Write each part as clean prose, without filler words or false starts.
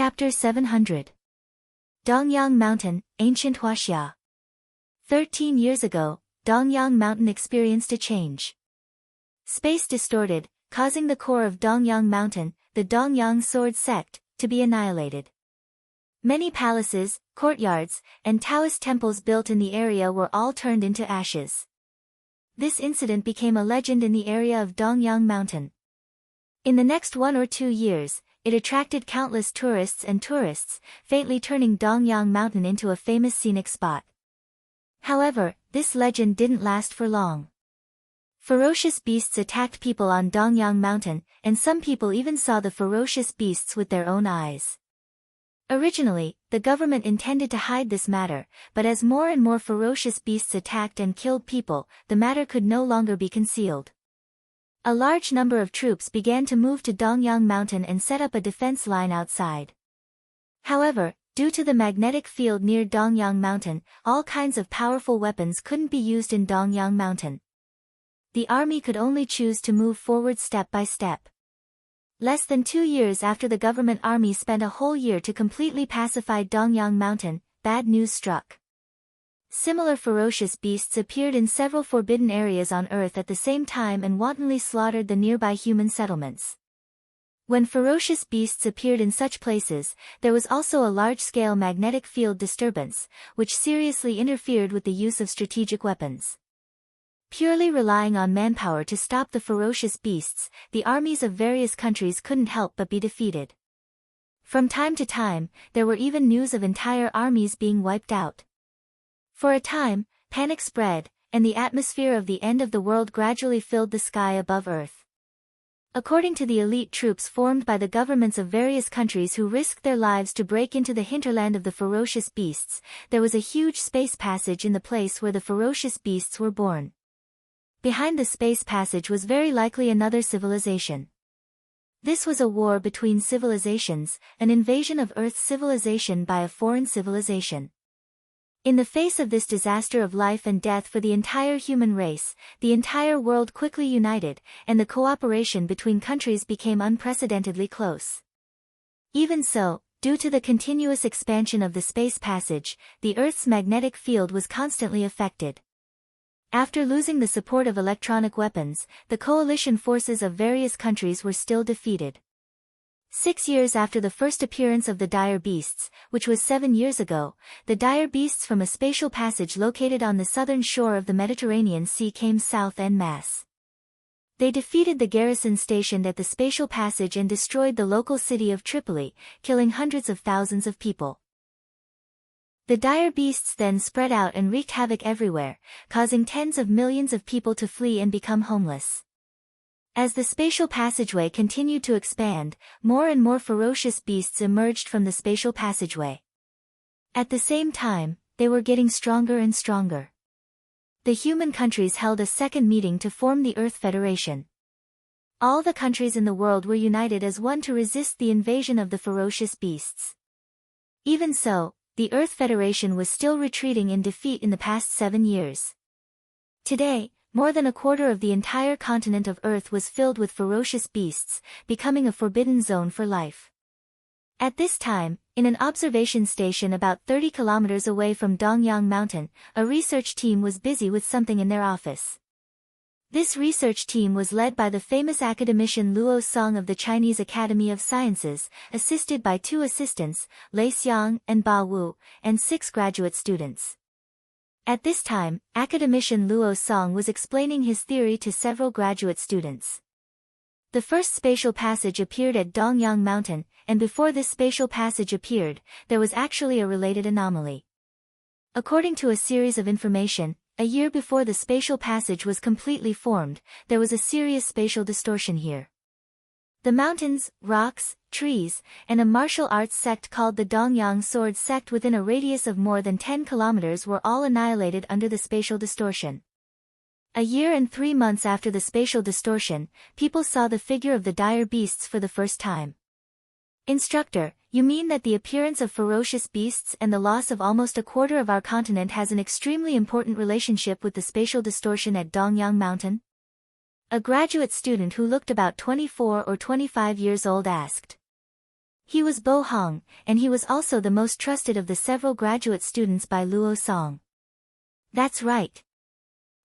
Chapter 700. Dongyang Mountain, Ancient Huaxia. 13 years ago, Dongyang Mountain experienced a change. Space distorted, causing the core of Dongyang Mountain, the Dongyang Sword Sect, to be annihilated. Many palaces, courtyards, and Taoist temples built in the area were all turned into ashes. This incident became a legend in the area of Dongyang Mountain. In the next 1 or 2 years, it attracted countless tourists, faintly turning Dongyang Mountain into a famous scenic spot. However, this legend didn't last for long. Ferocious beasts attacked people on Dongyang Mountain, and some people even saw the ferocious beasts with their own eyes. Originally, the government intended to hide this matter, but as more and more ferocious beasts attacked and killed people, the matter could no longer be concealed. A large number of troops began to move to Dongyang Mountain and set up a defense line outside. However, due to the magnetic field near Dongyang Mountain, all kinds of powerful weapons couldn't be used in Dongyang Mountain. The army could only choose to move forward step by step. Less than 2 years after the government army spent a whole year to completely pacify Dongyang Mountain, bad news struck. Similar ferocious beasts appeared in several forbidden areas on Earth at the same time and wantonly slaughtered the nearby human settlements. When ferocious beasts appeared in such places, there was also a large-scale magnetic field disturbance, which seriously interfered with the use of strategic weapons. Purely relying on manpower to stop the ferocious beasts, the armies of various countries couldn't help but be defeated. From time to time, there were even news of entire armies being wiped out. For a time, panic spread, and the atmosphere of the end of the world gradually filled the sky above Earth. According to the elite troops formed by the governments of various countries who risked their lives to break into the hinterland of the ferocious beasts, there was a huge space passage in the place where the ferocious beasts were born. Behind the space passage was very likely another civilization. This was a war between civilizations, an invasion of Earth's civilization by a foreign civilization. In the face of this disaster of life and death for the entire human race, the entire world quickly united, and the cooperation between countries became unprecedentedly close. Even so, due to the continuous expansion of the space passage, the Earth's magnetic field was constantly affected. After losing the support of electronic weapons, the coalition forces of various countries were still defeated. 6 years after the first appearance of the dire beasts, which was 7 years ago, the dire beasts from a spatial passage located on the southern shore of the Mediterranean Sea came south en masse. They defeated the garrison stationed at the spatial passage and destroyed the local city of Tripoli, killing hundreds of thousands of people. The dire beasts then spread out and wreaked havoc everywhere, causing tens of millions of people to flee and become homeless. As the spatial passageway continued to expand, more and more ferocious beasts emerged from the spatial passageway. At the same time, they were getting stronger and stronger. The human countries held a second meeting to form the Earth Federation. All the countries in the world were united as one to resist the invasion of the ferocious beasts. Even so, the Earth Federation was still retreating in defeat in the past 7 years. Today, more than a quarter of the entire continent of Earth was filled with ferocious beasts, becoming a forbidden zone for life. At this time, in an observation station about 30 kilometers away from Dongyang Mountain, a research team was busy with something in their office. This research team was led by the famous academician Luo Song of the Chinese Academy of Sciences, assisted by 2 assistants, Lei Xiang and Ba Wu, and 6 graduate students. At this time, academician Luo Song was explaining his theory to several graduate students. The first spatial passage appeared at Dongyang Mountain, and before this spatial passage appeared, there was actually a related anomaly. According to a series of information, a year before the spatial passage was completely formed, there was a serious spatial distortion here. The mountains, rocks, trees, and a martial arts sect called the Dongyang Sword Sect within a radius of more than 10 kilometers were all annihilated under the spatial distortion. A year and 3 months after the spatial distortion, people saw the figure of the dire beasts for the first time. Instructor, you mean that the appearance of ferocious beasts and the loss of almost a quarter of our continent has an extremely important relationship with the spatial distortion at Dongyang Mountain? A graduate student who looked about 24 or 25 years old asked. He was Bo Hong, and he was also the most trusted of the several graduate students by Luo Song. That's right.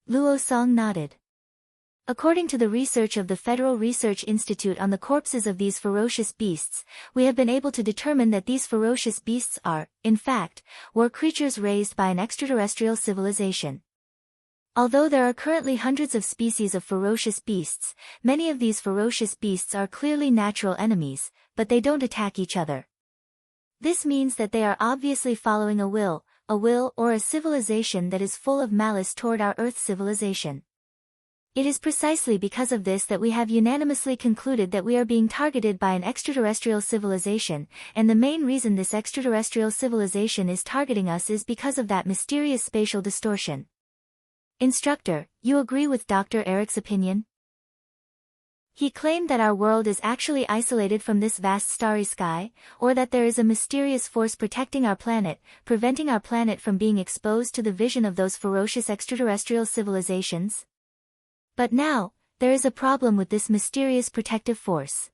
Luo Song nodded. According to the research of the Federal Research Institute on the corpses of these ferocious beasts, we have been able to determine that these ferocious beasts are, in fact, were creatures raised by an extraterrestrial civilization. Although there are currently hundreds of species of ferocious beasts, many of these ferocious beasts are clearly natural enemies, but they don't attack each other. This means that they are obviously following a will or a civilization that is full of malice toward our Earth civilization. It is precisely because of this that we have unanimously concluded that we are being targeted by an extraterrestrial civilization, and the main reason this extraterrestrial civilization is targeting us is because of that mysterious spatial distortion. Instructor, you agree with Dr. Eric's opinion? He claimed that our world is actually isolated from this vast starry sky, or that there is a mysterious force protecting our planet, preventing our planet from being exposed to the vision of those ferocious extraterrestrial civilizations. But now, there is a problem with this mysterious protective force.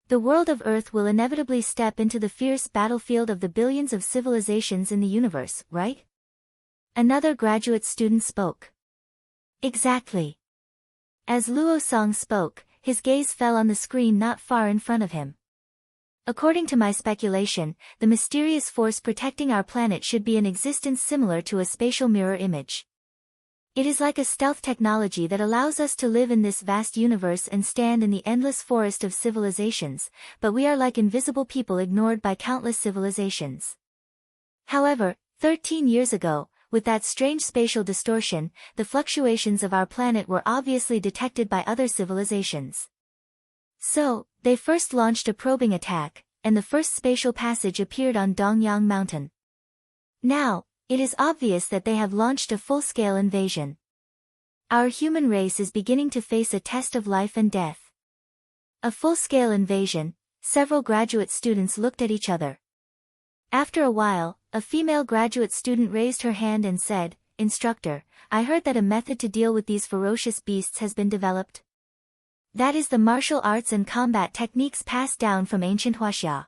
The world of Earth will inevitably step into the fierce battlefield of the billions of civilizations in the universe, right? Another graduate student spoke. Exactly. As Luo Song spoke, his gaze fell on the screen not far in front of him. According to my speculation, the mysterious force protecting our planet should be an existence similar to a spatial mirror image. It is like a stealth technology that allows us to live in this vast universe and stand in the endless forest of civilizations, but we are like invisible people ignored by countless civilizations. However, 13 years ago, with that strange spatial distortion, the fluctuations of our planet were obviously detected by other civilizations. So, they first launched a probing attack, and the first spatial passage appeared on Dongyang Mountain. Now, it is obvious that they have launched a full-scale invasion. Our human race is beginning to face a test of life and death. A full-scale invasion. Several graduate students looked at each other. After a while, a female graduate student raised her hand and said, "Instructor, I heard that a method to deal with these ferocious beasts has been developed. That is the martial arts and combat techniques passed down from ancient Huaxia.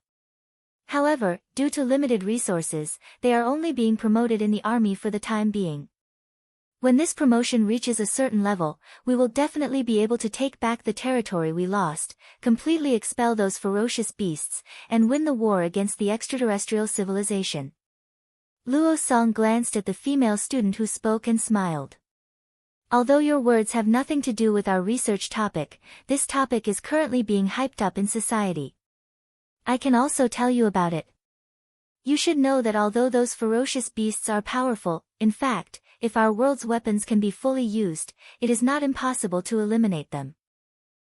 However, due to limited resources, they are only being promoted in the army for the time being. When this promotion reaches a certain level, we will definitely be able to take back the territory we lost, completely expel those ferocious beasts, and win the war against the extraterrestrial civilization." Luo Song glanced at the female student who spoke and smiled. "Although your words have nothing to do with our research topic, this topic is currently being hyped up in society. I can also tell you about it. You should know that although those ferocious beasts are powerful, in fact, if our world's weapons can be fully used, it is not impossible to eliminate them.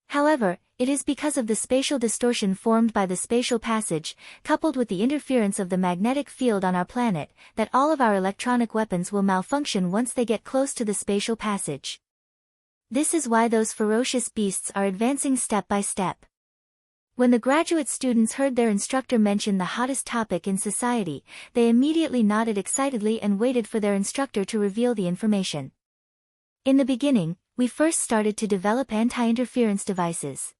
However, it is because of the spatial distortion formed by the spatial passage, coupled with the interference of the magnetic field on our planet, that all of our electronic weapons will malfunction once they get close to the spatial passage. This is why those ferocious beasts are advancing step by step." When the graduate students heard their instructor mention the hottest topic in society, they immediately nodded excitedly and waited for their instructor to reveal the information. "In the beginning, we first started to develop anti-interference devices.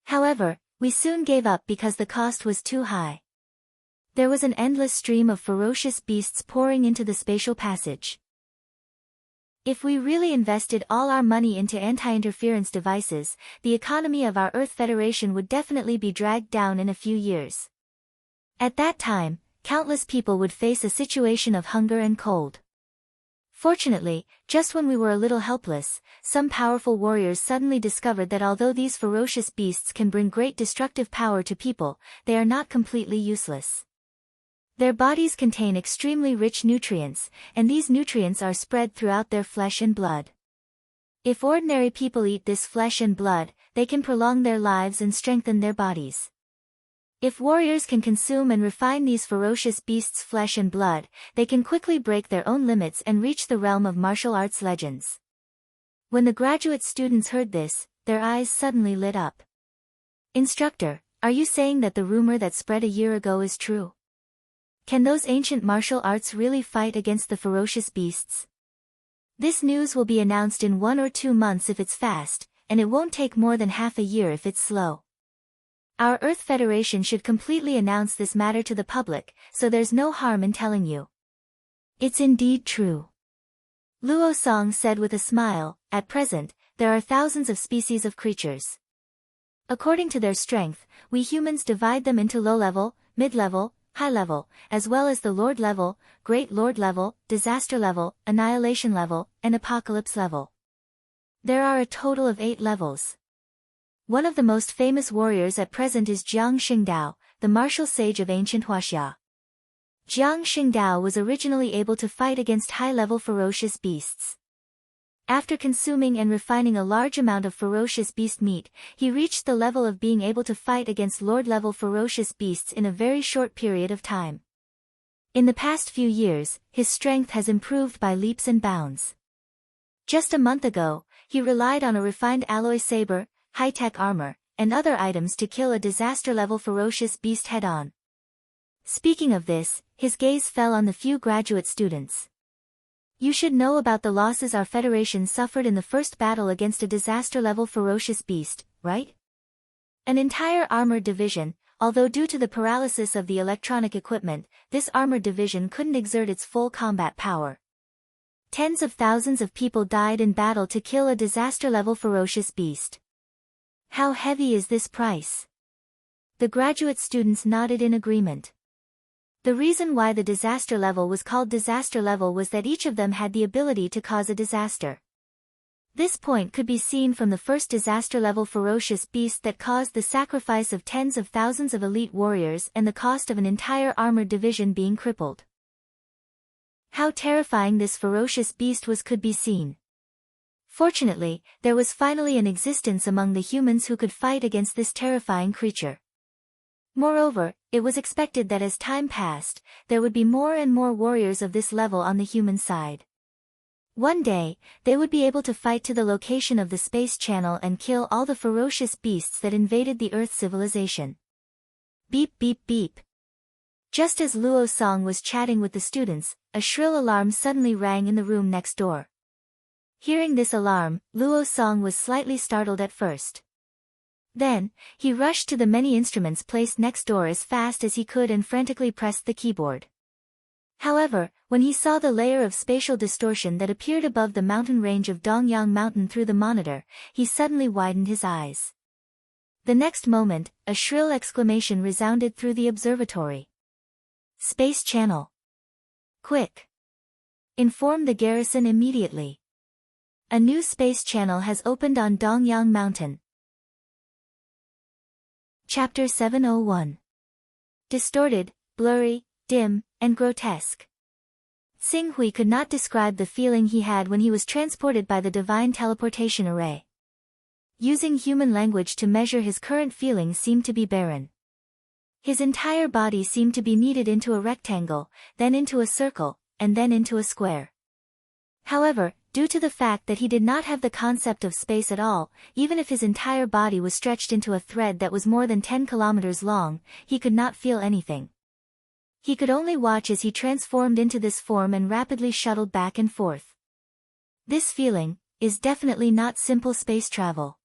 However, we soon gave up because the cost was too high. There was an endless stream of ferocious beasts pouring into the spatial passage. If we really invested all our money into anti-interference devices, the economy of our Earth Federation would definitely be dragged down in a few years. At that time, countless people would face a situation of hunger and cold. Fortunately, just when we were a little helpless, some powerful warriors suddenly discovered that although these ferocious beasts can bring great destructive power to people, they are not completely useless. Their bodies contain extremely rich nutrients, and these nutrients are spread throughout their flesh and blood. If ordinary people eat this flesh and blood, they can prolong their lives and strengthen their bodies. If warriors can consume and refine these ferocious beasts' flesh and blood, they can quickly break their own limits and reach the realm of martial arts legends." When the graduate students heard this, their eyes suddenly lit up. "Instructor, are you saying that the rumor that spread a year ago is true? Can those ancient martial arts really fight against the ferocious beasts? This news will be announced in 1 or 2 months if it's fast, and it won't take more than half a year if it's slow." Our Earth Federation should completely announce this matter to the public, so there's no harm in telling you. It's indeed true. Luo Song said with a smile. At present, there are thousands of species of creatures. According to their strength, we humans divide them into low-level, mid-level, high-level, as well as the Lord level, Great Lord level, Disaster level, Annihilation level, and Apocalypse level. There are a total of 8 levels. One of the most famous warriors at present is Jiang Xingdao, the martial sage of ancient Huaxia. Jiang Xingdao was originally able to fight against high-level ferocious beasts. After consuming and refining a large amount of ferocious beast meat, he reached the level of being able to fight against Lord-level ferocious beasts in a very short period of time. In the past few years, his strength has improved by leaps and bounds. Just a month ago, he relied on a refined alloy saber, high-tech armor, and other items to kill a disaster-level ferocious beast head-on. Speaking of this, his gaze fell on the few graduate students. You should know about the losses our Federation suffered in the first battle against a disaster-level ferocious beast, right? An entire armored division, although due to the paralysis of the electronic equipment, this armored division couldn't exert its full combat power. Tens of thousands of people died in battle to kill a disaster-level ferocious beast. How heavy is this price? The graduate students nodded in agreement. The reason why the disaster level was called disaster level was that each of them had the ability to cause a disaster. This point could be seen from the first disaster level ferocious beast that caused the sacrifice of tens of thousands of elite warriors and the cost of an entire armored division being crippled. How terrifying this ferocious beast was could be seen. Fortunately, there was finally an existence among the humans who could fight against this terrifying creature. Moreover, it was expected that as time passed, there would be more and more warriors of this level on the human side. One day, they would be able to fight to the location of the space channel and kill all the ferocious beasts that invaded the Earth civilization. Beep beep beep. Just as Luo Song was chatting with the students, a shrill alarm suddenly rang in the room next door. Hearing this alarm, Luo Song was slightly startled at first. Then, he rushed to the many instruments placed next door as fast as he could and frantically pressed the keyboard. However, when he saw the layer of spatial distortion that appeared above the mountain range of Dongyang Mountain through the monitor, he suddenly widened his eyes. The next moment, a shrill exclamation resounded through the observatory. Space Channel! Quick! Inform the garrison immediately. A new space channel has opened on Dongyang Mountain. Chapter 701. Distorted, blurry, dim, and grotesque. Xing Hui could not describe the feeling he had when he was transported by the divine teleportation array. Using human language to measure his current feelings seemed to be barren. His entire body seemed to be kneaded into a rectangle, then into a circle, and then into a square. However, due to the fact that he did not have the concept of space at all, even if his entire body was stretched into a thread that was more than 10 kilometers long, he could not feel anything. He could only watch as he transformed into this form and rapidly shuttled back and forth. This feeling is definitely not simple space travel.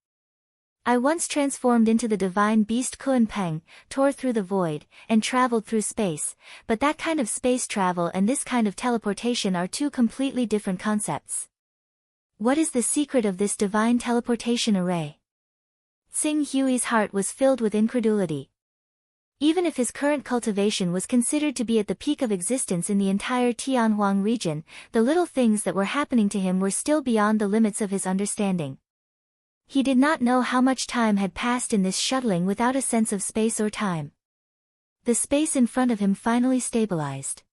I once transformed into the divine beast Kunpeng, tore through the void, and traveled through space, but that kind of space travel and this kind of teleportation are two completely different concepts. What is the secret of this divine teleportation array? Xing Hui's heart was filled with incredulity. Even if his current cultivation was considered to be at the peak of existence in the entire Tianhuang region, the little things that were happening to him were still beyond the limits of his understanding. He did not know how much time had passed in this shuttling without a sense of space or time. The space in front of him finally stabilized.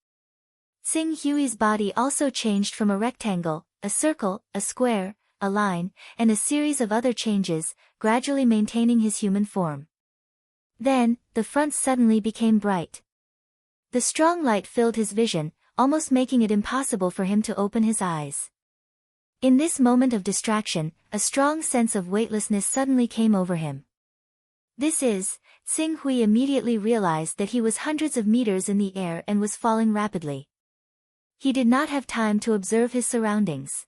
Xing Hui's body also changed from a rectangle, a circle, a square, a line, and a series of other changes, gradually maintaining his human form. Then, the front suddenly became bright. The strong light filled his vision, almost making it impossible for him to open his eyes. In this moment of distraction, a strong sense of weightlessness suddenly came over him. Xing Hui immediately realized that he was hundreds of meters in the air and was falling rapidly. He did not have time to observe his surroundings.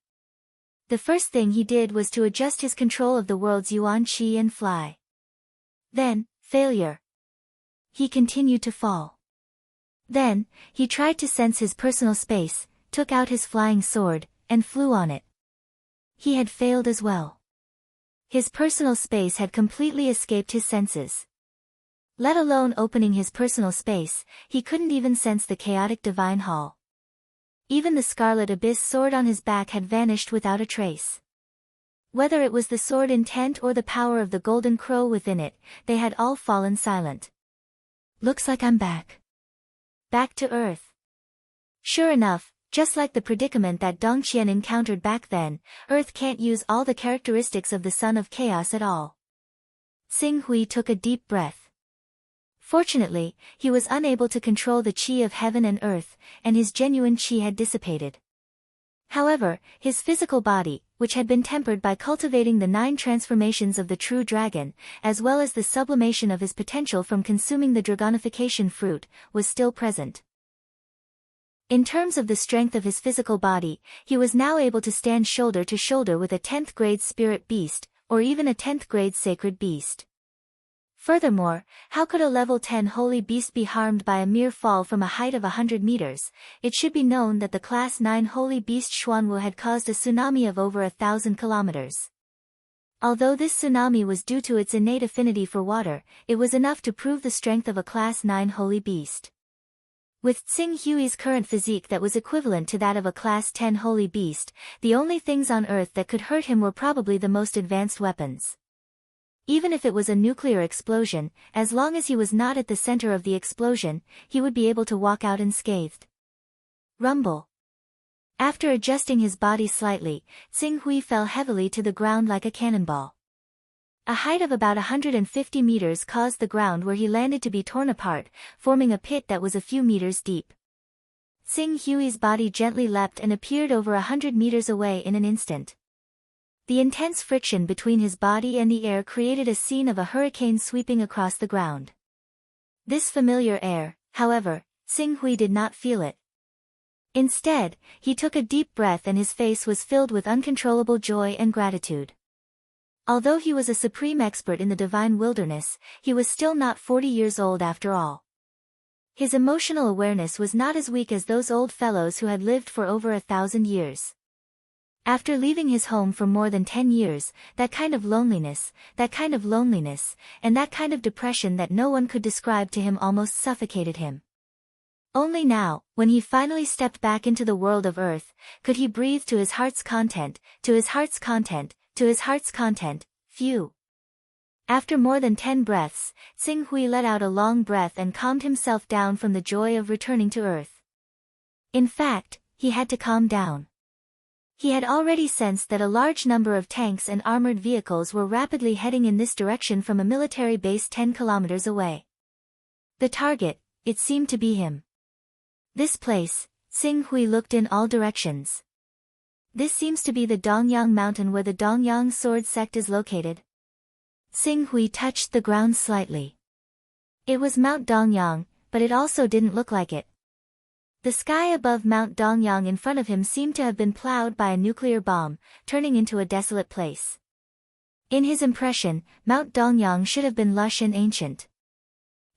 The first thing he did was to adjust his control of the world's yuan qi and fly. Then, Failure. He continued to fall. Then, he tried to sense his personal space, took out his flying sword, and flew on it. He had failed as well. His personal space had completely escaped his senses. Let alone opening his personal space, he couldn't even sense the chaotic divine hall. Even the scarlet abyss sword on his back had vanished without a trace. Whether it was the sword intent or the power of the golden crow within it, they had all fallen silent. Looks like I'm back. Back to Earth. Sure enough, just like the predicament that Dongqian encountered back then, Earth can't use all the characteristics of the Son of Chaos at all. Xing Hui took a deep breath. Fortunately, he was unable to control the qi of heaven and earth, and his genuine qi had dissipated. However, his physical body, which had been tempered by cultivating the 9 transformations of the true dragon, as well as the sublimation of his potential from consuming the dragonification fruit, was still present. In terms of the strength of his physical body, he was now able to stand shoulder to shoulder with a 10th grade spirit beast, or even a 10th grade sacred beast. Furthermore, how could a level 10 holy beast be harmed by a mere fall from a height of 100 meters? It should be known that the class 9 holy beast Xuanwu had caused a tsunami of over 1,000 kilometers. Although this tsunami was due to its innate affinity for water, it was enough to prove the strength of a class 9 holy beast. With Xing Hui's current physique that was equivalent to that of a class 10 holy beast, the only things on Earth that could hurt him were probably the most advanced weapons. Even if it was a nuclear explosion, as long as he was not at the center of the explosion, he would be able to walk out unscathed. Rumble. After adjusting his body slightly, Xing Hui fell heavily to the ground like a cannonball. A height of about 150 meters caused the ground where he landed to be torn apart, forming a pit that was a few meters deep. Xing Hui's body gently leapt and appeared over 100 meters away in an instant. The intense friction between his body and the air created a scene of a hurricane sweeping across the ground. This familiar air, however, Xing Hui did not feel it. Instead, he took a deep breath and his face was filled with uncontrollable joy and gratitude. Although he was a supreme expert in the divine wilderness, he was still not 40 years old after all. His emotional awareness was not as weak as those old fellows who had lived for over 1,000 years. After leaving his home for more than 10 years, that kind of loneliness, and that kind of depression that no one could describe to him almost suffocated him. Only now, when he finally stepped back into the world of Earth, could he breathe to his heart's content, phew. After more than 10 breaths, Xing Hui let out a long breath and calmed himself down from the joy of returning to Earth. In fact, he had to calm down. He had already sensed that a large number of tanks and armored vehicles were rapidly heading in this direction from a military base 10 kilometers away. The target, it seemed to be him. This place, Xing Hui looked in all directions. This seems to be the Dongyang mountain where the Dongyang sword sect is located. Xing Hui touched the ground slightly. It was Mount Dongyang, but it also didn't look like it. The sky above Mount Dongyang in front of him seemed to have been plowed by a nuclear bomb, turning into a desolate place. In his impression, Mount Dongyang should have been lush and ancient.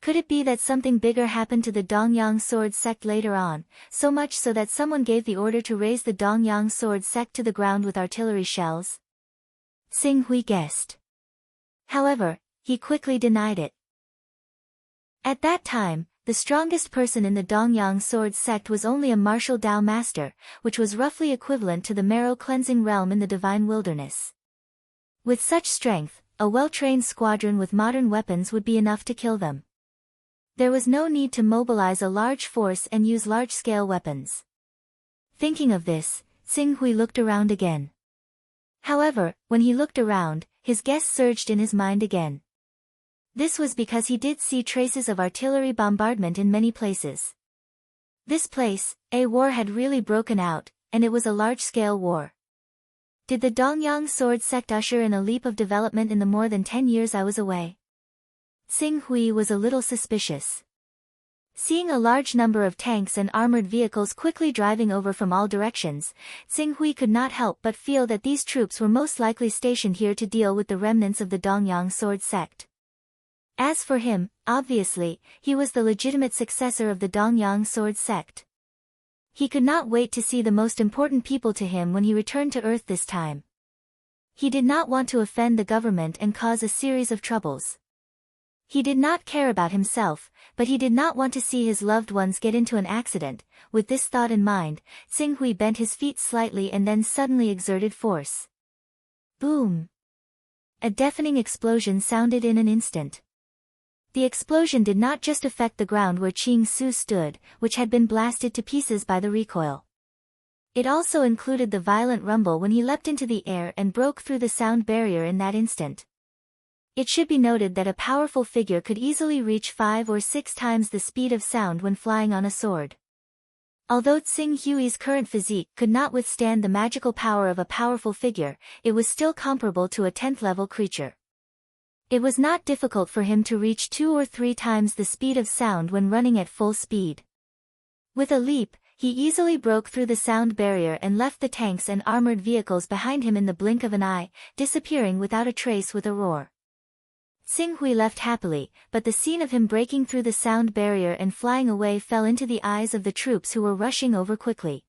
Could it be that something bigger happened to the Dongyang sword sect later on, so much so that someone gave the order to raise the Dongyang sword sect to the ground with artillery shells? Xing Hui guessed. However, he quickly denied it. At that time, the strongest person in the Dongyang sword sect was only a martial Dao master, which was roughly equivalent to the marrow-cleansing realm in the divine wilderness. With such strength, a well-trained squadron with modern weapons would be enough to kill them. There was no need to mobilize a large force and use large-scale weapons. Thinking of this, Xing Hui looked around again. However, when he looked around, his guess surged in his mind again. This was because he did see traces of artillery bombardment in many places. This place, a war had really broken out, and it was a large-scale war. Did the Dongyang sword sect usher in a leap of development in the more than 10 years I was away? Xing Hui was a little suspicious. Seeing a large number of tanks and armored vehicles quickly driving over from all directions, Xing Hui could not help but feel that these troops were most likely stationed here to deal with the remnants of the Dongyang sword sect. As for him, obviously, he was the legitimate successor of the Dongyang sword sect. He could not wait to see the most important people to him when he returned to Earth this time. He did not want to offend the government and cause a series of troubles. He did not care about himself, but he did not want to see his loved ones get into an accident. With this thought in mind, Xinghui bent his feet slightly and then suddenly exerted force. Boom! A deafening explosion sounded in an instant. The explosion did not just affect the ground where Qing Su stood, which had been blasted to pieces by the recoil. It also included the violent rumble when he leapt into the air and broke through the sound barrier in that instant. It should be noted that a powerful figure could easily reach 5 or 6 times the speed of sound when flying on a sword. Although Xinghui's current physique could not withstand the magical power of a powerful figure, it was still comparable to a 10th-level creature. It was not difficult for him to reach 2 or 3 times the speed of sound when running at full speed. With a leap, he easily broke through the sound barrier and left the tanks and armored vehicles behind him in the blink of an eye, disappearing without a trace with a roar. Xinghui left happily, but the scene of him breaking through the sound barrier and flying away fell into the eyes of the troops who were rushing over quickly.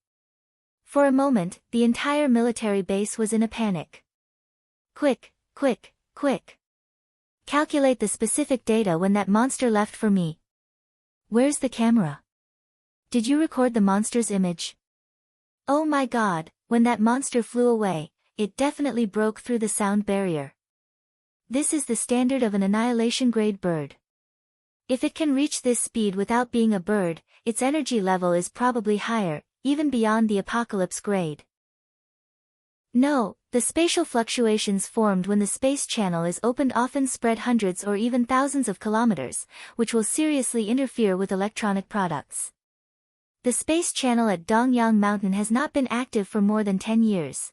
For a moment, the entire military base was in a panic. Quick, quick, quick! Calculate the specific data when that monster left for me. Where's the camera? Did you record the monster's image? Oh my god, when that monster flew away, it definitely broke through the sound barrier. This is the standard of an annihilation-grade bird. If it can reach this speed without being a bird, its energy level is probably higher, even beyond the apocalypse grade. No, the spatial fluctuations formed when the space channel is opened often spread hundreds or even thousands of kilometers, which will seriously interfere with electronic products. The space channel at Dongyang Mountain has not been active for more than 10 years.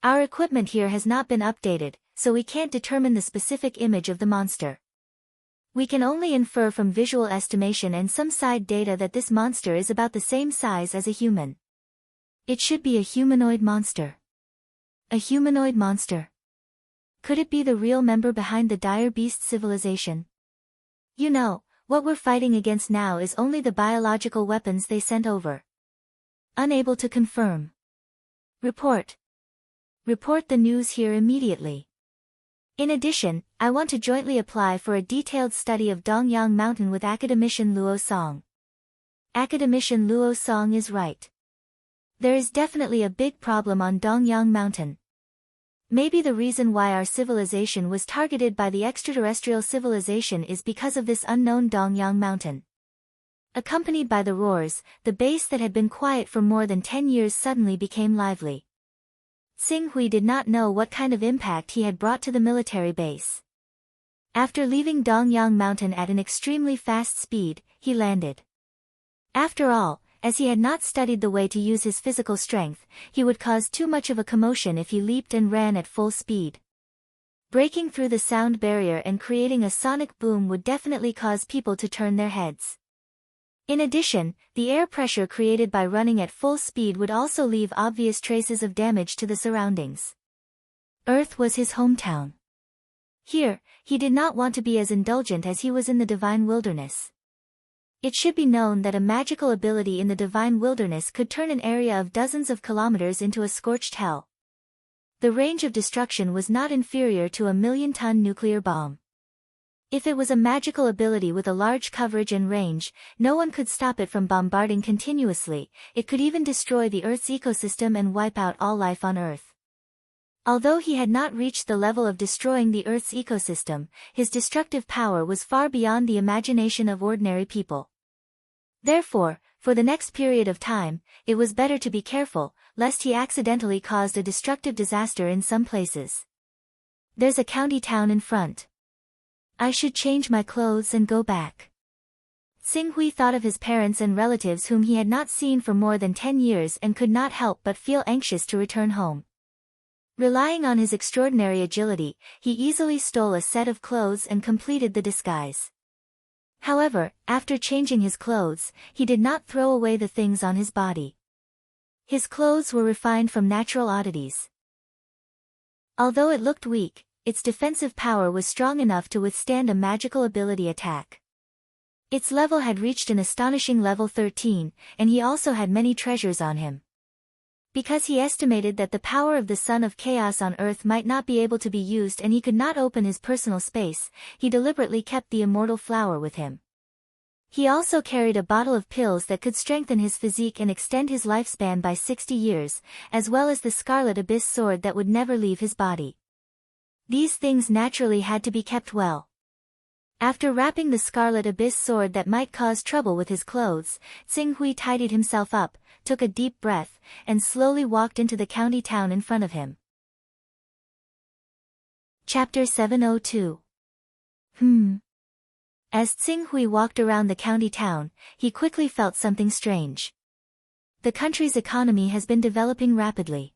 Our equipment here has not been updated, so we can't determine the specific image of the monster. We can only infer from visual estimation and some side data that this monster is about the same size as a human. It should be a humanoid monster. A humanoid monster. Could it be the real member behind the dire beast civilization? You know, what we're fighting against now is only the biological weapons they sent over. Unable to confirm. Report. Report the news here immediately. In addition, I want to jointly apply for a detailed study of Dongyang Mountain with Academician Luo Song. Academician Luo Song is right. There is definitely a big problem on Dongyang Mountain. Maybe the reason why our civilization was targeted by the extraterrestrial civilization is because of this unknown Dongyang Mountain. Accompanied by the roars, the base that had been quiet for more than 10 years suddenly became lively. Xinghui did not know what kind of impact he had brought to the military base. After leaving Dongyang Mountain at an extremely fast speed, he landed. After all, as he had not studied the way to use his physical strength, he would cause too much of a commotion if he leaped and ran at full speed. Breaking through the sound barrier and creating a sonic boom would definitely cause people to turn their heads. In addition, the air pressure created by running at full speed would also leave obvious traces of damage to the surroundings. Earth was his hometown. Here, he did not want to be as indulgent as he was in the Divine Wilderness. It should be known that a magical ability in the Divine Wilderness could turn an area of dozens of kilometers into a scorched hell. The range of destruction was not inferior to a 1,000,000-ton nuclear bomb. If it was a magical ability with a large coverage and range, no one could stop it from bombarding continuously. It could even destroy the Earth's ecosystem and wipe out all life on Earth. Although he had not reached the level of destroying the Earth's ecosystem, his destructive power was far beyond the imagination of ordinary people. Therefore, for the next period of time, it was better to be careful, lest he accidentally caused a destructive disaster in some places. There's a county town in front. I should change my clothes and go back. Xinghui thought of his parents and relatives whom he had not seen for more than 10 years and could not help but feel anxious to return home. Relying on his extraordinary agility, he easily stole a set of clothes and completed the disguise. However, after changing his clothes, he did not throw away the things on his body. His clothes were refined from natural oddities. Although it looked weak, its defensive power was strong enough to withstand a magical ability attack. Its level had reached an astonishing level 13, and he also had many treasures on him. Because he estimated that the power of the Son of Chaos on Earth might not be able to be used and he could not open his personal space, he deliberately kept the immortal flower with him. He also carried a bottle of pills that could strengthen his physique and extend his lifespan by 60 years, as well as the Scarlet Abyss sword that would never leave his body. These things naturally had to be kept well. After wrapping the Scarlet Abyss sword that might cause trouble with his clothes, Tsing Hui tidied himself up, took a deep breath, and slowly walked into the county town in front of him. Chapter 702. As Tsing Hui walked around the county town, he quickly felt something strange. The country's economy has been developing rapidly.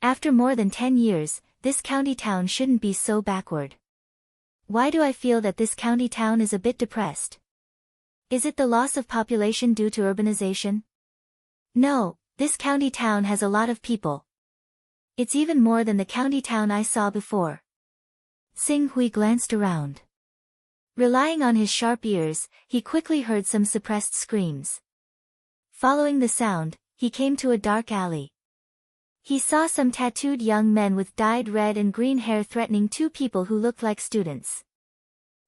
After more than 10 years, this county town shouldn't be so backward. Why do I feel that this county town is a bit depressed? Is it the loss of population due to urbanization? No, this county town has a lot of people. It's even more than the county town I saw before. Tsing Hui glanced around. Relying on his sharp ears, he quickly heard some suppressed screams. Following the sound, he came to a dark alley. He saw some tattooed young men with dyed red and green hair threatening two people who looked like students.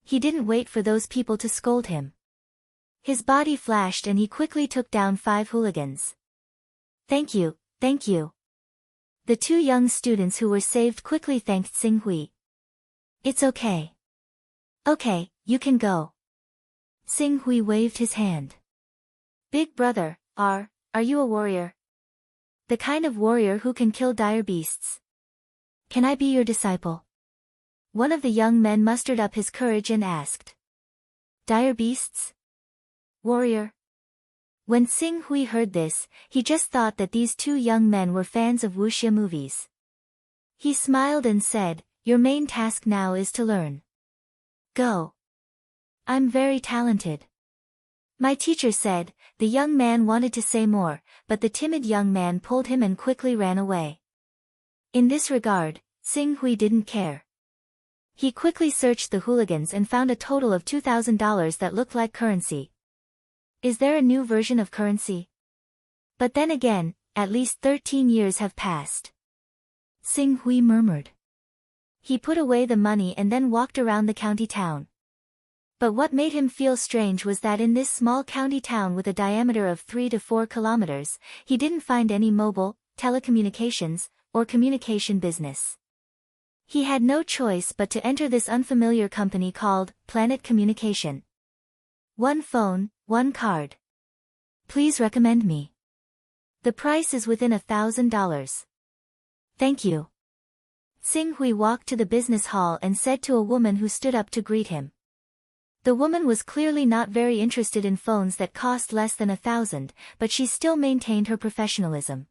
He didn't wait for those people to scold him. His body flashed and he quickly took down 5 hooligans. Thank you, thank you. The 2 young students who were saved quickly thanked Tsing Hui. It's okay. Okay, you can go. Tsing Hui waved his hand. Big brother, are you a warrior? The kind of warrior who can kill dire beasts. Can I be your disciple? One of the young men mustered up his courage and asked. Dire beasts? Warrior? When Tsing Hui heard this, he just thought that these 2 young men were fans of wuxia movies. He smiled and said, your main task now is to learn. Go. I'm very talented. My teacher said. The young man wanted to say more, but the timid young man pulled him and quickly ran away. In this regard, Tsing Hui didn't care. He quickly searched the hooligans and found a total of $2,000 that looked like currency. Is there a new version of currency? But then again, at least 13 years have passed. Tsing Hui murmured. He put away the money and then walked around the county town. But what made him feel strange was that in this small county town with a diameter of 3 to 4 kilometers, he didn't find any mobile, telecommunications, or communication business. He had no choice but to enter this unfamiliar company called Planet Communication. 1 phone, 1 card. Please recommend me. The price is within $1,000. Thank you. Tsing Hui walked to the business hall and said to a woman who stood up to greet him. The woman was clearly not very interested in phones that cost less than $1,000, but she still maintained her professionalism.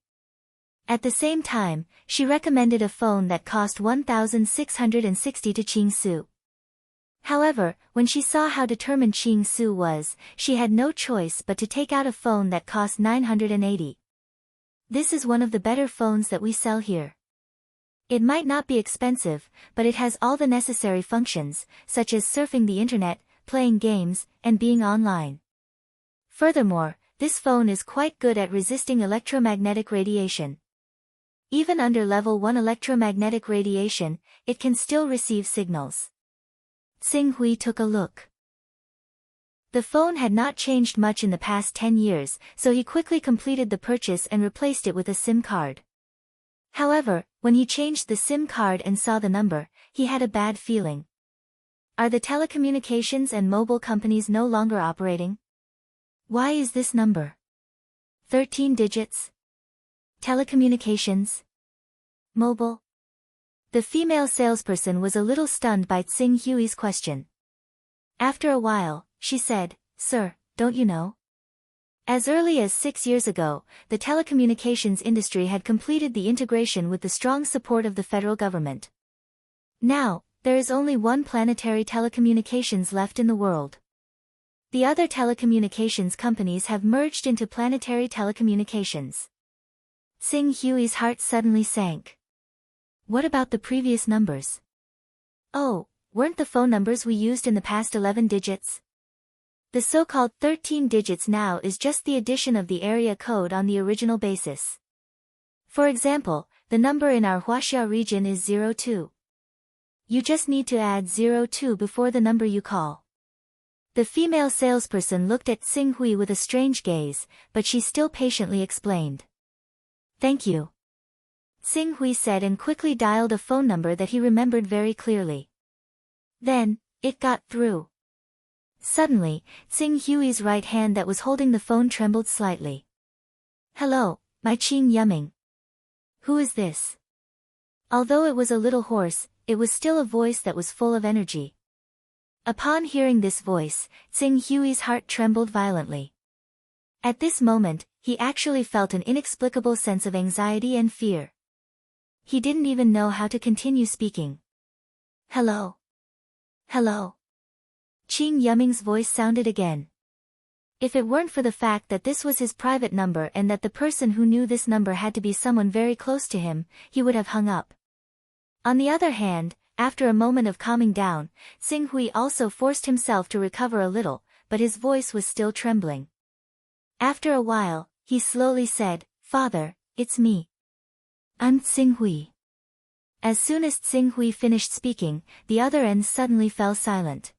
At the same time, she recommended a phone that cost $1,660 to Ching Su. However, when she saw how determined Ching Su was, she had no choice but to take out a phone that cost $980. This is one of the better phones that we sell here. It might not be expensive, but it has all the necessary functions, such as surfing the internet, playing games, and being online. Furthermore, this phone is quite good at resisting electromagnetic radiation. Even under level 1 electromagnetic radiation, it can still receive signals. Tsing Hui took a look. The phone had not changed much in the past 10 years, so he quickly completed the purchase and replaced it with a SIM card. However, when he changed the SIM card and saw the number, he had a bad feeling. Are the telecommunications and mobile companies no longer operating? Why is this number? 13 digits? Telecommunications? Mobile? The female salesperson was a little stunned by Tsing Hui's question. After a while, she said, Sir, don't you know? As early as 6 years ago, the telecommunications industry had completed the integration with the strong support of the federal government. Now, there is only one planetary telecommunications left in the world. The other telecommunications companies have merged into planetary telecommunications. Tsing Hui's heart suddenly sank. What about the previous numbers? Oh, weren't the phone numbers we used in the past 11 digits? The so-called 13 digits now is just the addition of the area code on the original basis. For example, the number in our Huaxia region is 02. You just need to add 02 before the number you call. The female salesperson looked at Xing Hui with a strange gaze, but she still patiently explained. Thank you. Xing Hui said and quickly dialed a phone number that he remembered very clearly. Then, it got through. Suddenly, Xing Hui's right hand that was holding the phone trembled slightly. Hello, my Qing Yuming. Who is this? Although it was a little hoarse, it was still a voice that was full of energy. Upon hearing this voice, Xing Hui's heart trembled violently. At this moment, he actually felt an inexplicable sense of anxiety and fear. He didn't even know how to continue speaking. Hello. Hello. Qing Yuming's voice sounded again. If it weren't for the fact that this was his private number and that the person who knew this number had to be someone very close to him, he would have hung up. On the other hand, after a moment of calming down, Xing Hui also forced himself to recover a little, but his voice was still trembling. After a while, he slowly said, Father, it's me. I'm Xing Hui. As soon as Xing Hui finished speaking, the other end suddenly fell silent.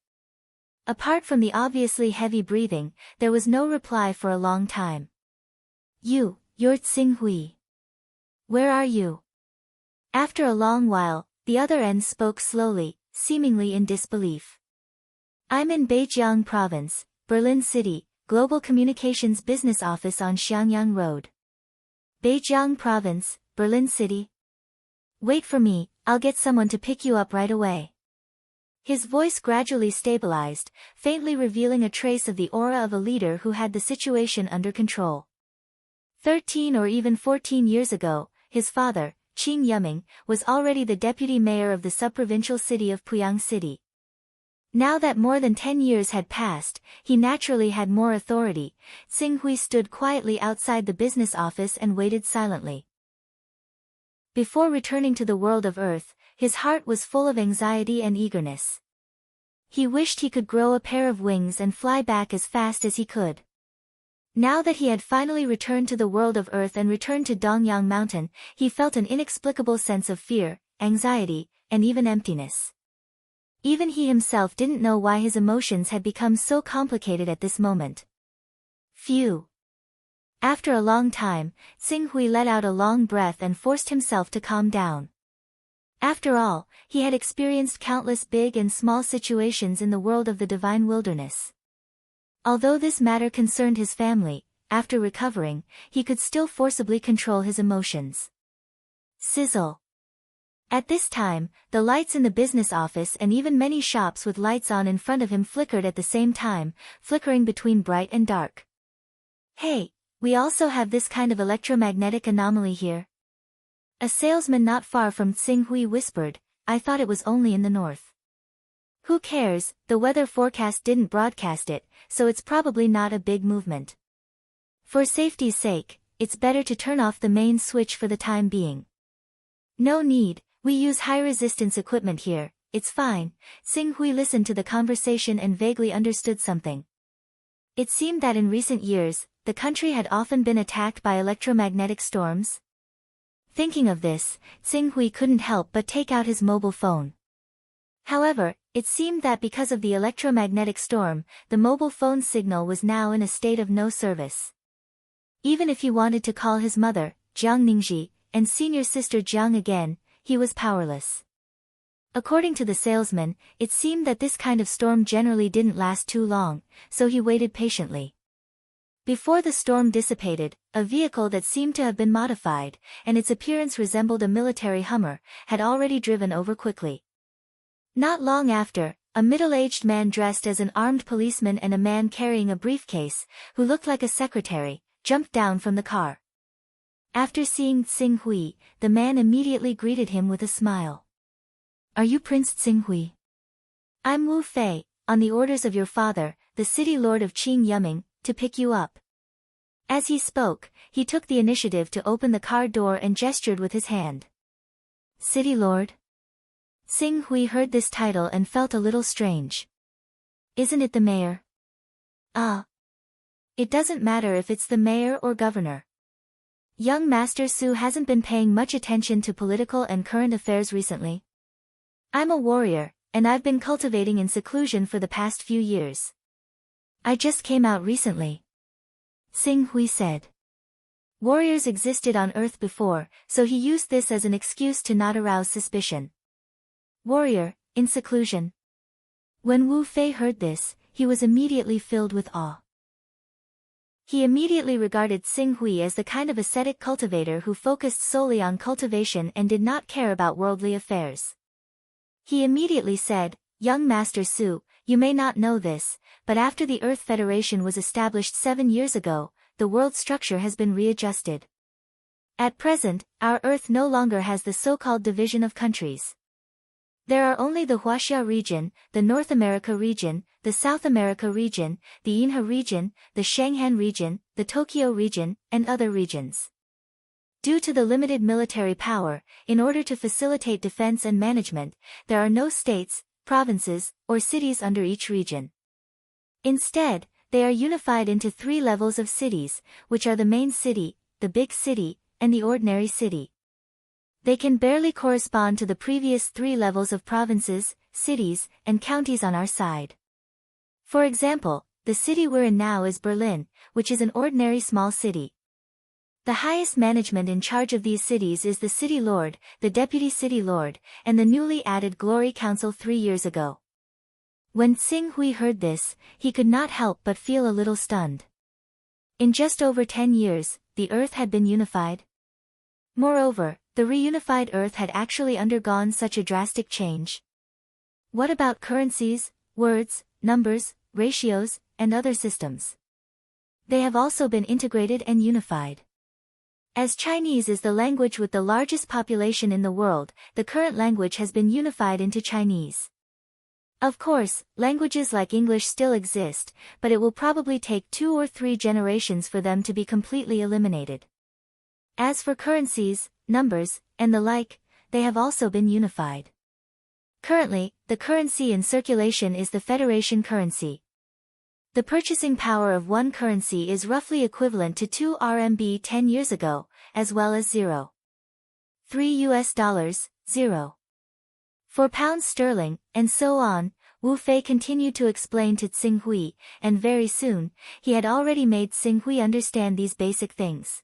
Apart from the obviously heavy breathing, there was no reply for a long time. You're Xing Hui. Where are you? After a long while, the other end spoke slowly, seemingly in disbelief. I'm in Beijiang Province, Berlin City, Global Communications Business Office on Xiangyang Road. Beijiang Province, Berlin City? Wait for me, I'll get someone to pick you up right away. His voice gradually stabilized, faintly revealing a trace of the aura of a leader who had the situation under control. 13 or even 14 years ago, his father, Qing Yuming, was already the deputy mayor of the subprovincial city of Puyang City. Now that more than 10 years had passed, he naturally had more authority. Xing Hui stood quietly outside the business office and waited silently. Before returning to the world of Earth, his heart was full of anxiety and eagerness. He wished he could grow a pair of wings and fly back as fast as he could. Now that he had finally returned to the world of Earth and returned to Dongyang Mountain, he felt an inexplicable sense of fear, anxiety, and even emptiness. Even he himself didn't know why his emotions had become so complicated at this moment. Phew. After a long time, Xing Hui let out a long breath and forced himself to calm down. After all, he had experienced countless big and small situations in the world of the divine wilderness. Although this matter concerned his family, after recovering, he could still forcibly control his emotions. Sizzle. At this time, the lights in the business office and even many shops with lights on in front of him flickered at the same time, flickering between bright and dark. Hey, we also have this kind of electromagnetic anomaly here. A salesman not far from Xing Hui whispered, I thought it was only in the north. Who cares, the weather forecast didn't broadcast it, so it's probably not a big movement. For safety's sake, it's better to turn off the main switch for the time being. No need, we use high-resistance equipment here, it's fine. Xing Hui listened to the conversation and vaguely understood something. It seemed that in recent years, the country had often been attacked by electromagnetic storms. Thinking of this, Xing Hui couldn't help but take out his mobile phone. However, it seemed that because of the electromagnetic storm, the mobile phone signal was now in a state of no service. Even if he wanted to call his mother, Jiang Ningji, and senior sister Jiang again, he was powerless. According to the salesman, it seemed that this kind of storm generally didn't last too long, so he waited patiently. Before the storm dissipated, a vehicle that seemed to have been modified, and its appearance resembled a military Hummer, had already driven over quickly. Not long after, a middle-aged man dressed as an armed policeman and a man carrying a briefcase, who looked like a secretary, jumped down from the car. After seeing Xing Hui, the man immediately greeted him with a smile. Are you Prince Xing Hui? I'm Wu Fei, on the orders of your father, the city lord of Qing Yuming, to pick you up. As he spoke, he took the initiative to open the car door and gestured with his hand. City lord? Xing Hui heard this title and felt a little strange. Isn't it the mayor? Ah. It doesn't matter if it's the mayor or governor. Young Master Su hasn't been paying much attention to political and current affairs recently. I'm a warrior, and I've been cultivating in seclusion for the past few years. I just came out recently. Xing Hui said. Warriors existed on Earth before, so he used this as an excuse to not arouse suspicion. Warrior, in seclusion. When Wu Fei heard this, he was immediately filled with awe. He immediately regarded Xing Hui as the kind of ascetic cultivator who focused solely on cultivation and did not care about worldly affairs. He immediately said, Young Master Su, you may not know this, but after the Earth Federation was established 7 years ago, the world structure has been readjusted. At present, our Earth no longer has the so-called division of countries. There are only the Huaxia region, the North America region, the South America region, the Yinhe region, the Shanghan region, the Tokyo region, and other regions. Due to the limited military power, in order to facilitate defense and management, there are no states, provinces, or cities under each region. Instead, they are unified into 3 levels of cities, which are the main city, the big city, and the ordinary city. They can barely correspond to the previous 3 levels of provinces, cities, and counties on our side. For example, the city we're in now is Berlin, which is an ordinary small city. The highest management in charge of these cities is the City Lord, the Deputy City Lord, and the newly added Glory Council 3 years ago. When Xing Hui heard this, he could not help but feel a little stunned. In just over 10 years, the Earth had been unified. Moreover, the reunified Earth had actually undergone such a drastic change. What about currencies, words, numbers, ratios, and other systems? They have also been integrated and unified. As Chinese is the language with the largest population in the world, the current language has been unified into Chinese. Of course, languages like English still exist, but it will probably take 2 or 3 generations for them to be completely eliminated. As for currencies, numbers, and the like, they have also been unified. Currently, the currency in circulation is the Federation currency. The purchasing power of one currency is roughly equivalent to 2 RMB 10 years ago, as well as 0.3 US, 0.4 pounds sterling, and so on. Wu Fei continued to explain to Xing Hui, and very soon, he had already made Xing Hui understand these basic things.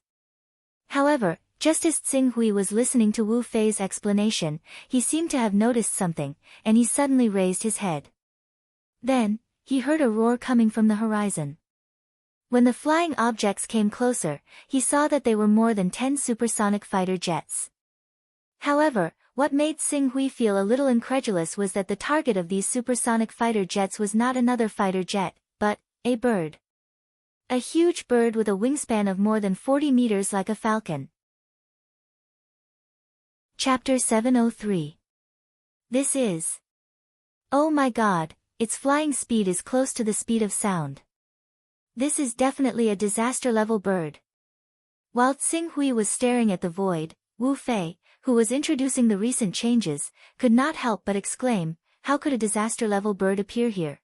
However, just as Xing Hui was listening to Wu Fei's explanation, he seemed to have noticed something, and he suddenly raised his head. Then, he heard a roar coming from the horizon. When the flying objects came closer, he saw that they were more than 10 supersonic fighter jets. However, what made Xing Hui feel a little incredulous was that the target of these supersonic fighter jets was not another fighter jet, but a bird. A huge bird with a wingspan of more than 40 meters like a falcon. Chapter 703. This is. Oh my God, its flying speed is close to the speed of sound. This is definitely a disaster-level bird. While Xing Hui was staring at the void, Wu Fei, who was introducing the recent changes, could not help but exclaim, how could a disaster-level bird appear here?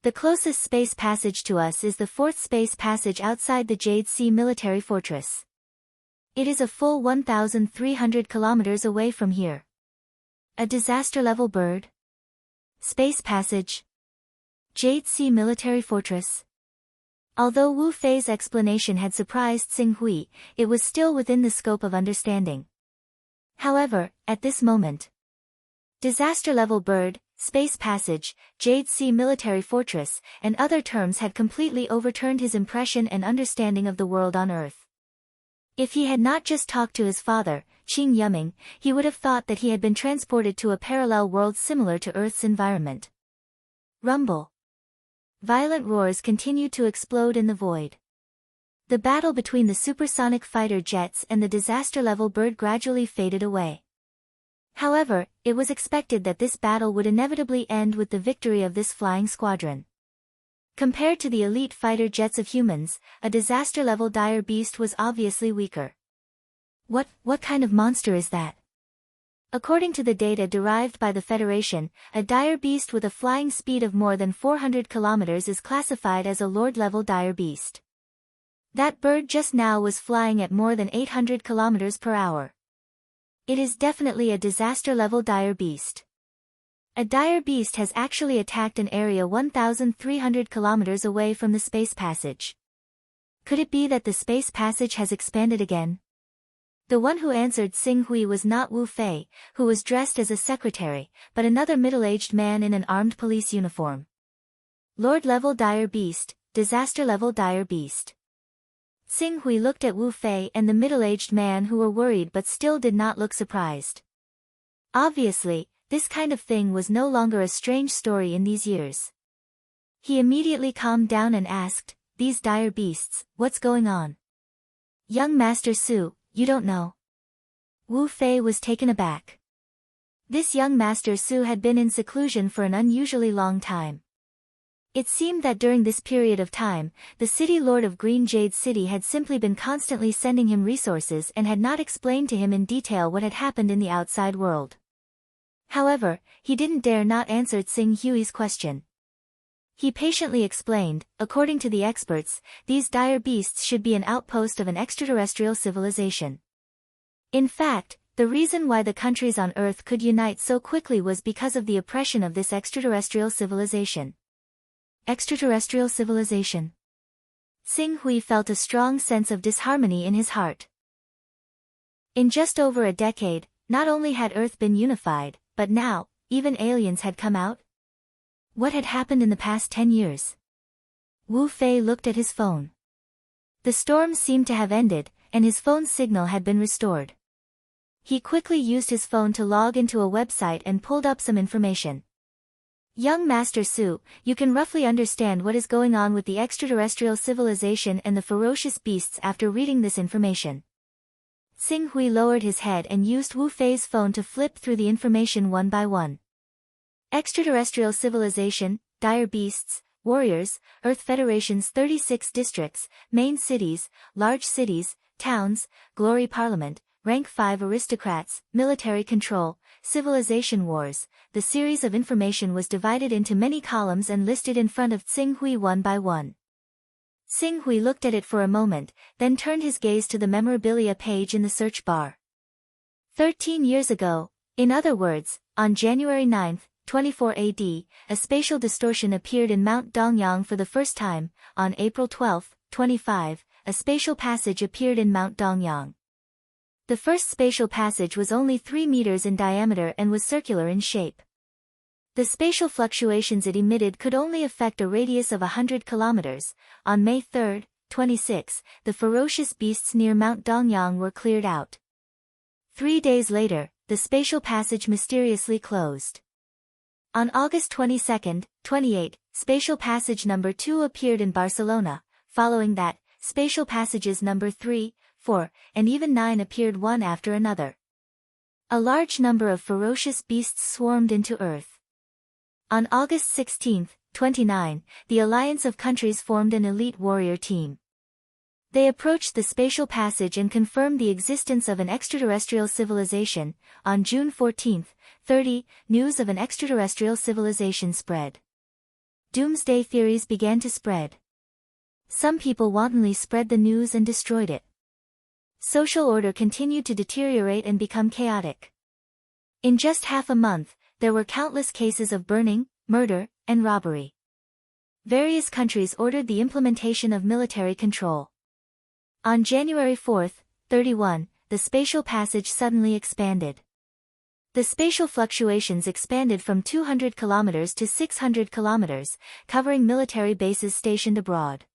The closest space passage to us is the 4th space passage outside the Jade Sea military fortress. It is a full 1,300 kilometers away from here. A disaster-level bird? Space passage? Jade Sea military fortress? Although Wu Fei's explanation had surprised Xing Hui, it was still within the scope of understanding. However, at this moment, disaster-level bird, space passage, Jade Sea military fortress, and other terms had completely overturned his impression and understanding of the world on Earth. If he had not just talked to his father, Qing Yuming, he would have thought that he had been transported to a parallel world similar to Earth's environment. Rumble. Violent roars continued to explode in the void. The battle between the supersonic fighter jets and the disaster-level bird gradually faded away. However, it was expected that this battle would inevitably end with the victory of this flying squadron. Compared to the elite fighter jets of humans, a disaster-level dire beast was obviously weaker. What kind of monster is that? According to the data derived by the Federation, a dire beast with a flying speed of more than 400 kilometers is classified as a Lord-level dire beast. That bird just now was flying at more than 800 kilometers per hour. It is definitely a disaster-level dire beast. A dire beast has actually attacked an area 1,300 kilometers away from the space passage. Could it be that the space passage has expanded again? The one who answered Xing Hui was not Wu Fei, who was dressed as a secretary, but another middle-aged man in an armed police uniform. Lord-level dire beast, disaster-level dire beast. Xing Hui looked at Wu Fei and the middle-aged man, who were worried but still did not look surprised. Obviously, this kind of thing was no longer a strange story in these years. He immediately calmed down and asked, "These dire beasts, what's going on?" "Young Master Su, you don't know?" Wu Fei was taken aback. This young Master Su had been in seclusion for an unusually long time. It seemed that during this period of time, the city lord of Green Jade City had simply been constantly sending him resources and had not explained to him in detail what had happened in the outside world. However, he didn't dare not answer Xing Hui's question. He patiently explained, according to the experts, these dire beasts should be an outpost of an extraterrestrial civilization. In fact, the reason why the countries on Earth could unite so quickly was because of the oppression of this extraterrestrial civilization. Extraterrestrial civilization. Xing Hui felt a strong sense of disharmony in his heart. In just over a decade, not only had Earth been unified, but now, even aliens had come out? What had happened in the past 10 years? Wu Fei looked at his phone. The storm seemed to have ended, and his phone's signal had been restored. He quickly used his phone to log into a website and pulled up some information. "Young Master Su, you can roughly understand what is going on with the extraterrestrial civilization and the ferocious beasts after reading this information." Xing Hui lowered his head and used Wu Fei's phone to flip through the information one by one. Extraterrestrial civilization, dire beasts, warriors, Earth Federation's 36 districts, main cities, large cities, towns, glory parliament, rank 5 aristocrats, military control, civilization wars. The series of information was divided into many columns and listed in front of Xing Hui one by one. Xing Hui looked at it for a moment, then turned his gaze to the memorabilia page in the search bar. 13 years ago, in other words, on January 9, 24 AD, a spatial distortion appeared in Mount Dongyang for the first time. On April 12, 25, a spatial passage appeared in Mount Dongyang. The first spatial passage was only 3 meters in diameter and was circular in shape. The spatial fluctuations it emitted could only affect a radius of 100 kilometers. On May 3, 26, the ferocious beasts near Mount Dongyang were cleared out. 3 days later, the spatial passage mysteriously closed. On August 22, 28, spatial passage number 2 appeared in Barcelona. Following that, spatial passages number 3, 4, and even 9 appeared one after another. A large number of ferocious beasts swarmed into Earth. On August 16, 29, the Alliance of Countries formed an elite warrior team. They approached the spatial passage and confirmed the existence of an extraterrestrial civilization. On June 14, 30, news of an extraterrestrial civilization spread. Doomsday theories began to spread. Some people wantonly spread the news and destroyed it. Social order continued to deteriorate and become chaotic. In just half a month, there were countless cases of burning, murder, and robbery. Various countries ordered the implementation of military control. On January 4, 31, the spatial passage suddenly expanded. The spatial fluctuations expanded from 200 kilometers to 600 kilometers, covering military bases stationed abroad.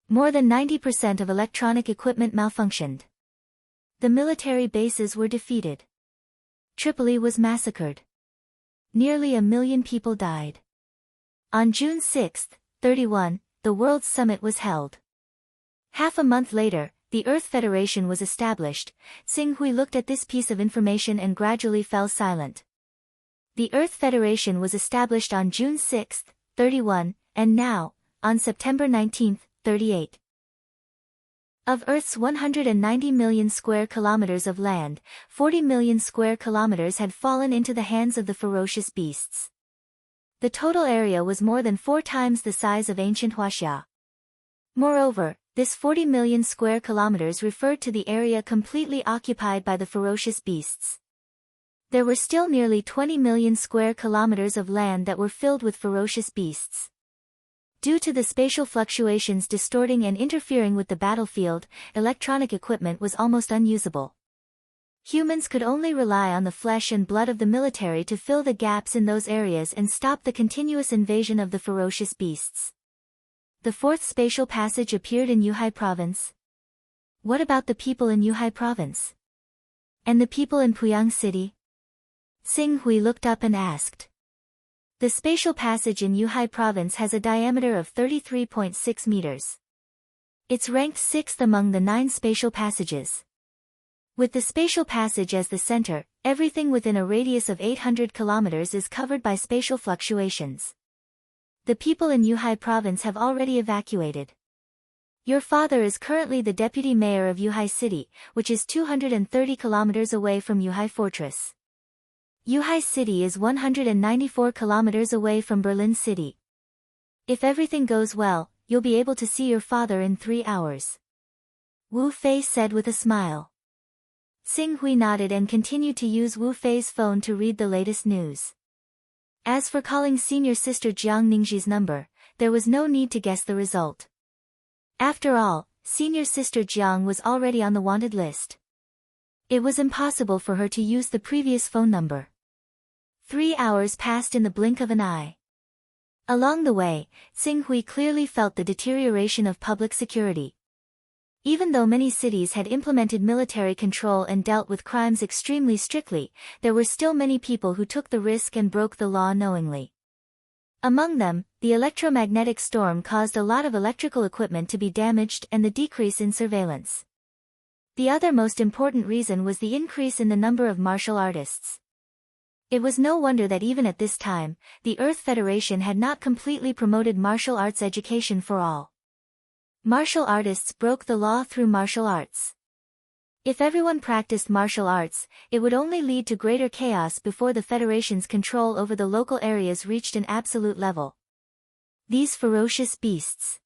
More than 90% of electronic equipment malfunctioned. The military bases were defeated. Tripoli was massacred. Nearly 1 million people died. On June 6, 31, the World Summit was held. Half a month later, the Earth Federation was established. Xing Hui looked at this piece of information and gradually fell silent. The Earth Federation was established on June 6, 31, and now, on September 19, 38. Of Earth's 190 million square kilometers of land, 40 million square kilometers had fallen into the hands of the ferocious beasts. The total area was more than 4 times the size of ancient Huaxia. Moreover, this 40 million square kilometers referred to the area completely occupied by the ferocious beasts. There were still nearly 20 million square kilometers of land that were filled with ferocious beasts. Due to the spatial fluctuations distorting and interfering with the battlefield, electronic equipment was almost unusable. Humans could only rely on the flesh and blood of the military to fill the gaps in those areas and stop the continuous invasion of the ferocious beasts. The fourth spatial passage appeared in Yuhai Province. What about the people in Yuhai Province? And the people in Puyang City? Xing Hui looked up and asked. The spatial passage in Yuhai Province has a diameter of 33.6 meters. It's ranked 6th among the 9 spatial passages. With the spatial passage as the center, everything within a radius of 800 kilometers is covered by spatial fluctuations. The people in Yuhai Province have already evacuated. Your father is currently the deputy mayor of Yuhai City, which is 230 kilometers away from Yuhai Fortress. Yuhai City is 194 kilometers away from Berlin City. If everything goes well, you'll be able to see your father in 3 hours. Wu Fei said with a smile. Xing Hui nodded and continued to use Wu Fei's phone to read the latest news. As for calling senior sister Jiang Ningxi's number, there was no need to guess the result. After all, senior sister Jiang was already on the wanted list. It was impossible for her to use the previous phone number. 3 hours passed in the blink of an eye. Along the way, Xing Hui clearly felt the deterioration of public security. Even though many cities had implemented military control and dealt with crimes extremely strictly, there were still many people who took the risk and broke the law knowingly. Among them, the electromagnetic storm caused a lot of electrical equipment to be damaged and the decrease in surveillance. The other most important reason was the increase in the number of martial artists. It was no wonder that even at this time, the Earth Federation had not completely promoted martial arts education for all. Martial artists broke the law through martial arts. If everyone practiced martial arts, it would only lead to greater chaos before the Federation's control over the local areas reached an absolute level. These ferocious beasts.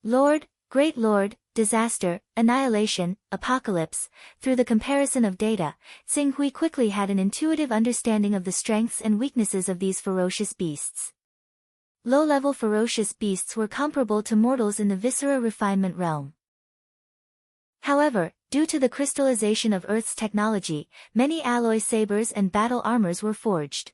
Lord, Great Lord, disaster, annihilation, apocalypse. Through the comparison of data, Xing Hui quickly had an intuitive understanding of the strengths and weaknesses of these ferocious beasts. Low-level ferocious beasts were comparable to mortals in the viscera refinement realm. However, due to the crystallization of Earth's technology, many alloy sabers and battle armors were forged.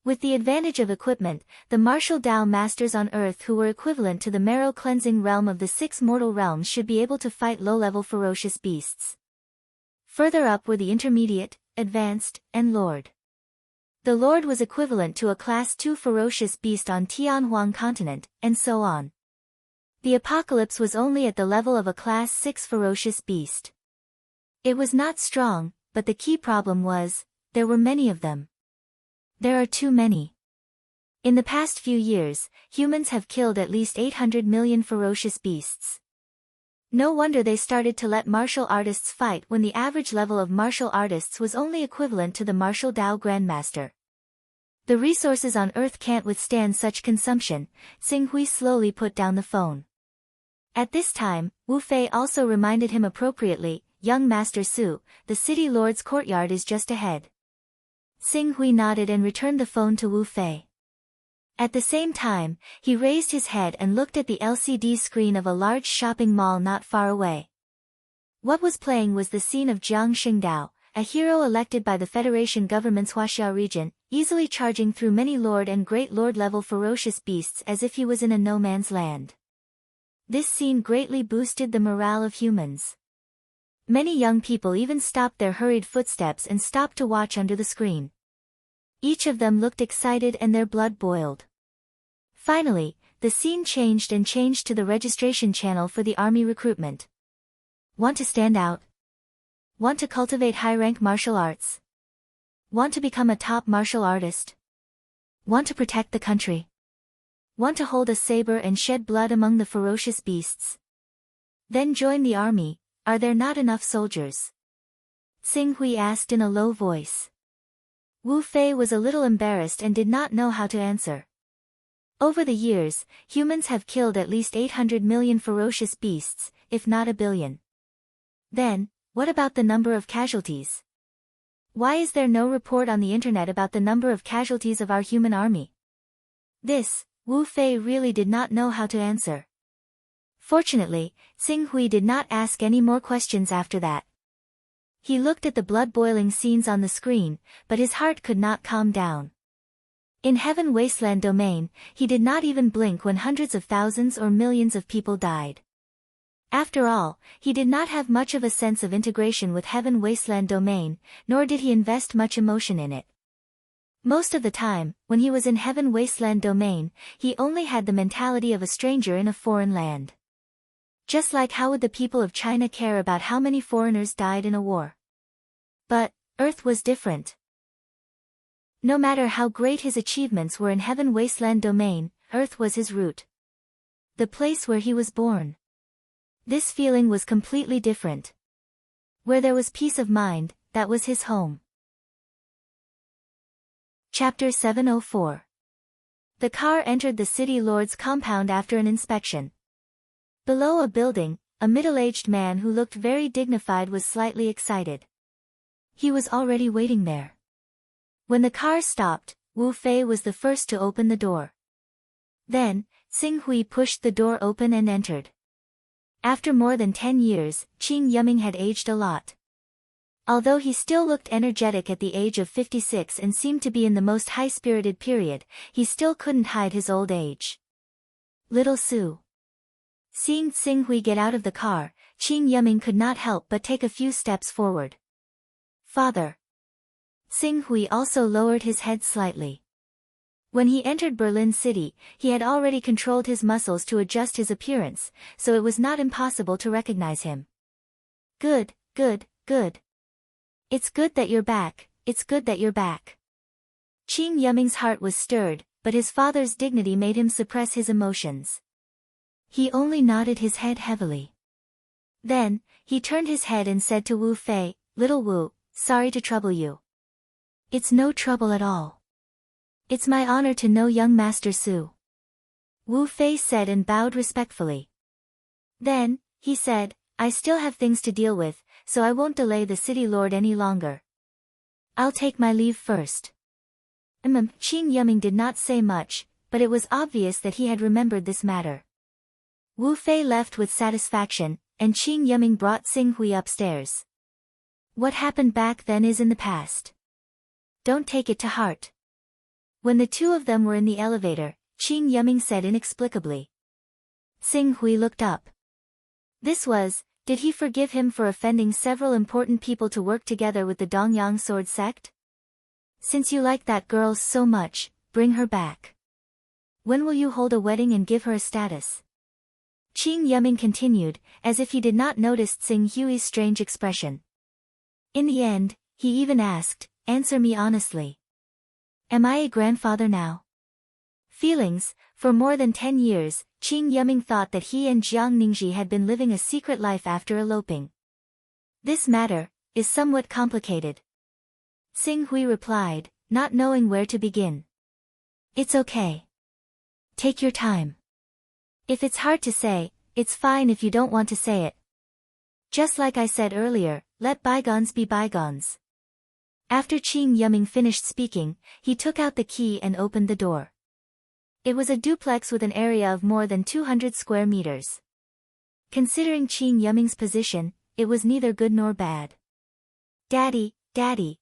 With the advantage of equipment, the martial Dao masters on Earth who were equivalent to the marrow-cleansing realm of the 6 mortal realms should be able to fight low-level ferocious beasts. Further up were the intermediate, advanced, and Lord. The Lord was equivalent to a Class 2 ferocious beast on Tianhuang continent, and so on. The apocalypse was only at the level of a Class 6 ferocious beast. It was not strong, but the key problem was, there were many of them. There are too many. In the past few years, humans have killed at least 800 million ferocious beasts. No wonder they started to let martial artists fight when the average level of martial artists was only equivalent to the martial Dao Grandmaster. The resources on Earth can't withstand such consumption. Xing Hui slowly put down the phone. At this time, Wu Fei also reminded him appropriately, young Master Su, the city lord's courtyard is just ahead. Xing Hui nodded and returned the phone to Wu Fei. At the same time, he raised his head and looked at the LCD screen of a large shopping mall not far away. What was playing was the scene of Jiang Xingdao, a hero elected by the Federation government's Huaxia region, easily charging through many Lord and Great Lord level ferocious beasts as if he was in a no-man's land. This scene greatly boosted the morale of humans. Many young people even stopped their hurried footsteps and stopped to watch under the screen. Each of them looked excited and their blood boiled. Finally, the scene changed to the registration channel for the army recruitment. Want to stand out? Want to cultivate high-rank martial arts? Want to become a top martial artist? Want to protect the country? Want to hold a saber and shed blood among the ferocious beasts? Then join the army, are there not enough soldiers? Xing Hui asked in a low voice. Wu Fei was a little embarrassed and did not know how to answer. Over the years, humans have killed at least 800 million ferocious beasts, if not a billion. Then, what about the number of casualties? Why is there no report on the internet about the number of casualties of our human army? This, Wu Fei really did not know how to answer. Fortunately, Xing Hui did not ask any more questions after that. He looked at the blood-boiling scenes on the screen, but his heart could not calm down. In Heaven Wasteland Domain, he did not even blink when hundreds of thousands or millions of people died. After all, he did not have much of a sense of integration with Heaven Wasteland Domain, nor did he invest much emotion in it. Most of the time, when he was in Heaven Wasteland Domain, he only had the mentality of a stranger in a foreign land. Just like how would the people of China care about how many foreigners died in a war? But, Earth was different. No matter how great his achievements were in Heaven Wasteland Domain, Earth was his root. The place where he was born. This feeling was completely different. Where there was peace of mind, that was his home. Chapter 704. The car entered the city lord's compound after an inspection. Below a building, a middle-aged man who looked very dignified was slightly excited. He was already waiting there. When the car stopped, Wu Fei was the first to open the door. Then, Xing Hui pushed the door open and entered. After more than 10 years, Qing Yiming had aged a lot. Although he still looked energetic at the age of 56 and seemed to be in the most high-spirited period, he still couldn't hide his old age. Little Su. Seeing Xing Hui get out of the car, Qing Yiming could not help but take a few steps forward. Father. Xing Hui also lowered his head slightly. When he entered Berlin City, he had already controlled his muscles to adjust his appearance, so it was not impossible to recognize him. Good, good, good. It's good that you're back, it's good that you're back. Qing Yiming's heart was stirred, but his father's dignity made him suppress his emotions. He only nodded his head heavily. Then, he turned his head and said to Wu Fei, Little Wu, sorry to trouble you. It's no trouble at all. It's my honor to know young Master Su. Wu Fei said and bowed respectfully. Then, he said, I still have things to deal with, so I won't delay the city lord any longer. I'll take my leave first. Qing Yiming did not say much, but it was obvious that he had remembered this matter. Wu Fei left with satisfaction, and Qing Yiming brought Xing Hui upstairs. What happened back then is in the past. Don't take it to heart. When the two of them were in the elevator, Qing Yiming said inexplicably. Xing Hui looked up. Did he forgive him for offending several important people to work together with the Dongyang sword sect? Since you like that girl so much, bring her back. When will you hold a wedding and give her a status? Qing Yiming continued, as if he did not notice Xing Hui's strange expression. In the end, he even asked, answer me honestly. Am I a grandfather now? Feelings, for more than 10 years, Qing Yiming thought that he and Jiang Ningji had been living a secret life after eloping. This matter is somewhat complicated. Xing Hui replied, not knowing where to begin. It's okay. Take your time. If it's hard to say, it's fine if you don't want to say it. Just like I said earlier, let bygones be bygones. After Qing Yiming finished speaking, he took out the key and opened the door. It was a duplex with an area of more than 200 square meters. Considering Qing Yiming's position, it was neither good nor bad. Daddy, Daddy.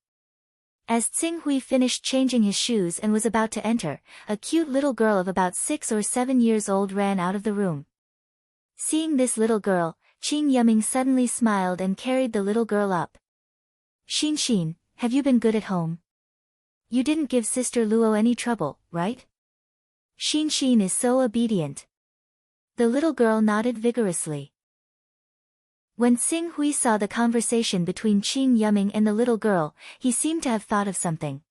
As Xing Hui finished changing his shoes and was about to enter, a cute little girl of about 6 or 7 years old ran out of the room. Seeing this little girl, Qing Yiming suddenly smiled and carried the little girl up. Xin, have you been good at home? You didn't give Sister Luo any trouble, right? Xin is so obedient. The little girl nodded vigorously. When Xing Hui saw the conversation between Qing Yiming and the little girl, he seemed to have thought of something.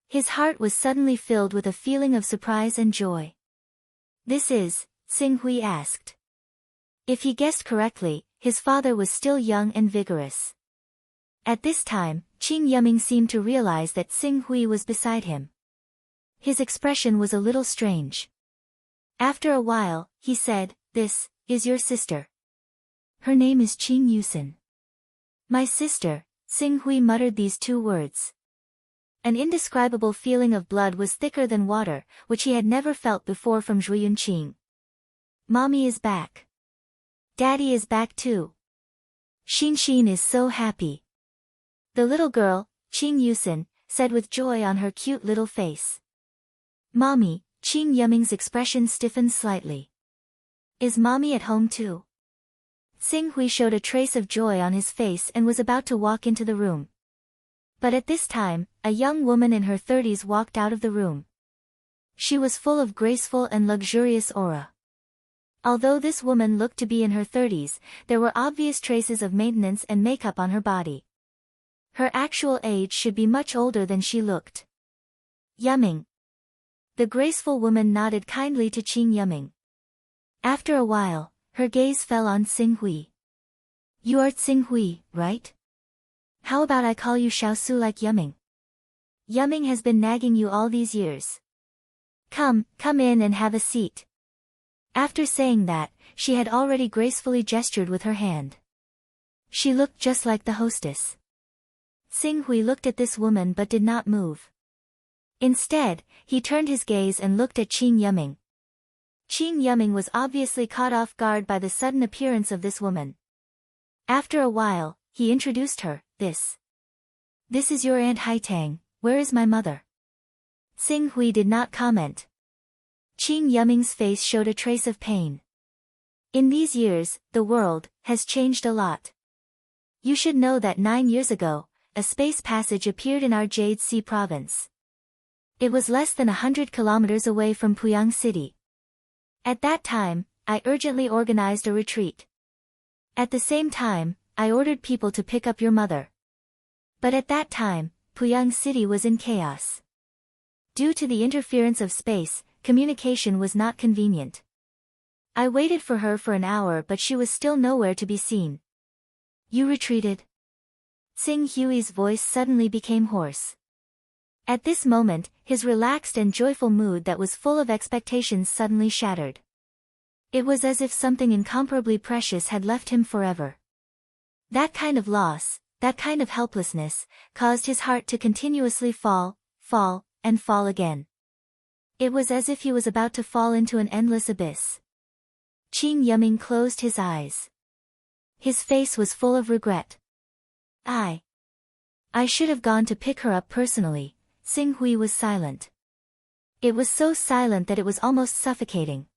His heart was suddenly filled with a feeling of surprise and joy. This is, Xing Hui asked. If he guessed correctly, his father was still young and vigorous. At this time, Qing Yiming seemed to realize that Xing Hui was beside him. His expression was a little strange. After a while, he said, "This is your sister. Her name is Qing Yusin." "My sister," Xing Hui muttered these two words. An indescribable feeling of blood was thicker than water, which he had never felt before from Zhuiyun Qing. "Mommy is back. Daddy is back too. Xin is so happy." The little girl, Qing Yusin, said with joy on her cute little face. "Mommy," Qing Yiming's expression stiffened slightly. "Is Mommy at home too?" Xing Hui showed a trace of joy on his face and was about to walk into the room. But at this time, a young woman in her 30s walked out of the room. She was full of graceful and luxurious aura. Although this woman looked to be in her 30s, there were obvious traces of maintenance and makeup on her body. Her actual age should be much older than she looked. "Yiming." The graceful woman nodded kindly to Qing Yiming. After a while, her gaze fell on Xing Hui. "You are Xing Hui, right? How about I call you Xiaosu like Yiming? Yiming has been nagging you all these years. Come in and have a seat." After saying that, she had already gracefully gestured with her hand. She looked just like the hostess. Xing Hui looked at this woman but did not move. Instead, he turned his gaze and looked at Qing Yiming. Qing Yiming was obviously caught off guard by the sudden appearance of this woman. After a while, he introduced her. This is your Aunt Haitang. Where is my mother?" Xing Hui did not comment. Qing Yiming's face showed a trace of pain. "In these years, the world has changed a lot. You should know that 9 years ago, a space passage appeared in our Jade Sea province. It was less than 100 kilometers away from Puyang City. At that time, I urgently organized a retreat. At the same time, I ordered people to pick up your mother. But at that time, Puyang City was in chaos. Due to the interference of space, communication was not convenient. I waited for her for an hour but she was still nowhere to be seen." "You retreated?" Xing Hui's voice suddenly became hoarse. At this moment, his relaxed and joyful mood that was full of expectations suddenly shattered. It was as if something incomparably precious had left him forever. That kind of loss, that kind of helplessness, caused his heart to continuously fall, and fall again. It was as if he was about to fall into an endless abyss. Qing Yiming closed his eyes. His face was full of regret. I should have gone to pick her up personally." Xing Hui was silent. It was so silent that it was almost suffocating.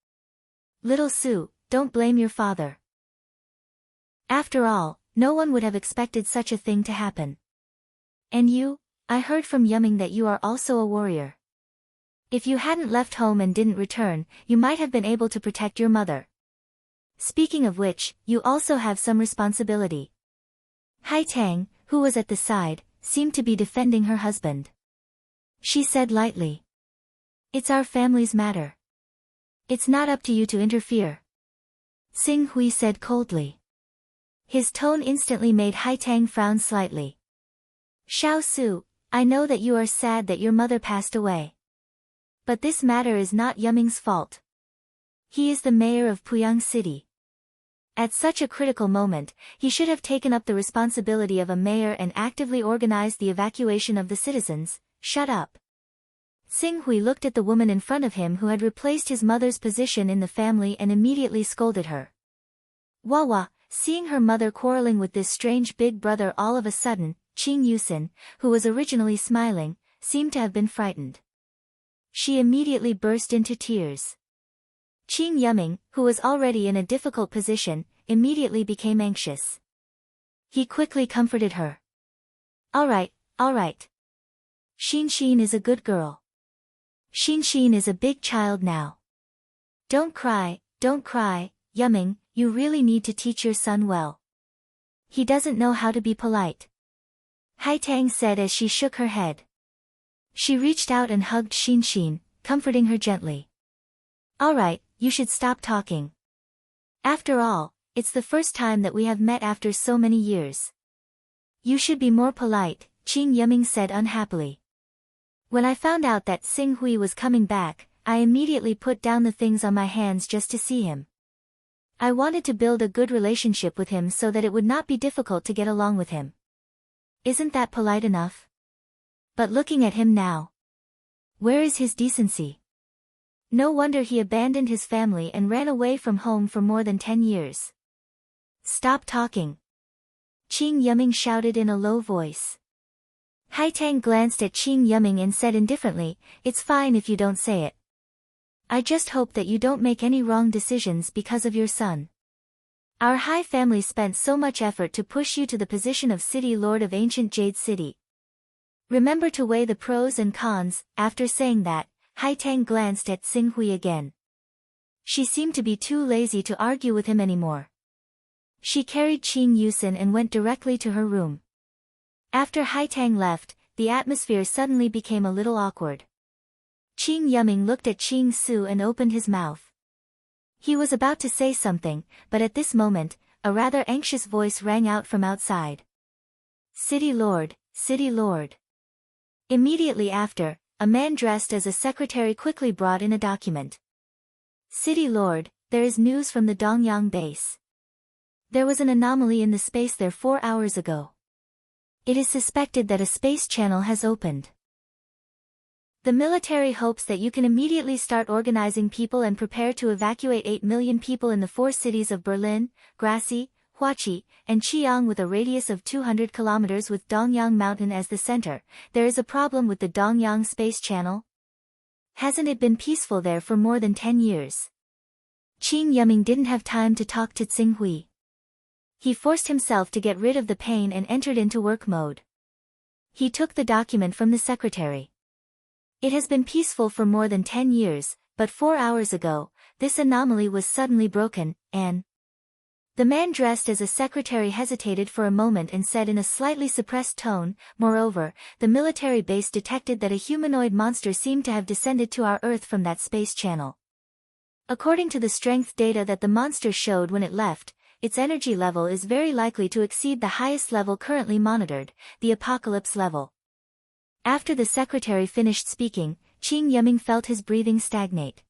"Little Su, don't blame your father. After all, no one would have expected such a thing to happen. And you, I heard from Yiming that you are also a warrior. If you hadn't left home and didn't return, you might have been able to protect your mother. Speaking of which, you also have some responsibility." Haitang, who was at the side, seemed to be defending her husband. She said lightly, "It's our family's matter. It's not up to you to interfere." Xing Hui said coldly. His tone instantly made Haitang frown slightly. "Xiao Su, I know that you are sad that your mother passed away. But this matter is not Yiming's fault. He is the mayor of Puyang City. At such a critical moment, he should have taken up the responsibility of a mayor and actively organized the evacuation of the citizens." "Shut up." Xing Hui looked at the woman in front of him who had replaced his mother's position in the family and immediately scolded her. Wawa, seeing her mother quarreling with this strange big brother all of a sudden, Qing Yusin, who was originally smiling, seemed to have been frightened. She immediately burst into tears. Qing Yiming, who was already in a difficult position, immediately became anxious. He quickly comforted her. All right. Xin is a good girl. Xin is a big child now. Don't cry, Yiming, you really need to teach your son well. He doesn't know how to be polite. Haitang said as she shook her head. She reached out and hugged Xin, comforting her gently. All right, you should stop talking. After all, it's the first time that we have met after so many years. You should be more polite, Qing Yiming said unhappily. When I found out that Xing Hui was coming back, I immediately put down the things on my hands just to see him. I wanted to build a good relationship with him so that it would not be difficult to get along with him. Isn't that polite enough? But looking at him now. Where is his decency? No wonder he abandoned his family and ran away from home for more than 10 years. Stop talking. Qing Yiming shouted in a low voice. Haitang glanced at Qing Yiming and said indifferently, "It's fine if you don't say it. I just hope that you don't make any wrong decisions because of your son. Our high family spent so much effort to push you to the position of City Lord of Ancient Jade City. Remember to weigh the pros and cons." After saying that, Haitang glanced at Xing Hui again. She seemed to be too lazy to argue with him anymore. She carried Qing Yusin and went directly to her room. After Haitang left, the atmosphere suddenly became a little awkward. Qing Yiming looked at Qing Su and opened his mouth. He was about to say something, but at this moment, a rather anxious voice rang out from outside. "City Lord, City Lord." Immediately after, a man dressed as a secretary quickly brought in a document. "City Lord, there is news from the Dongyang base. There was an anomaly in the space there 4 hours ago. It is suspected that a space channel has opened. The military hopes that you can immediately start organizing people and prepare to evacuate 8 million people in the 4 cities of Berlin, Grassy, Huachi, and Chiang with a radius of 200 kilometers with Dongyang Mountain as the center. There is a problem with the Dongyang space channel. Hasn't it been peaceful there for more than 10 years? Qing Yiming didn't have time to talk to Xing Hui. He forced himself to get rid of the pain and entered into work mode. He took the document from the secretary. It has been peaceful for more than 10 years, but 4 hours ago, this anomaly was suddenly broken, and... The man dressed as a secretary hesitated for a moment and said in a slightly suppressed tone, "Moreover, the military base detected that a humanoid monster seemed to have descended to our Earth from that space channel. According to the strength data that the monster showed when it left, its energy level is very likely to exceed the highest level currently monitored, the apocalypse level." After the secretary finished speaking, Qing Yiming felt his breathing stagnate.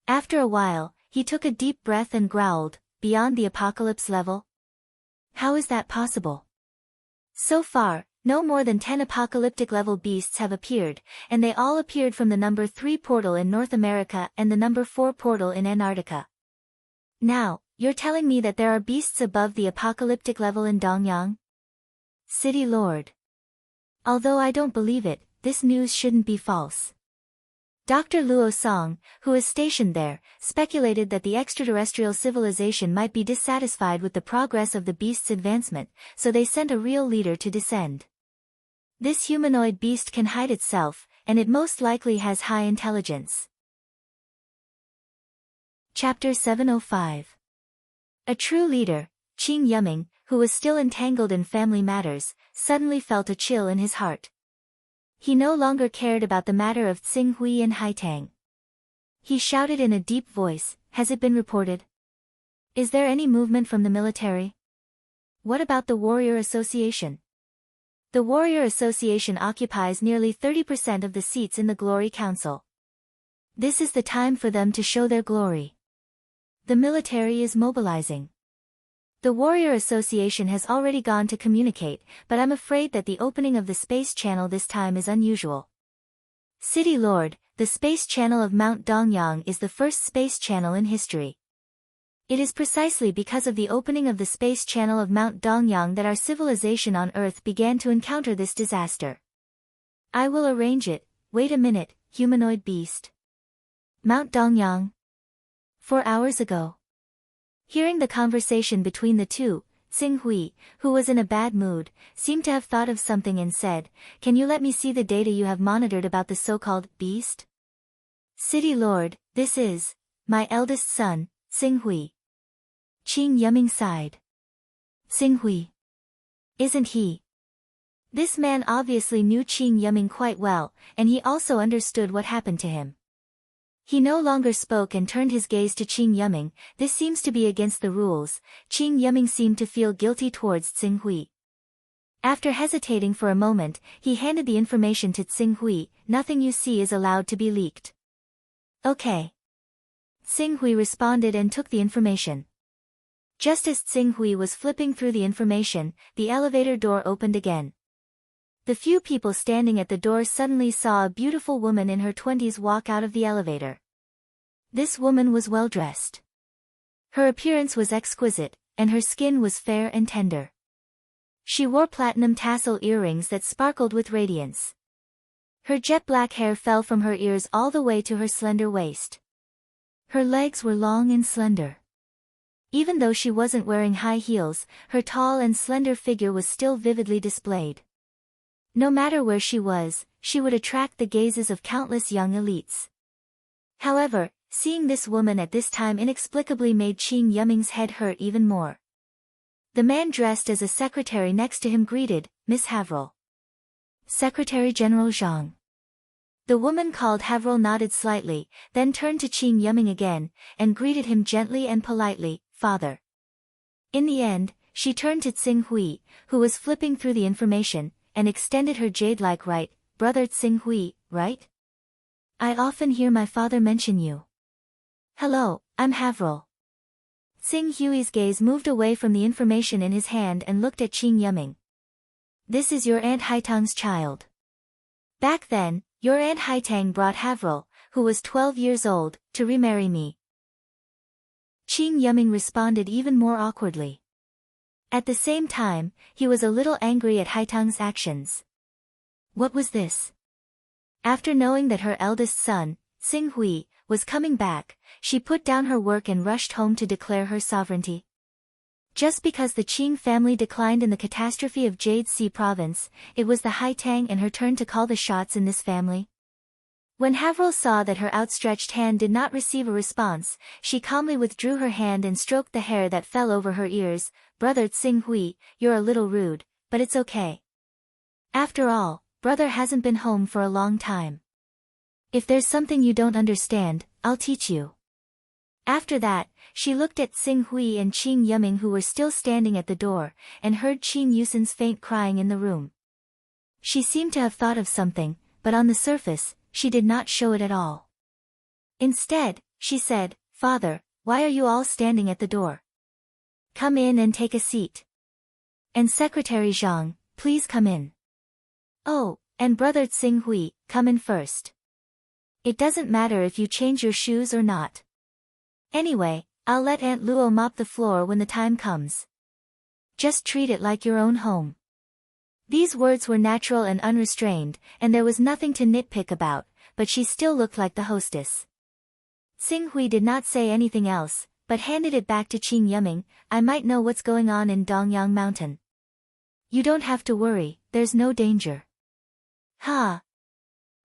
After a while, he took a deep breath and growled, "Beyond the apocalypse level? How is that possible? So far, no more than 10 apocalyptic level beasts have appeared, and they all appeared from the number 3 portal in North America and the number 4 portal in Antarctica. Now, you're telling me that there are beasts above the apocalyptic level in Dongyang? City Lord. Although I don't believe it, this news shouldn't be false." Dr. Luo Song, who is stationed there, speculated that the extraterrestrial civilization might be dissatisfied with the progress of the beast's advancement, so they sent a real leader to descend. This humanoid beast can hide itself, and it most likely has high intelligence. Chapter 705. A true leader, Qing Yiming, who was still entangled in family matters, suddenly felt a chill in his heart. He no longer cared about the matter of Xing Hui and Haitang. He shouted in a deep voice, "Has it been reported? Is there any movement from the military? What about the Warrior Association?" The Warrior Association occupies nearly 30% of the seats in the Glory Council. This is the time for them to show their glory. The military is mobilizing. The Warrior Association has already gone to communicate, but I'm afraid that the opening of the space channel this time is unusual. City Lord, the space channel of Mount Dongyang is the first space channel in history. It is precisely because of the opening of the space channel of Mount Dongyang that our civilization on Earth began to encounter this disaster. I will arrange it. Wait a minute, humanoid beast. Mount Dongyang. 4 hours ago. Hearing the conversation between the two, Xing Hui, who was in a bad mood, seemed to have thought of something and said, "Can you let me see the data you have monitored about the so-called beast?" "City Lord, this is my eldest son, Xing Hui." Qing Yiming sighed. "Xing Hui. Isn't he?" This man obviously knew Qing Yiming quite well, and he also understood what happened to him. He no longer spoke and turned his gaze to Qing Yuming. This seems to be against the rules. Qing Yuming seemed to feel guilty towards Tsing Hui. After hesitating for a moment, he handed the information to Tsing Hui. Nothing you see is allowed to be leaked. Okay. Tsing Hui responded and took the information. Just as Tsing Hui was flipping through the information, the elevator door opened again. The few people standing at the door suddenly saw a beautiful woman in her 20s walk out of the elevator. This woman was well dressed. Her appearance was exquisite, and her skin was fair and tender. She wore platinum tassel earrings that sparkled with radiance. Her jet black hair fell from her ears all the way to her slender waist. Her legs were long and slender. Even though she wasn't wearing high heels, her tall and slender figure was still vividly displayed. No matter where she was, she would attract the gazes of countless young elites. However, seeing this woman at this time inexplicably made Qing Yuming's head hurt even more. The man dressed as a secretary next to him greeted, "Miss Haverel." "Secretary General Zhang." The woman called Haverel nodded slightly, then turned to Qing Yuming again, and greeted him gently and politely, "Father." In the end, she turned to Tsing Hui, who was flipping through the information, and extended her jade-like right, "Brother Tsing Hui, right? I often hear my father mention you." "Hello, I'm Haverel." Tsing Hui's gaze moved away from the information in his hand and looked at Qing Yuming. "This is your Aunt Haitang's child. Back then, your Aunt Haitang brought Haverel, who was 12 years old, to remarry me." Qing Yuming responded even more awkwardly. At the same time, he was a little angry at Haitang's actions. What was this? After knowing that her eldest son, Tsing Hui, was coming back, she put down her work and rushed home to declare her sovereignty. Just because the Qing family declined in the catastrophe of Jade Sea Province, it was the Haitang and her turn to call the shots in this family. When Haverel saw that her outstretched hand did not receive a response, she calmly withdrew her hand and stroked the hair that fell over her ears. "Brother Tsing Hui, you're a little rude, but it's okay. After all, brother hasn't been home for a long time. If there's something you don't understand, I'll teach you." After that, she looked at Tsing Hui and Qing Yuming who were still standing at the door, and heard Qing Yusin's faint crying in the room. She seemed to have thought of something, but on the surface, she did not show it at all. Instead, she said, "Father, why are you all standing at the door? Come in and take a seat. And Secretary Zhang, please come in. Oh, and Brother Tsing Hui, come in first. It doesn't matter if you change your shoes or not. Anyway, I'll let Aunt Luo mop the floor when the time comes. Just treat it like your own home." These words were natural and unrestrained, and there was nothing to nitpick about, but she still looked like the hostess. Tsing Hui did not say anything else, but handed it back to Qing Yuming. "I might know what's going on in Dongyang Mountain. You don't have to worry, there's no danger." "Ha!"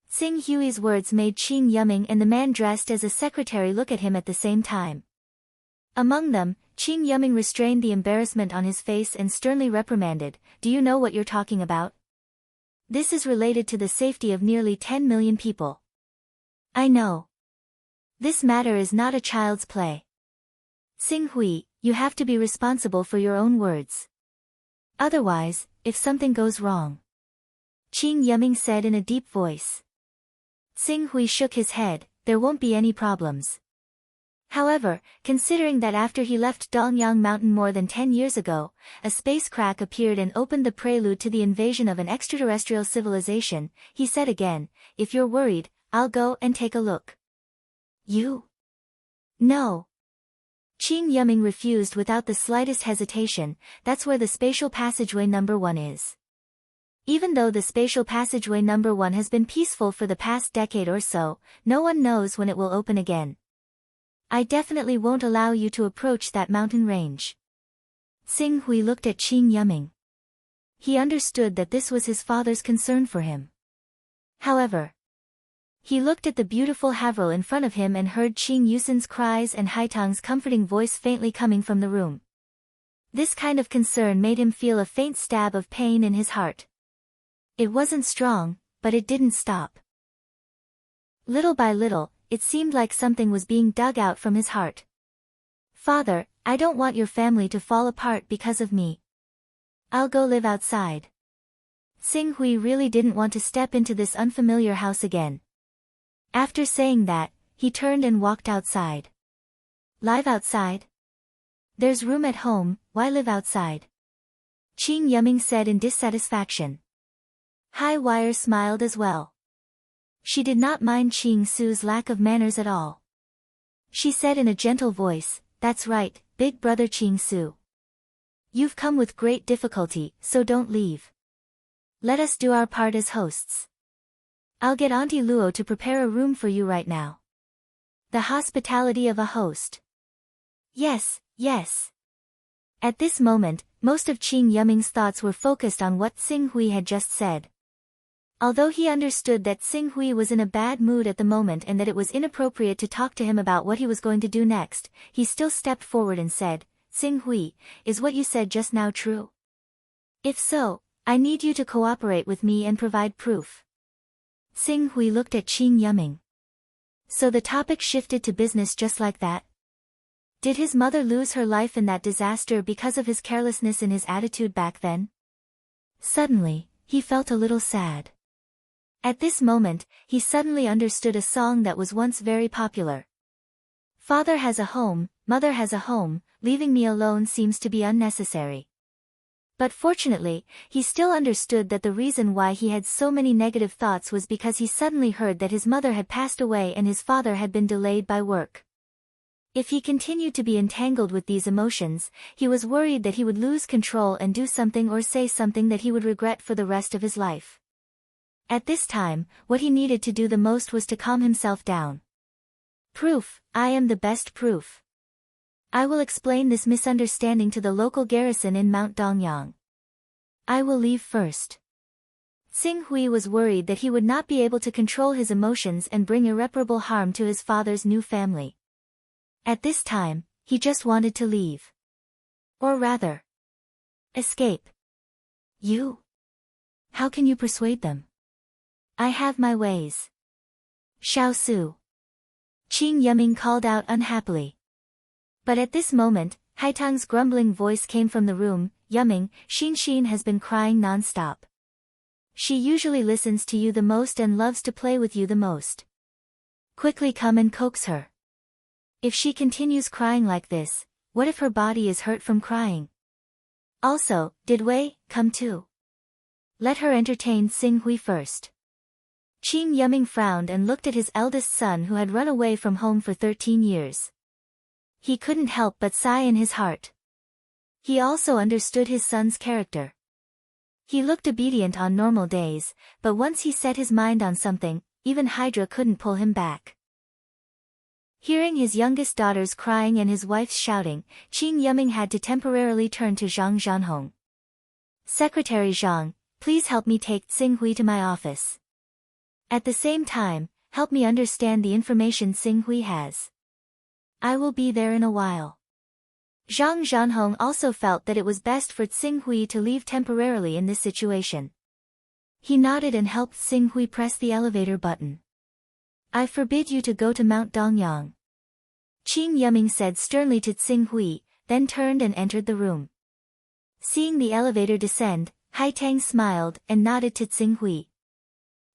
Tsing Hui's words made Qing Yuming and the man dressed as a secretary look at him at the same time. Among them, Qing Yuming restrained the embarrassment on his face and sternly reprimanded, "Do you know what you're talking about? This is related to the safety of nearly 10 million people." "I know. This matter is not a child's play. Tsing Hui, you have to be responsible for your own words. Otherwise, if something goes wrong," Qing Yuming said in a deep voice. Tsing Hui shook his head. "There won't be any problems." However, considering that after he left Dongyang Mountain more than 10 years ago, a space crack appeared and opened the prelude to the invasion of an extraterrestrial civilization, he said again, "If you're worried, I'll go and take a look." "You?" "No." Qing Yuming refused without the slightest hesitation. "That's where the spatial passageway number 1 is. Even though the spatial passageway number 1 has been peaceful for the past decade or so, no one knows when it will open again. I definitely won't allow you to approach that mountain range." Tsing Hui looked at Qing Yuming. He understood that this was his father's concern for him. However, he looked at the beautiful Haverel in front of him and heard Qing Yusin's cries and Haitang's comforting voice faintly coming from the room. This kind of concern made him feel a faint stab of pain in his heart. It wasn't strong, but it didn't stop. Little by little, it seemed like something was being dug out from his heart. Father, I don't want your family to fall apart because of me. I'll go live outside. Xing Hui really didn't want to step into this unfamiliar house again. After saying that, he turned and walked outside. Live outside? There's room at home, why live outside? Qing Yuming said in dissatisfaction. Hai Wire smiled as well. She did not mind Qing Su's lack of manners at all. She said in a gentle voice, That's right, big brother Qing Su. You've come with great difficulty, so don't leave. Let us do our part as hosts. I'll get Auntie Luo to prepare a room for you right now. The hospitality of a host. Yes, yes. At this moment, most of Qing Yuming's thoughts were focused on what Xing Hui had just said. Although he understood that Xing Hui was in a bad mood at the moment and that it was inappropriate to talk to him about what he was going to do next, he still stepped forward and said, Xing Hui, is what you said just now true? If so, I need you to cooperate with me and provide proof. Xing Hui looked at Qing Yuming. So the topic shifted to business just like that? Did his mother lose her life in that disaster because of his carelessness in his attitude back then? Suddenly, he felt a little sad. At this moment, he suddenly understood a song that was once very popular. Father has a home, mother has a home, leaving me alone seems to be unnecessary. But fortunately, he still understood that the reason why he had so many negative thoughts was because he suddenly heard that his mother had passed away and his father had been delayed by work. If he continued to be entangled with these emotions, he was worried that he would lose control and do something or say something that he would regret for the rest of his life. At this time, what he needed to do the most was to calm himself down. Proof, I am the best proof. I will explain this misunderstanding to the local garrison in Mount Dongyang. I will leave first. Xing Hui was worried that he would not be able to control his emotions and bring irreparable harm to his father's new family. At this time, he just wanted to leave. Or rather, escape. You? How can you persuade them? I have my ways. Xiao Su. Qing Yuming called out unhappily. But at this moment, Haitang's grumbling voice came from the room, Yuming, Xin has been crying non-stop. She usually listens to you the most and loves to play with you the most. Quickly come and coax her. If she continues crying like this, what if her body is hurt from crying? Also, did Wei come too? Let her entertain Xing Hui first. Qing Yuming frowned and looked at his eldest son who had run away from home for 13 years. He couldn't help but sigh in his heart. He also understood his son's character. He looked obedient on normal days, but once he set his mind on something, even Hydra couldn't pull him back. Hearing his youngest daughters crying and his wife's shouting, Qing Yuming had to temporarily turn to Zhang Zhanhong. Secretary Zhang, please help me take Xing Hui to my office. At the same time, help me understand the information Xing Hui has. I will be there in a while. Zhang Zhanhong also felt that it was best for Xing Hui to leave temporarily in this situation. He nodded and helped Xing Hui press the elevator button. I forbid you to go to Mount Dongyang. Qing Yuming said sternly to Xing Hui, then turned and entered the room. Seeing the elevator descend, Haitang smiled and nodded to Xing Hui.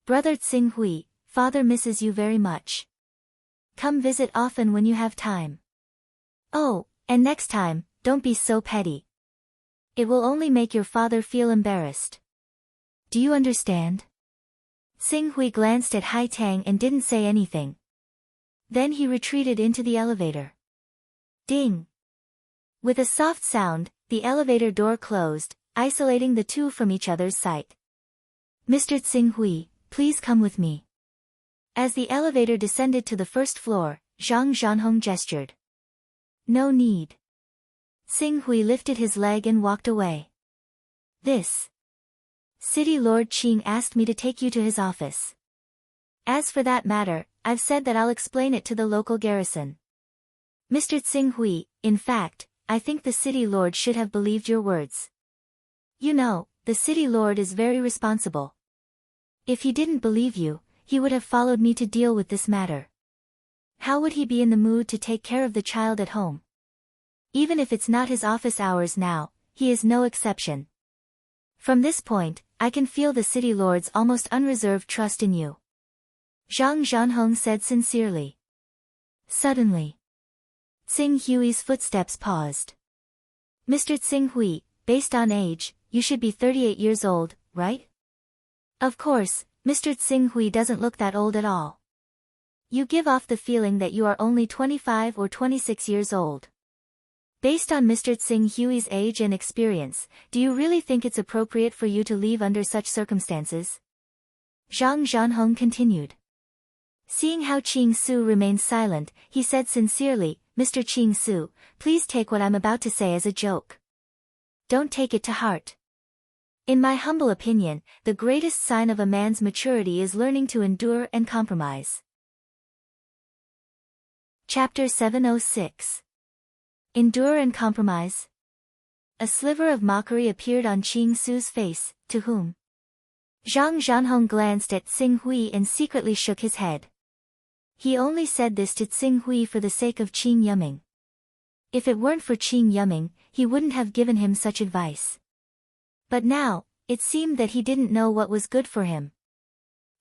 Brother Xing Hui, father misses you very much. Come visit often when you have time. Oh, and next time, don't be so petty. It will only make your father feel embarrassed. Do you understand? Xing Hui glanced at Haitang and didn't say anything. Then he retreated into the elevator. Ding! With a soft sound, the elevator door closed, isolating the two from each other's sight. Mr. Xing Hui, please come with me. As the elevator descended to the first floor, Zhang Zhanhong gestured. No need. Xing Hui lifted his leg and walked away. This City Lord Qing asked me to take you to his office. As for that matter, I've said that I'll explain it to the local garrison. Mr. Xing Hui, in fact, I think the City Lord should have believed your words. You know, the City Lord is very responsible. If he didn't believe you, he would have followed me to deal with this matter. How would he be in the mood to take care of the child at home? Even if it's not his office hours now, he is no exception. From this point, I can feel the city lord's almost unreserved trust in you. Zhang Zhanhong said sincerely. Suddenly, Tsing Hui's footsteps paused. Mr. Tsing Hui, based on age, you should be 38 years old, right? Of course, Mr. Tsing Hui doesn't look that old at all. You give off the feeling that you are only 25 or 26 years old. Based on Mr. Tsing Hui's age and experience, do you really think it's appropriate for you to leave under such circumstances? Zhang Zhanhong continued. Seeing how Qing Su remained silent, he said sincerely, Mr. Qing Su, please take what I'm about to say as a joke. Don't take it to heart. In my humble opinion, the greatest sign of a man's maturity is learning to endure and compromise. Chapter 706. Endure and compromise. A sliver of mockery appeared on Qing Su's face, to whom? Zhang Zhanhong glanced at Tsing Hui and secretly shook his head. He only said this to Tsing Hui for the sake of Qing Yuming. If it weren't for Qing Yuming, he wouldn't have given him such advice. But now, it seemed that he didn't know what was good for him.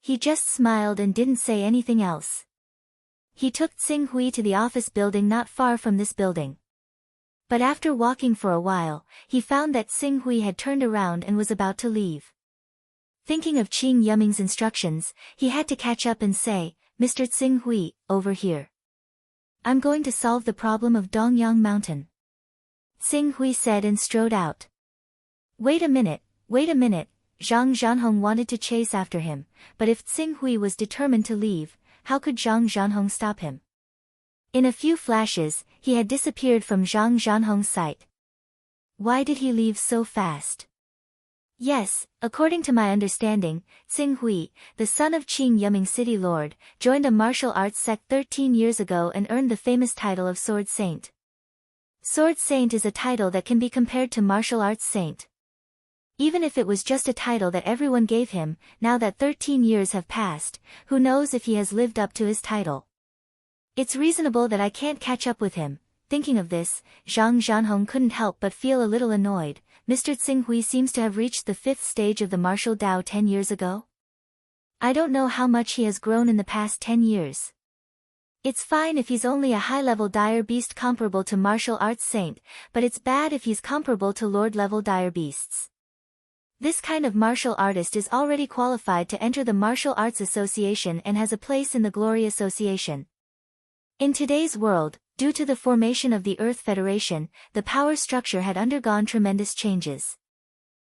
He just smiled and didn't say anything else. He took Tsing Hui to the office building not far from this building. But after walking for a while, he found that Tsing Hui had turned around and was about to leave. Thinking of Qing Yuming's instructions, he had to catch up and say, Mr. Tsing Hui, over here. I'm going to solve the problem of Dongyang Mountain. Tsing Hui said and strode out. Wait a minute, Zhang Zhanhong wanted to chase after him, but if Tsing Hui was determined to leave, how could Zhang Zhanhong stop him? In a few flashes, he had disappeared from Zhang Zhanhong's sight. Why did he leave so fast? Yes, according to my understanding, Tsing Hui, the son of Qing Yuming City Lord, joined a martial arts sect 13 years ago and earned the famous title of Sword Saint. Sword Saint is a title that can be compared to martial arts saint. Even if it was just a title that everyone gave him, now that 13 years have passed, who knows if he has lived up to his title. It's reasonable that I can't catch up with him. Thinking of this, Zhang Zhanhong couldn't help but feel a little annoyed. Mr. Tsing Hui seems to have reached the 5th stage of the martial Dao 10 years ago. I don't know how much he has grown in the past 10 years. It's fine if he's only a high-level dire beast comparable to martial arts saint, but it's bad if he's comparable to lord-level dire beasts. This kind of martial artist is already qualified to enter the Martial Arts Association and has a place in the Glory Association. In today's world, due to the formation of the Earth Federation, the power structure had undergone tremendous changes.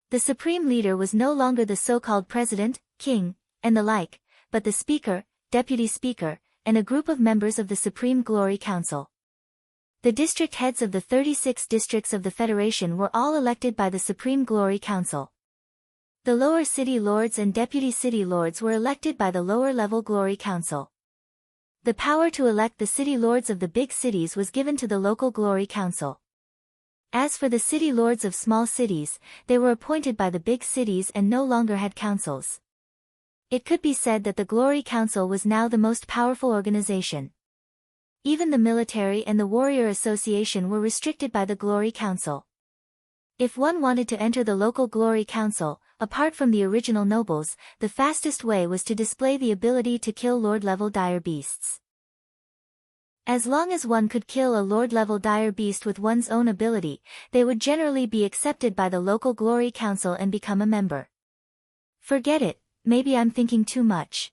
The supreme leader was no longer the so-called president, king, and the like, but the speaker, deputy speaker, and a group of members of the Supreme Glory Council. The district heads of the 36 districts of the Federation were all elected by the Supreme Glory Council. The lower city lords and deputy city lords were elected by the lower-level Glory Council. The power to elect the city lords of the big cities was given to the local Glory Council. As for the city lords of small cities, they were appointed by the big cities and no longer had councils. It could be said that the Glory Council was now the most powerful organization. Even the military and the warrior association were restricted by the Glory Council. If one wanted to enter the local Glory Council, apart from the original nobles, the fastest way was to display the ability to kill lord-level dire beasts. As long as one could kill a lord-level dire beast with one's own ability, they would generally be accepted by the local Glory Council and become a member. Forget it, maybe I'm thinking too much.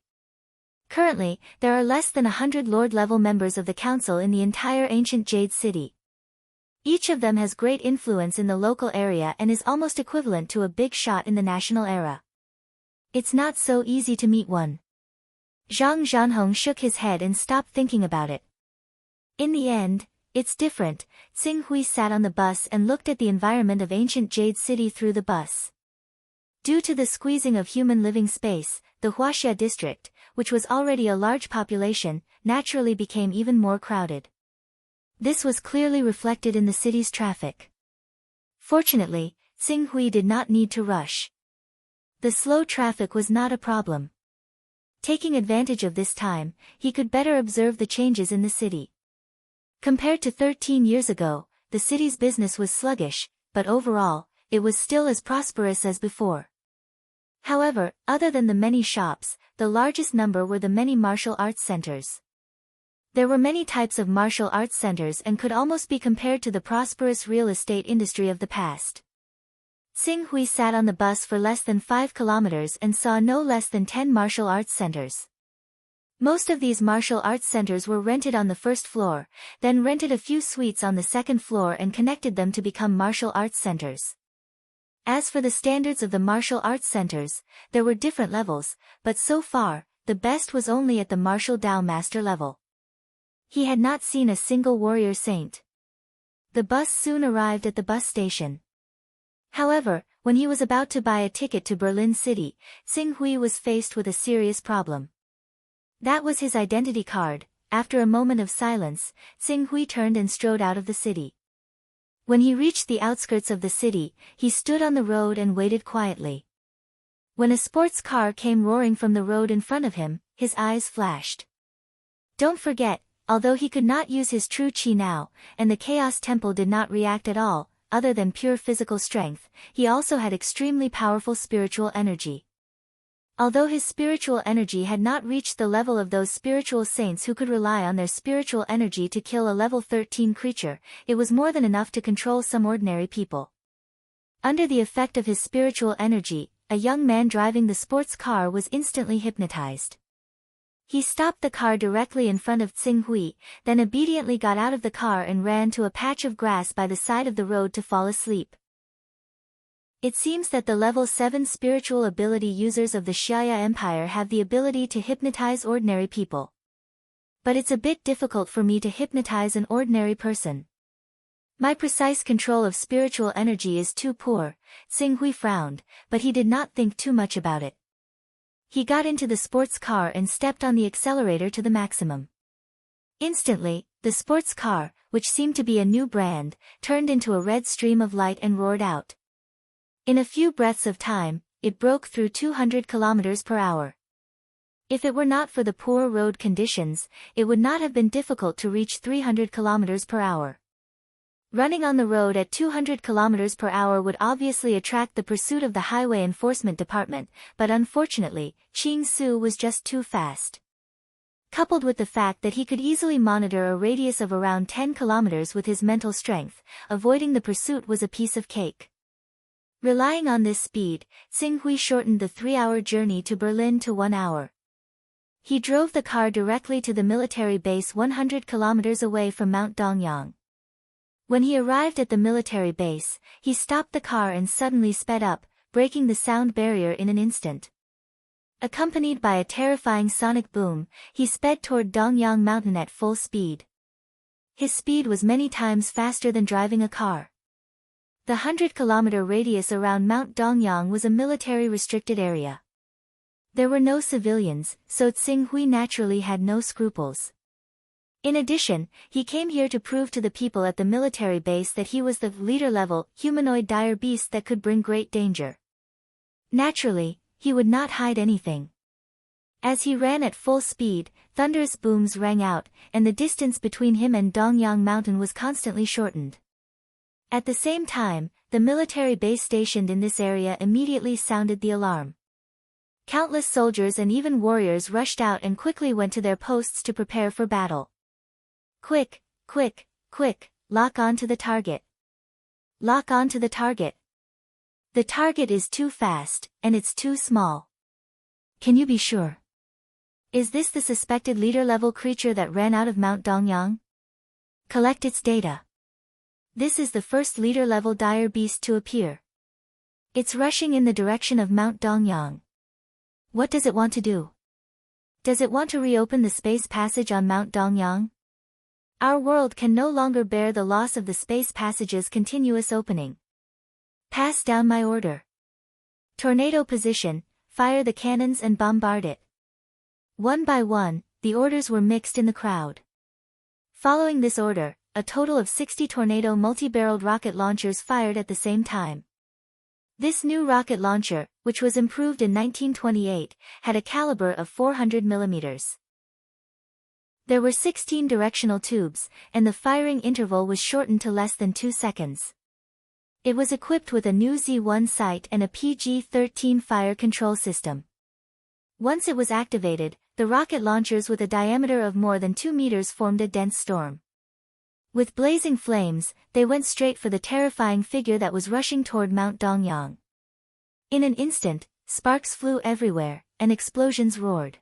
Currently, there are less than 100 lord-level members of the council in the entire ancient Jade City. Each of them has great influence in the local area and is almost equivalent to a big shot in the national era. It's not so easy to meet one. Zhang Zhanhong shook his head and stopped thinking about it. In the end, it's different. Tsing Hui sat on the bus and looked at the environment of ancient Jade City through the bus. Due to the squeezing of human living space, the Huaxia district, which was already a large population, naturally became even more crowded. This was clearly reflected in the city's traffic. Fortunately, Tsing Hui did not need to rush. The slow traffic was not a problem. Taking advantage of this time, he could better observe the changes in the city. Compared to 13 years ago, the city's business was sluggish, but overall, it was still as prosperous as before. However, other than the many shops, the largest number were the many martial arts centers. There were many types of martial arts centers and could almost be compared to the prosperous real estate industry of the past. Xing Hui sat on the bus for less than 5 kilometers and saw no less than 10 martial arts centers. Most of these martial arts centers were rented on the first floor, then rented a few suites on the second floor and connected them to become martial arts centers. As for the standards of the martial arts centers, there were different levels, but so far, the best was only at the martial Dao master level. He had not seen a single warrior saint. The bus soon arrived at the bus station. However, when he was about to buy a ticket to Berlin City, Xing Hui was faced with a serious problem. That was his identity card. After a moment of silence, Xing Hui turned and strode out of the city. When he reached the outskirts of the city, he stood on the road and waited quietly. When a sports car came roaring from the road in front of him, his eyes flashed. Don't forget, although he could not use his true qi now, and the Chaos Temple did not react at all, other than pure physical strength, he also had extremely powerful spiritual energy. Although his spiritual energy had not reached the level of those spiritual saints who could rely on their spiritual energy to kill a level 13 creature, it was more than enough to control some ordinary people. Under the effect of his spiritual energy, a young man driving the sports car was instantly hypnotized. He stopped the car directly in front of Xing Hui, then obediently got out of the car and ran to a patch of grass by the side of the road to fall asleep. It seems that the level 7 spiritual ability users of the Xiaya Empire have the ability to hypnotize ordinary people. But it's a bit difficult for me to hypnotize an ordinary person. My precise control of spiritual energy is too poor. Xing Hui frowned, but he did not think too much about it. He got into the sports car and stepped on the accelerator to the maximum. Instantly, the sports car, which seemed to be a new brand, turned into a red stream of light and roared out. In a few breaths of time, it broke through 200 kilometers per hour. If it were not for the poor road conditions, it would not have been difficult to reach 300 kilometers per hour. Running on the road at 200 kilometers per hour would obviously attract the pursuit of the Highway Enforcement Department, but unfortunately, Qing Su was just too fast. Coupled with the fact that he could easily monitor a radius of around 10 kilometers with his mental strength, avoiding the pursuit was a piece of cake. Relying on this speed, Xing Hui shortened the 3-hour journey to Berlin to 1 hour. He drove the car directly to the military base 100 kilometers away from Mount Dongyang. When he arrived at the military base, he stopped the car and suddenly sped up, breaking the sound barrier in an instant. Accompanied by a terrifying sonic boom, he sped toward Dongyang Mountain at full speed. His speed was many times faster than driving a car. The 100-kilometer radius around Mount Dongyang was a military-restricted area. There were no civilians, so Xing Hui naturally had no scruples. In addition, he came here to prove to the people at the military base that he was the leader-level, humanoid dire beast that could bring great danger. Naturally, he would not hide anything. As he ran at full speed, thunderous booms rang out, and the distance between him and Dongyang Mountain was constantly shortened. At the same time, the military base stationed in this area immediately sounded the alarm. Countless soldiers and even warriors rushed out and quickly went to their posts to prepare for battle. Quick, quick, quick, lock on to the target. Lock on to the target. The target is too fast, and it's too small. Can you be sure? Is this the suspected leader-level creature that ran out of Mount Dongyang? Collect its data. This is the first leader-level dire beast to appear. It's rushing in the direction of Mount Dongyang. What does it want to do? Does it want to reopen the space passage on Mount Dongyang? Our world can no longer bear the loss of the space passage's continuous opening. Pass down my order. Tornado position, fire the cannons and bombard it. One by one, the orders were mixed in the crowd. Following this order, a total of 60 tornado multi-barreled rocket launchers fired at the same time. This new rocket launcher, which was improved in 1928, had a caliber of 400 millimeters. There were 16 directional tubes, and the firing interval was shortened to less than 2 seconds. It was equipped with a new Z1 sight and a PG-13 fire control system. Once it was activated, the rocket launchers with a diameter of more than 2 meters formed a dense storm. With blazing flames, they went straight for the terrifying figure that was rushing toward Mount Dongyang. In an instant, sparks flew everywhere, and explosions roared.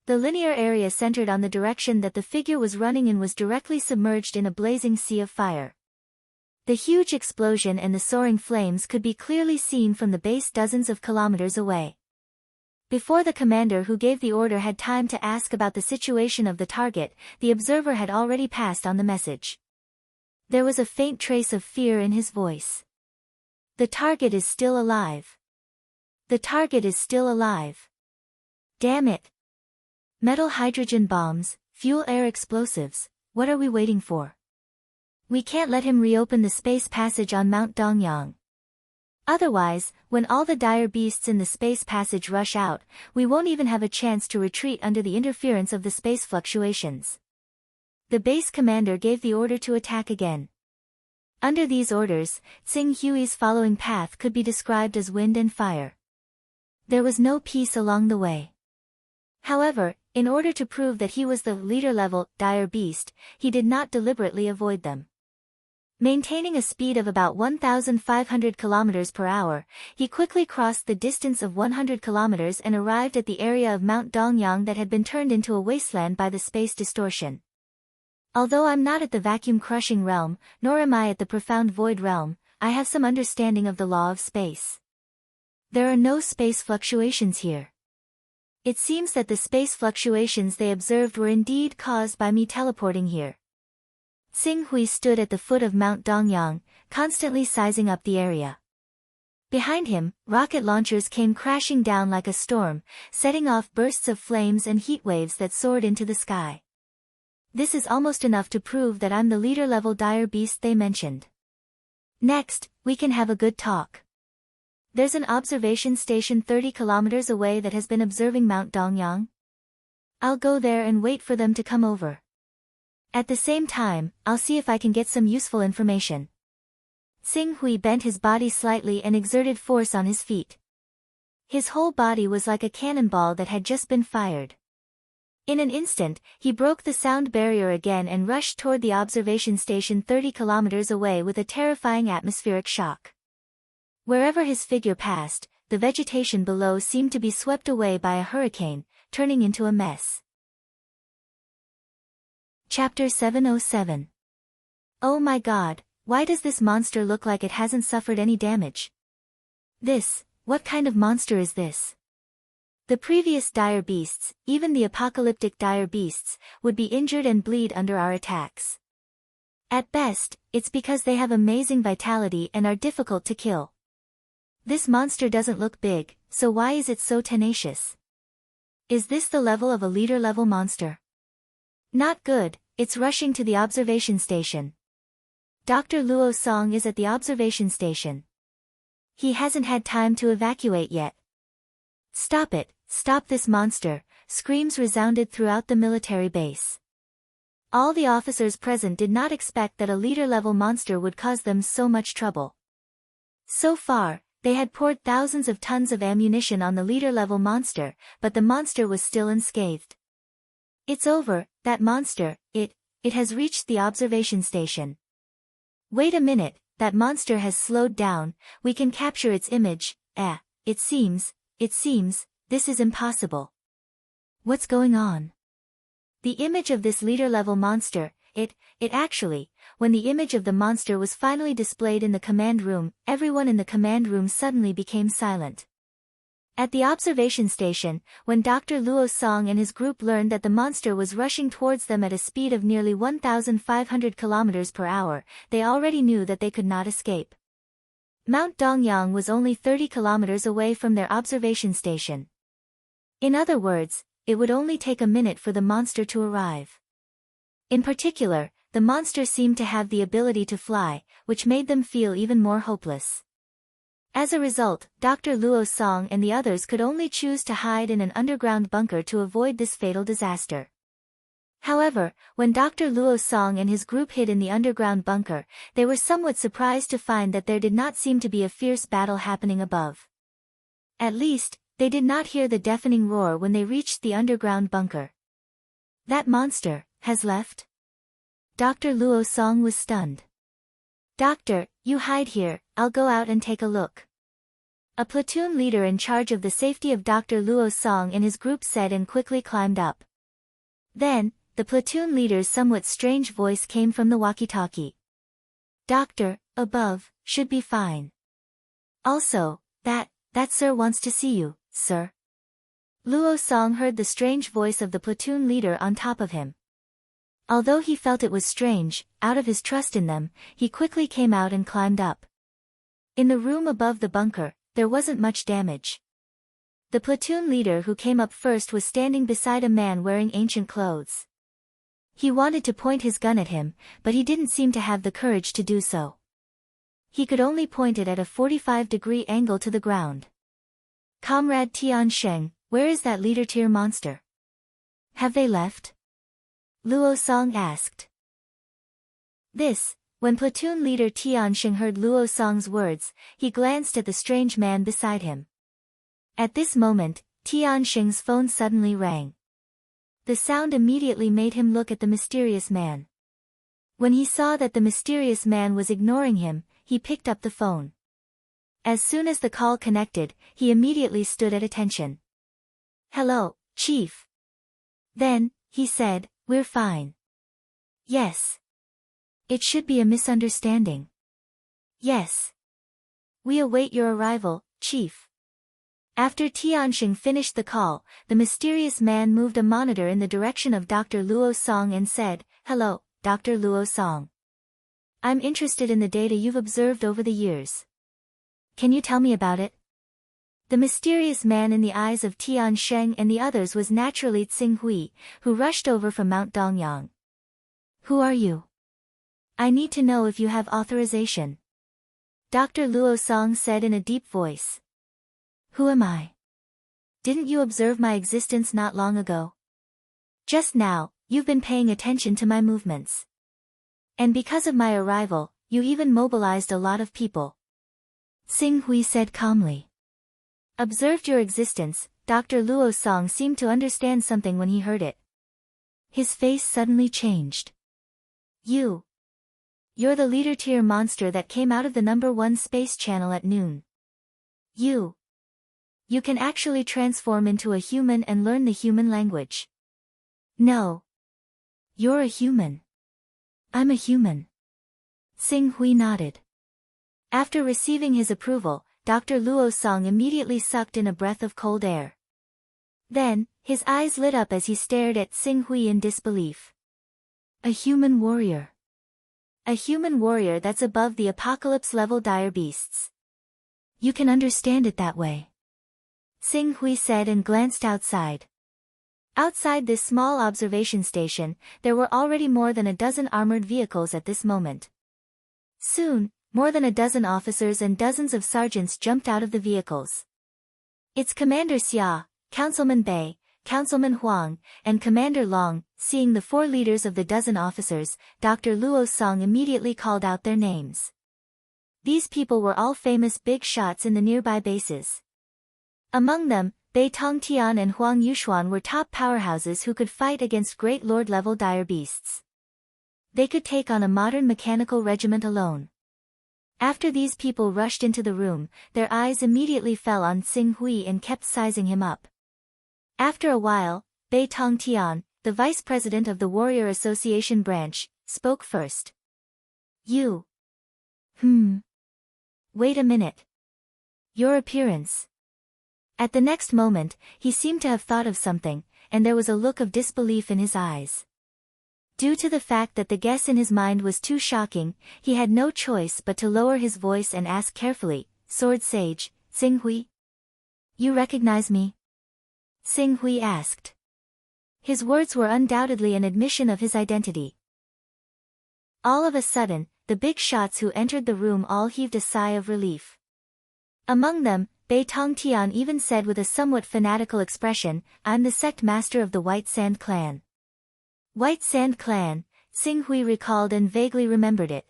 The linear area centered on the direction that the figure was running in was directly submerged in a blazing sea of fire. The huge explosion and the soaring flames could be clearly seen from the base dozens of kilometers away. Before the commander who gave the order had time to ask about the situation of the target, the observer had already passed on the message. There was a faint trace of fear in his voice. The target is still alive. The target is still alive. Damn it. Metal hydrogen bombs, fuel-air explosives, what are we waiting for? We can't let him reopen the space passage on Mount Dongyang. Otherwise, when all the dire beasts in the space passage rush out, we won't even have a chance to retreat under the interference of the space fluctuations. The base commander gave the order to attack again. Under these orders, Tsing Hui's following path could be described as wind and fire. There was no peace along the way. However, in order to prove that he was the leader-level, dire beast, he did not deliberately avoid them. Maintaining a speed of about 1,500 kilometers per hour, he quickly crossed the distance of 100 kilometers and arrived at the area of Mount Dongyang that had been turned into a wasteland by the space distortion. Although I'm not at the vacuum-crushing realm, nor am I at the profound void realm, I have some understanding of the law of space. There are no space fluctuations here. It seems that the space fluctuations they observed were indeed caused by me teleporting here. Tsing Hui stood at the foot of Mount Dongyang, constantly sizing up the area. Behind him, rocket launchers came crashing down like a storm, setting off bursts of flames and heat waves that soared into the sky. This is almost enough to prove that I'm the leader-level dire beast they mentioned. Next, we can have a good talk. There's an observation station 30 kilometers away that has been observing Mount Dongyang. I'll go there and wait for them to come over. At the same time, I'll see if I can get some useful information. Tsing Hui bent his body slightly and exerted force on his feet. His whole body was like a cannonball that had just been fired. In an instant, he broke the sound barrier again and rushed toward the observation station 30 kilometers away with a terrifying atmospheric shock. Wherever his figure passed, the vegetation below seemed to be swept away by a hurricane, turning into a mess. Chapter 707. Oh my God, why does this monster look like it hasn't suffered any damage? What kind of monster is this? The previous dire beasts, even the apocalyptic dire beasts, would be injured and bleed under our attacks. At best, it's because they have amazing vitality and are difficult to kill. This monster doesn't look big, so why is it so tenacious? Is this the level of a leader-level monster? Not good, it's rushing to the observation station. Dr. Luo Song is at the observation station. He hasn't had time to evacuate yet. Stop it, stop this monster, screams resounded throughout the military base. All the officers present did not expect that a leader-level monster would cause them so much trouble. So far, they had poured thousands of tons of ammunition on the leader-level monster, but the monster was still unscathed. It's over, that monster, it has reached the observation station. Wait a minute, that monster has slowed down, we can capture its image, it seems, this is impossible. What's going on? The image of this leader-level monster, when the image of the monster was finally displayed in the command room, everyone in the command room suddenly became silent. At the observation station, when Dr. Luo Song and his group learned that the monster was rushing towards them at a speed of nearly 1,500 kilometers per hour, they already knew that they could not escape. Mount Dongyang was only 30 kilometers away from their observation station. In other words, it would only take a minute for the monster to arrive. In particular, the monster seemed to have the ability to fly, which made them feel even more hopeless. As a result, Dr. Luo Song and the others could only choose to hide in an underground bunker to avoid this fatal disaster. However, when Dr. Luo Song and his group hid in the underground bunker, they were somewhat surprised to find that there did not seem to be a fierce battle happening above. At least, they did not hear the deafening roar when they reached the underground bunker. That monster has left? Dr. Luo Song was stunned. Doctor, you hide here, I'll go out and take a look. A platoon leader in charge of the safety of Dr. Luo Song and his group said and quickly climbed up. Then, the platoon leader's somewhat strange voice came from the walkie-talkie. Doctor, above, should be fine. Also, that sir wants to see you, sir. Luo Song heard the strange voice of the platoon leader on top of him. Although he felt it was strange, out of his trust in them, he quickly came out and climbed up. In the room above the bunker, there wasn't much damage. The platoon leader who came up first was standing beside a man wearing ancient clothes. He wanted to point his gun at him, but he didn't seem to have the courage to do so. He could only point it at a 45-degree angle to the ground. Comrade Tian Sheng, where is that leader-tier monster? Have they left? Luo Song asked. When platoon leader Tian Sheng heard Luo Song's words, he glanced at the strange man beside him. At this moment, Tian Sheng's phone suddenly rang. The sound immediately made him look at the mysterious man. When he saw that the mysterious man was ignoring him, he picked up the phone. As soon as the call connected, he immediately stood at attention. Hello, Chief. Then, he said, we're fine. Yes. It should be a misunderstanding. Yes. We await your arrival, Chief. After Tianxing finished the call, the mysterious man moved a monitor in the direction of Dr. Luo Song and said, Hello, Dr. Luo Song. I'm interested in the data you've observed over the years. Can you tell me about it? The mysterious man in the eyes of Tian Sheng and the others was naturally Tsing Hui, who rushed over from Mount Dongyang. Who are you? I need to know if you have authorization. Dr. Luo Song said in a deep voice. Who am I? Didn't you observe my existence not long ago? Just now, you've been paying attention to my movements. And because of my arrival, you even mobilized a lot of people. Tsing Hui said calmly. Observed your existence, Dr. Luo Song seemed to understand something when he heard it. His face suddenly changed. You're the leader-tier monster that came out of the #1 space channel at noon. You can actually transform into a human and learn the human language. No. You're a human. I'm a human. Tsing Hui nodded. After receiving his approval, Dr. Luo Song immediately sucked in a breath of cold air. Then, his eyes lit up as he stared at Tsing Hui in disbelief. A human warrior. A human warrior that's above the apocalypse-level dire beasts. You can understand it that way. Tsing Hui said and glanced outside. Outside this small observation station, there were already more than a dozen armored vehicles at this moment. Soon, more than a dozen officers and dozens of sergeants jumped out of the vehicles. It's Commander Xia, Councilman Bei, Councilman Huang, and Commander Long. Seeing the 4 leaders of the dozen officers, Dr. Luo Song immediately called out their names. These people were all famous big shots in the nearby bases. Among them, Bei Tongtian and Huang Yushuan were top powerhouses who could fight against great lord-level dire beasts. They could take on a modern mechanical regiment alone. After these people rushed into the room, their eyes immediately fell on Tsing Hui and kept sizing him up. After a while, Bei Tongtian, the vice president of the Warrior Association branch, spoke first. You. Wait a minute. Your appearance. At the next moment, he seemed to have thought of something, and there was a look of disbelief in his eyes. Due to the fact that the guess in his mind was too shocking, he had no choice but to lower his voice and ask carefully, Sword Sage, Tsing Hui? You recognize me? Tsing Hui asked. His words were undoubtedly an admission of his identity. All of a sudden, the big shots who entered the room all heaved a sigh of relief. Among them, Bei Tongtian even said with a somewhat fanatical expression, "I'm the sect master of the White Sand Clan." White Sand Clan, Xing Hui recalled and vaguely remembered it.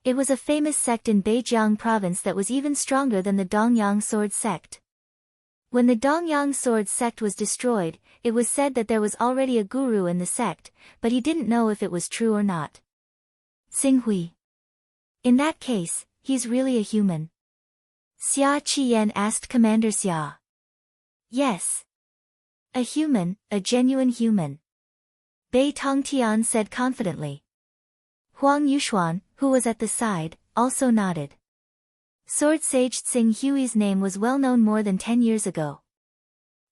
It was a famous sect in Beijiang province that was even stronger than the Dongyang sword sect. When the Dongyang sword sect was destroyed, it was said that there was already a guru in the sect, but he didn't know if it was true or not. Xing Hui. In that case, he's really a human. Xia Qiyan asked Commander Xia. Yes. A human, a genuine human. Bei Tongtian said confidently. Huang Yuxuan, who was at the side, also nodded. Sword Sage Xing Hui's name was well known more than 10 years ago.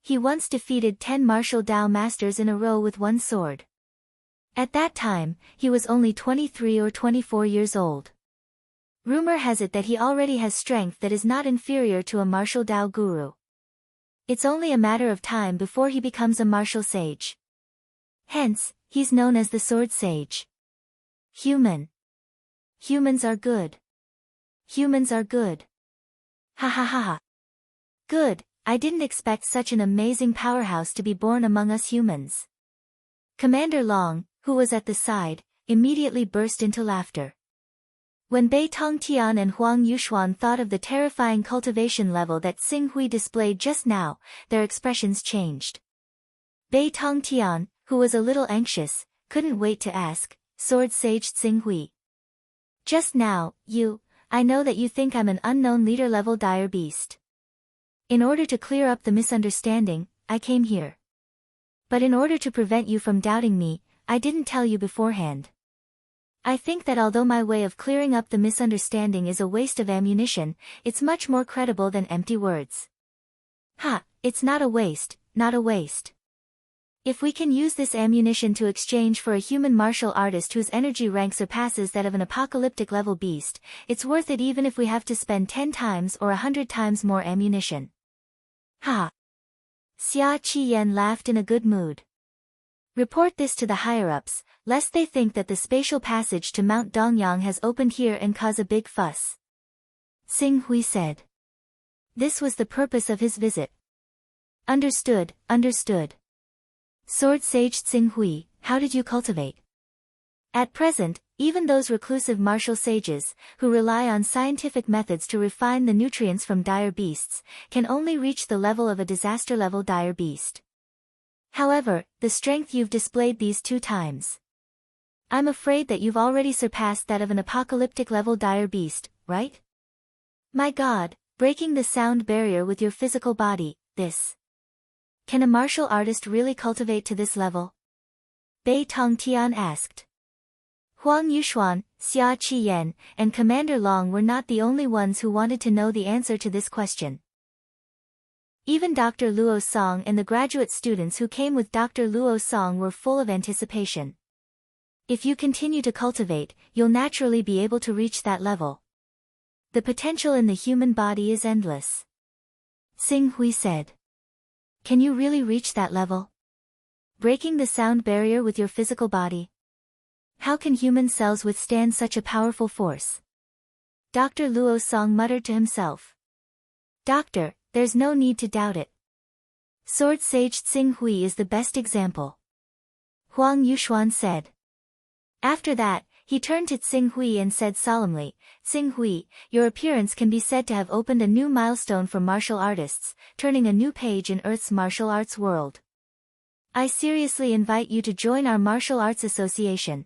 He once defeated 10 martial Dao masters in a row with one sword. At that time, he was only 23 or 24 years old. Rumor has it that he already has strength that is not inferior to a martial Dao guru. It's only a matter of time before he becomes a martial sage. Hence, he's known as the Sword Sage. Human. Humans are good. Humans are good. Ha ha ha ha. Good, I didn't expect such an amazing powerhouse to be born among us humans. Commander Long, who was at the side, immediately burst into laughter. When Bei Tongtian and Huang Yuxuan thought of the terrifying cultivation level that Xing Hui displayed just now, their expressions changed. Bei Tongtian, who was a little anxious, couldn't wait to ask, Sword Sage Xing Hui. Just now, I know that you think I'm an unknown leader-level dire beast. In order to clear up the misunderstanding, I came here. But in order to prevent you from doubting me, I didn't tell you beforehand. I think that although my way of clearing up the misunderstanding is a waste of ammunition, it's much more credible than empty words. Ha, it's not a waste, not a waste. If we can use this ammunition to exchange for a human martial artist whose energy rank surpasses that of an apocalyptic level beast, it's worth it even if we have to spend 10 times or 100 times more ammunition. Ha! Xia Qiyan laughed in a good mood. Report this to the higher-ups, lest they think that the spatial passage to Mount Dongyang has opened here and cause a big fuss. Xing Hui said. This was the purpose of his visit. Understood, understood. Sword Sage Xing Hui, how did you cultivate? At present, even those reclusive martial sages, who rely on scientific methods to refine the nutrients from dire beasts, can only reach the level of a disaster-level dire beast. However, the strength you've displayed these 2 times. I'm afraid that you've already surpassed that of an apocalyptic-level dire beast, right? My God, breaking the sound barrier with your physical body, this. Can a martial artist really cultivate to this level? Bei Tongtian asked. Huang Yuxuan, Xia Qiyan, and Commander Long were not the only ones who wanted to know the answer to this question. Even Dr. Luo Song and the graduate students who came with Dr. Luo Song were full of anticipation. If you continue to cultivate, you'll naturally be able to reach that level. The potential in the human body is endless. Xing Hui said. Can you really reach that level? Breaking the sound barrier with your physical body? How can human cells withstand such a powerful force? Dr. Luo Song muttered to himself. Doctor, there's no need to doubt it. Sword Sage Xing Hui is the best example. Huang Yuxuan said. After that, he turned to Xing Hui and said solemnly, Xing Hui, your appearance can be said to have opened a new milestone for martial artists, turning a new page in Earth's martial arts world. I seriously invite you to join our martial arts association.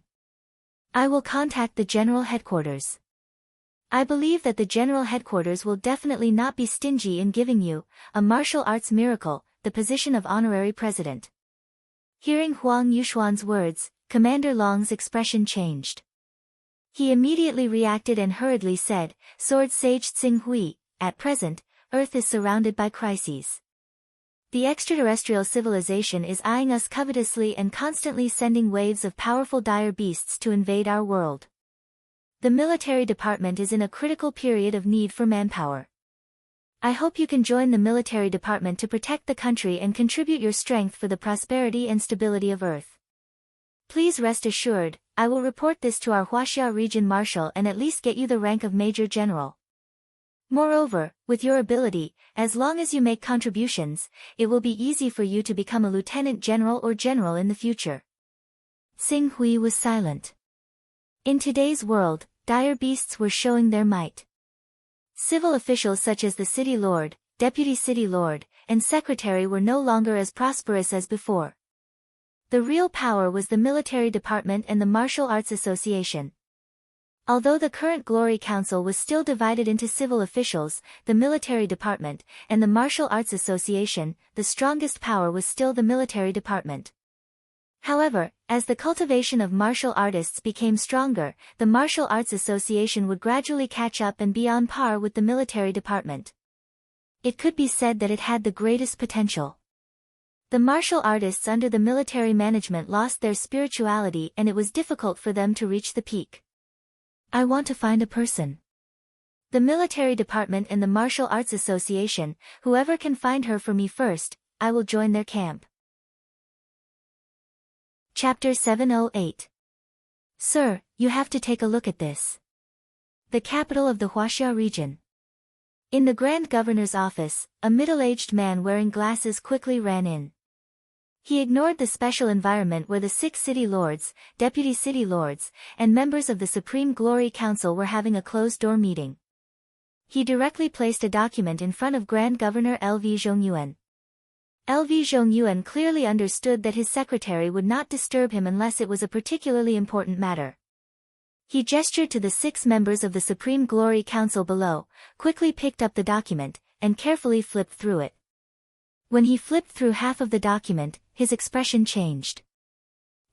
I will contact the general headquarters. I believe that the general headquarters will definitely not be stingy in giving you, a martial arts miracle, the position of honorary president. Hearing Huang Yuxuan's words, Commander Long's expression changed. He immediately reacted and hurriedly said, Sword Sage Xing Hui, at present, Earth is surrounded by crises. The extraterrestrial civilization is eyeing us covetously and constantly sending waves of powerful dire beasts to invade our world. The military department is in a critical period of need for manpower. I hope you can join the military department to protect the country and contribute your strength for the prosperity and stability of Earth. Please rest assured, I will report this to our Huaxia region marshal and at least get you the rank of Major General. Moreover, with your ability, as long as you make contributions, it will be easy for you to become a lieutenant general or general in the future. Xing Hui was silent. In today's world, dire beasts were showing their might. Civil officials such as the city lord, deputy city lord, and secretary were no longer as prosperous as before. The real power was the military department and the martial arts association. Although the current Glory Council was still divided into civil officials, the military department, and the martial arts association, the strongest power was still the military department. However, as the cultivation of martial artists became stronger, the martial arts association would gradually catch up and be on par with the military department. It could be said that it had the greatest potential. The martial artists under the military management lost their spirituality and it was difficult for them to reach the peak. I want to find a person. The military department and the martial arts association, whoever can find her for me first, I will join their camp. Chapter 708. Sir, you have to take a look at this. The capital of the Huaxia region. In the Grand Governor's office, a middle-aged man wearing glasses quickly ran in. He ignored the special environment where the 6 city lords, deputy city lords, and members of the Supreme Glory Council were having a closed-door meeting. He directly placed a document in front of Grand Governor Lv Zhongyuan. Lv Zhongyuan clearly understood that his secretary would not disturb him unless it was a particularly important matter. He gestured to the 6 members of the Supreme Glory Council below, quickly picked up the document, and carefully flipped through it. When he flipped through half of the document, his expression changed.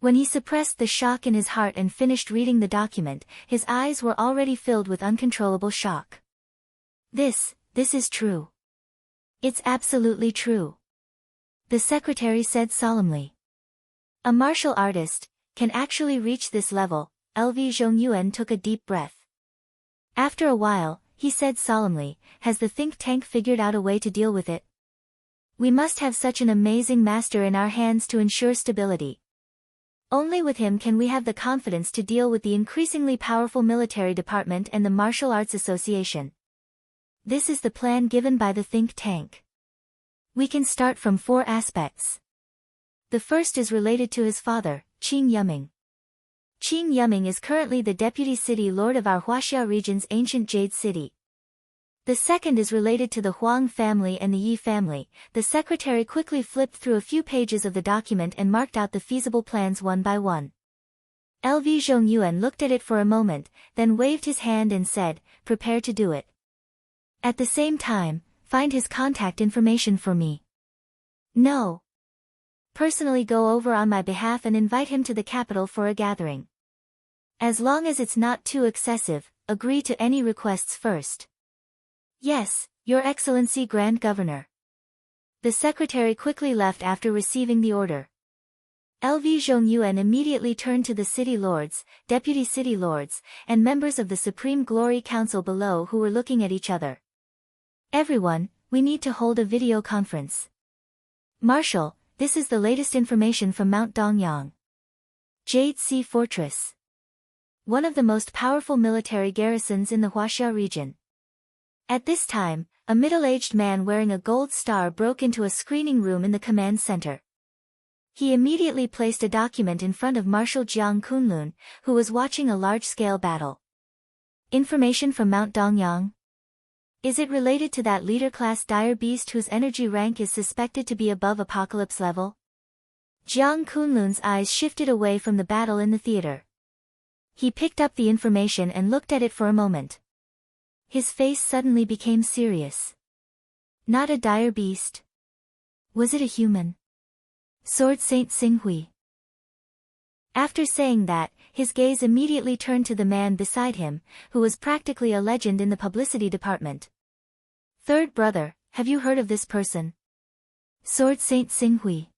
When he suppressed the shock in his heart and finished reading the document, his eyes were already filled with uncontrollable shock. This is true. It's absolutely true. The secretary said solemnly. A martial artist can actually reach this level. Lv Zhongyuan took a deep breath. After a while, he said solemnly, has the think tank figured out a way to deal with it? We must have such an amazing master in our hands to ensure stability. Only with him can we have the confidence to deal with the increasingly powerful military department and the martial arts association. This is the plan given by the think tank. We can start from 4 aspects. The first is related to his father, Qing Yuming. Qing Yuming is currently the deputy city lord of our Huaxia region's ancient Jade City. The second is related to the Huang family and the Yi family. The secretary quickly flipped through a few pages of the document and marked out the feasible plans one by one. Lv Zhongyuan looked at it for a moment, then waved his hand and said, prepare to do it. At the same time, find his contact information for me. No. Personally go over on my behalf and invite him to the capital for a gathering. As long as it's not too excessive, agree to any requests first. Yes, Your Excellency Grand Governor. The secretary quickly left after receiving the order. Lv Zhongyuan immediately turned to the city lords, deputy city lords, and members of the Supreme Glory Council below who were looking at each other. Everyone, we need to hold a video conference. Marshal, this is the latest information from Mount Dongyang. Jade Sea Fortress. One of the most powerful military garrisons in the Huaxia region. At this time, a middle-aged man wearing a gold star broke into a screening room in the command center. He immediately placed a document in front of Marshal Jiang Kunlun, who was watching a large-scale battle. Information from Mount Dongyang? Is it related to that leader-class dire beast whose energy rank is suspected to be above apocalypse level? Jiang Kunlun's eyes shifted away from the battle in the theater. He picked up the information and looked at it for a moment. His face suddenly became serious. Not a dire beast. Was it a human? Sword Saint Xinghui. After saying that, his gaze immediately turned to the man beside him, who was practically a legend in the publicity department. Third brother, have you heard of this person? Sword Saint Xinghui.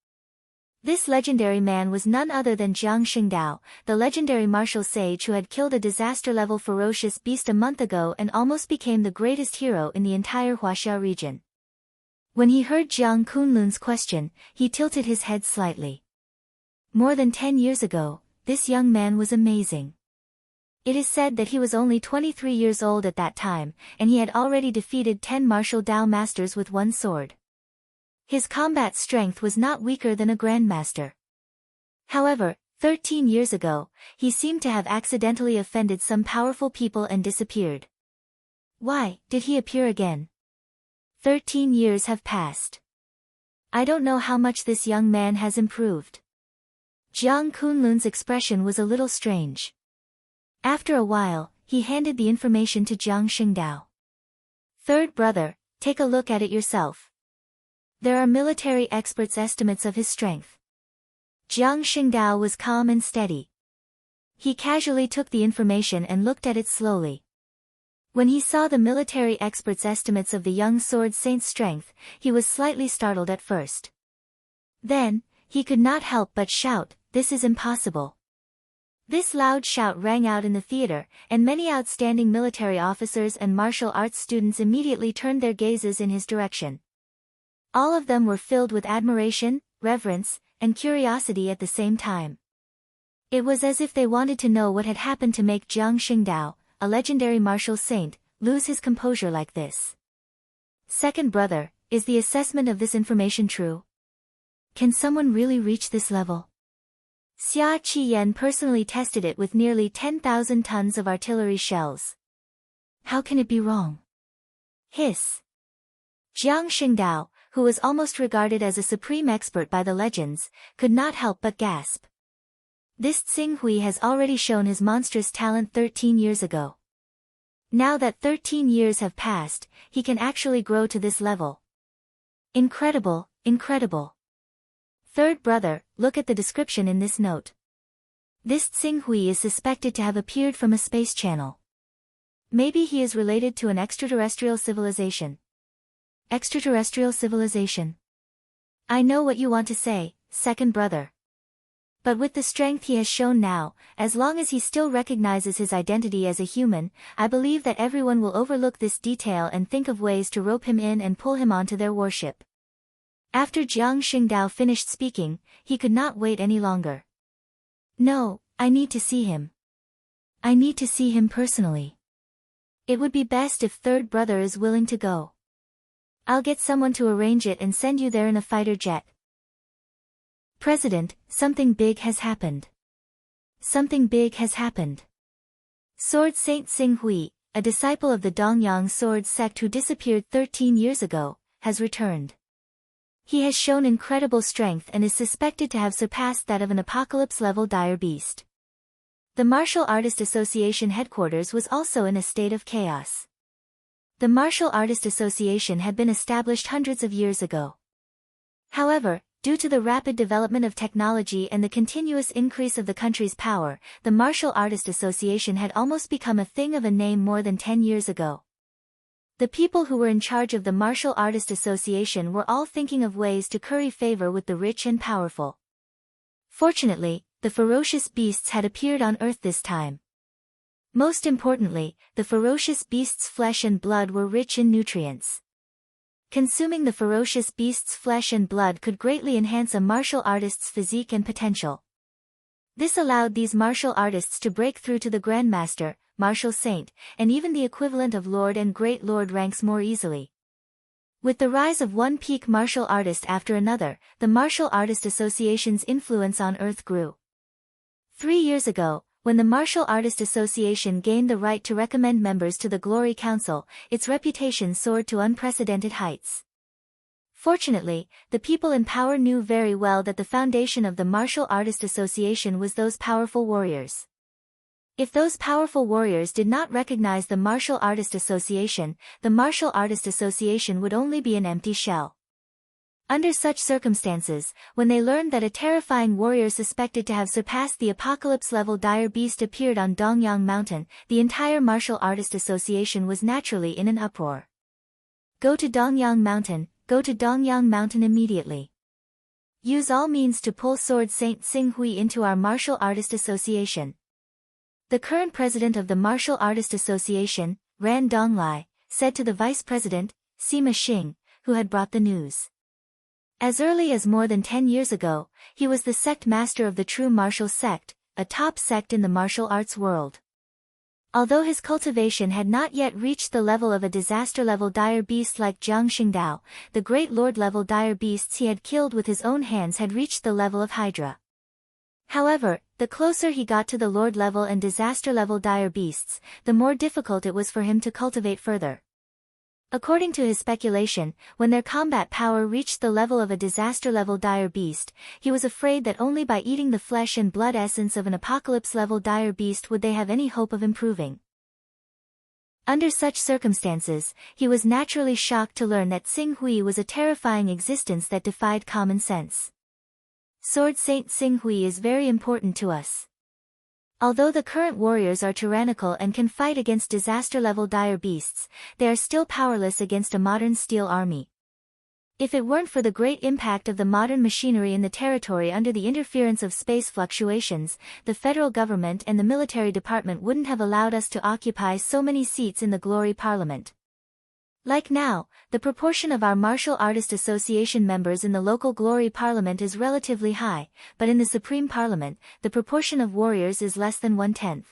This legendary man was none other than Jiang Xingdao, the legendary martial sage who had killed a disaster-level ferocious beast a month ago and almost became the greatest hero in the entire Huaxia region. When he heard Jiang Kunlun's question, he tilted his head slightly. More than 10 years ago, this young man was amazing. It is said that he was only 23 years old at that time, and he had already defeated 10 martial Dao masters with one sword. His combat strength was not weaker than a grandmaster. However, 13 years ago, he seemed to have accidentally offended some powerful people and disappeared. Why did he appear again? 13 years have passed. I don't know how much this young man has improved. Jiang Kunlun's expression was a little strange. After a while, he handed the information to Jiang Xingdao. Third brother, take a look at it yourself. There are military experts' estimates of his strength. Jiang Xingdao was calm and steady. He casually took the information and looked at it slowly. When he saw the military experts' estimates of the young sword saint's strength, he was slightly startled at first. Then, he could not help but shout, "This is impossible." This loud shout rang out in the theater, and many outstanding military officers and martial arts students immediately turned their gazes in his direction. All of them were filled with admiration, reverence, and curiosity at the same time. It was as if they wanted to know what had happened to make Jiang Xingdao, a legendary martial saint, lose his composure like this. Second brother, is the assessment of this information true? Can someone really reach this level? Xia Qiyan personally tested it with nearly 10,000 tons of artillery shells. How can it be wrong? Hiss. Jiang Xingdao, who was almost regarded as a supreme expert by the legends, could not help but gasp. This Tsing Hui has already shown his monstrous talent 13 years ago. Now that 13 years have passed, he can actually grow to this level. Incredible, incredible. Third brother, look at the description in this note. This Tsing Hui is suspected to have appeared from a space channel. Maybe he is related to an extraterrestrial civilization. Extraterrestrial civilization. I know what you want to say, second brother. But with the strength he has shown now, as long as he still recognizes his identity as a human, I believe that everyone will overlook this detail and think of ways to rope him in and pull him onto their warship. After Jiang Xingdao finished speaking, he could not wait any longer. No, I need to see him. I need to see him personally. It would be best if third brother is willing to go. I'll get someone to arrange it and send you there in a fighter jet. President, something big has happened. Something big has happened. Sword Saint Tsing Hui, a disciple of the Dongyang sword sect who disappeared 13 years ago, has returned. He has shown incredible strength and is suspected to have surpassed that of an apocalypse-level dire beast. The Martial Artist Association headquarters was also in a state of chaos. The Martial Artist Association had been established hundreds of years ago. However, due to the rapid development of technology and the continuous increase of the country's power, the Martial Artist Association had almost become a thing of a name more than 10 years ago. The people who were in charge of the Martial Artist Association were all thinking of ways to curry favor with the rich and powerful. Fortunately, the ferocious beasts had appeared on Earth this time. Most importantly, the ferocious beasts' flesh and blood were rich in nutrients. Consuming the ferocious beast's flesh and blood could greatly enhance a martial artist's physique and potential. This allowed these martial artists to break through to the Grandmaster, Martial Saint, and even the equivalent of Lord and Great Lord ranks more easily. With the rise of one peak martial artist after another, the Martial Artist Association's influence on Earth grew. 3 years ago, when the Martial Artist Association gained the right to recommend members to the Glory Council, its reputation soared to unprecedented heights. Fortunately, the people in power knew very well that the foundation of the Martial Artist Association was those powerful warriors. If those powerful warriors did not recognize the Martial Artist Association, the Martial Artist Association would only be an empty shell. Under such circumstances, when they learned that a terrifying warrior suspected to have surpassed the apocalypse-level dire beast appeared on Dongyang Mountain, the entire Martial Artist Association was naturally in an uproar. Go to Dongyang Mountain, go to Dongyang Mountain immediately. Use all means to pull Sword Saint Tsing Hui into our Martial Artist Association. The current president of the Martial Artist Association, Ran Donglai, said to the vice president, Sima Xing, who had brought the news. As early as more than 10 years ago, he was the sect master of the True Martial Sect, a top sect in the martial arts world. Although his cultivation had not yet reached the level of a disaster-level dire beast like Jiang Xingdao, the great lord-level dire beasts he had killed with his own hands had reached the level of Hydra. However, the closer he got to the lord-level and disaster-level dire beasts, the more difficult it was for him to cultivate further. According to his speculation, when their combat power reached the level of a disaster-level dire beast, he was afraid that only by eating the flesh and blood essence of an apocalypse-level dire beast would they have any hope of improving. Under such circumstances, he was naturally shocked to learn that Xing Hui was a terrifying existence that defied common sense. Sword Saint Xing Hui is very important to us. Although the current warriors are tyrannical and can fight against disaster-level dire beasts, they are still powerless against a modern steel army. If it weren't for the great impact of the modern machinery in the territory under the interference of space fluctuations, the federal government and the military department wouldn't have allowed us to occupy so many seats in the Glory Parliament. Like now, the proportion of our Martial Artist Association members in the local Glory Parliament is relatively high, but in the Supreme Parliament, the proportion of warriors is less than 1/10.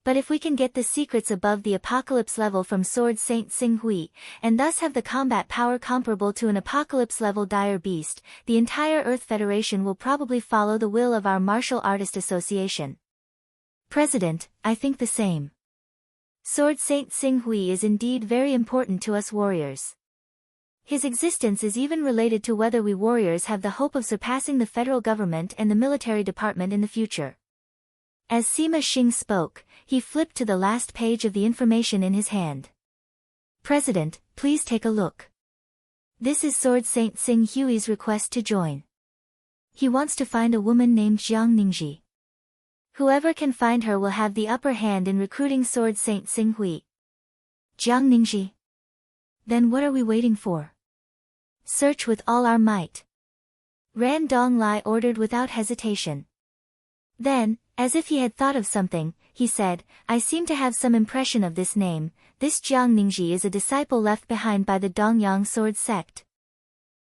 But if we can get the secrets above the apocalypse level from Sword Saint Xing Hui, and thus have the combat power comparable to an apocalypse-level dire beast, the entire Earth Federation will probably follow the will of our Martial Artist Association. President, I think the same. Sword Saint Xing Hui is indeed very important to us warriors. His existence is even related to whether we warriors have the hope of surpassing the federal government and the military department in the future. As Sima Xing spoke, he flipped to the last page of the information in his hand. President, please take a look. This is Sword Saint Xing Hui's request to join. He wants to find a woman named Jiang Ningji. Whoever can find her will have the upper hand in recruiting Sword Saint Xing Hui. Jiang Ningji. Then what are we waiting for? Search with all our might. Ran Donglai ordered without hesitation. Then, as if he had thought of something, he said, I seem to have some impression of this name. This Jiang Ningji is a disciple left behind by the Dongyang sword sect.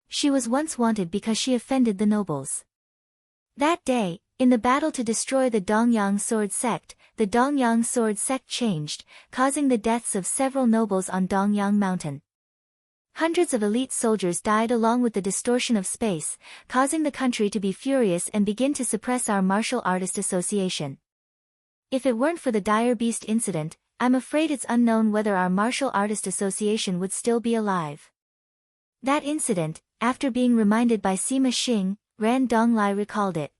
She was once wanted because she offended the nobles. That day, in the battle to destroy the Dongyang sword sect, the Dongyang sword sect changed, causing the deaths of several nobles on Dongyang Mountain. Hundreds of elite soldiers died along with the distortion of space, causing the country to be furious and begin to suppress our Martial Artist Association. If it weren't for the dire beast incident, I'm afraid it's unknown whether our Martial Artist Association would still be alive. That incident, after being reminded by Sima Xing, Ran Donglai recalled it.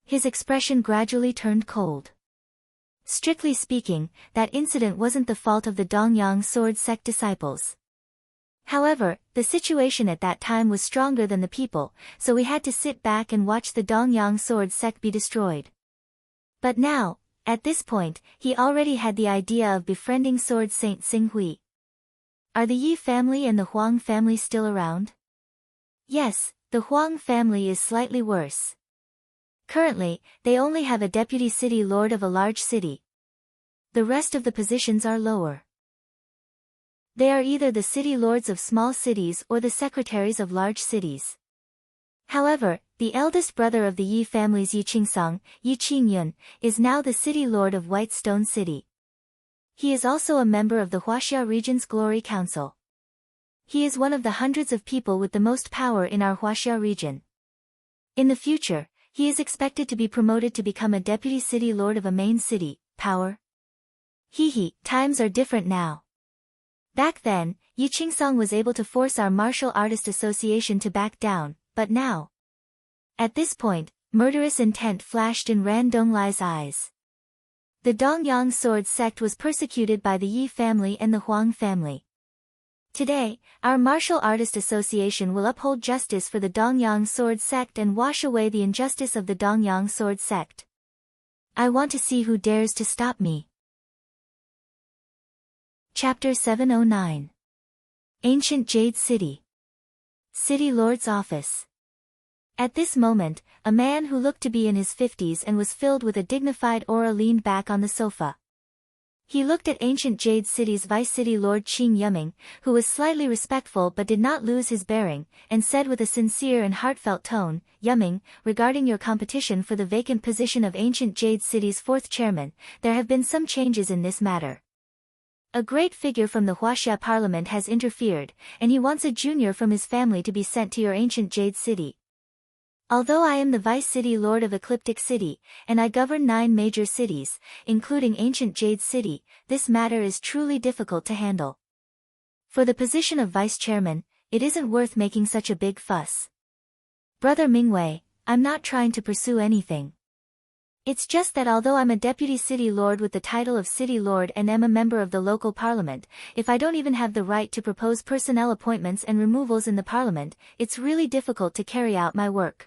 His expression gradually turned cold. Strictly speaking, that incident wasn't the fault of the Dongyang sword sect disciples. However, the situation at that time was stronger than the people, so we had to sit back and watch the Dongyang sword sect be destroyed. But now, at this point, he already had the idea of befriending Sword Saint Xing Hui. Are the Yi family and the Huang family still around? Yes, the Huang family is slightly worse. Currently, they only have a deputy city lord of a large city. The rest of the positions are lower. They are either the city lords of small cities or the secretaries of large cities. However, the eldest brother of the Yi family's Yi Qingsong, Yi Qingyun, is now the city lord of Whitestone City. He is also a member of the Huaxia region's Glory Council. He is one of the hundreds of people with the most power in our Huaxia region. In the future, he is expected to be promoted to become a deputy city lord of a main city. Power? Times are different now. Back then, Yi Qingsong was able to force our Martial Artist Association to back down, but now. At this point, murderous intent flashed in Ran Donglai's eyes. The Dongyang sword sect was persecuted by the Yi family and the Huang family. Today, our Martial Artist Association will uphold justice for the Dongyang sword sect and wash away the injustice of the Dongyang sword sect. I want to see who dares to stop me. Chapter 709. Ancient Jade City. City Lord's Office. At this moment, a man who looked to be in his 50s and was filled with a dignified aura leaned back on the sofa. He looked at ancient Jade City's vice-city lord Qing Yuming, who was slightly respectful but did not lose his bearing, and said with a sincere and heartfelt tone, "Yuming, regarding your competition for the vacant position of ancient Jade City's fourth chairman, there have been some changes in this matter. A great figure from the Huaxia parliament has interfered, and he wants a junior from his family to be sent to your ancient Jade City. Although I am the vice-city lord of Ecliptic City, and I govern 9 major cities, including ancient Jade City, this matter is truly difficult to handle. For the position of vice-chairman, it isn't worth making such a big fuss. Brother Mingwei, I'm not trying to pursue anything. It's just that although I'm a deputy city lord with the title of city lord and am a member of the local parliament, if I don't even have the right to propose personnel appointments and removals in the parliament, it's really difficult to carry out my work.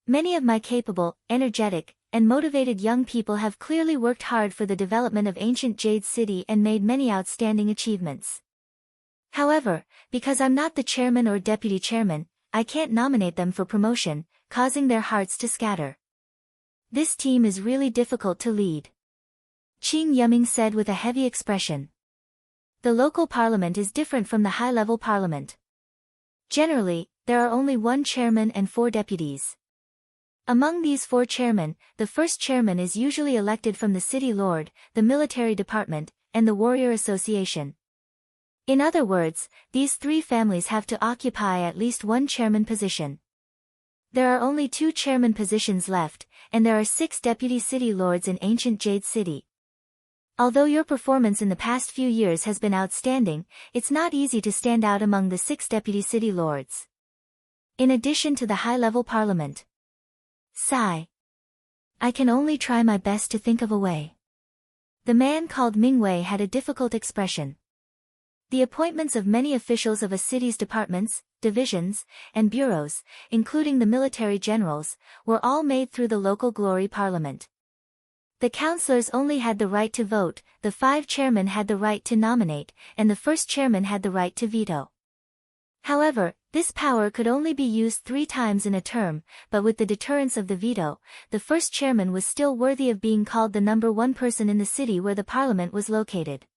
Many of my capable, energetic, and motivated young people have clearly worked hard for the development of ancient Jade City and made many outstanding achievements. However, because I'm not the chairman or deputy chairman, I can't nominate them for promotion, causing their hearts to scatter. This team is really difficult to lead," Qing Yuming said with a heavy expression. The local parliament is different from the high-level parliament. Generally, there are only 1 chairman and 4 deputies. Among these 4 chairmen, the first chairman is usually elected from the city lord, the military department, and the warrior association. In other words, these 3 families have to occupy at least 1 chairman position. There are only 2 chairman positions left, and there are 6 deputy city lords in ancient Jade City. Although your performance in the past few years has been outstanding, it's not easy to stand out among the 6 deputy city lords. In addition to the high-level parliament. Sigh. I can only try my best to think of a way. The man called Mingwei had a difficult expression. The appointments of many officials of a city's departments, divisions, and bureaus, including the military generals, were all made through the local glory parliament. The councillors only had the right to vote, the 5 chairmen had the right to nominate, and the first chairman had the right to veto. However, this power could only be used 3 times in a term, but with the deterrence of the veto, the first chairman was still worthy of being called the number 1 person in the city where the parliament was located.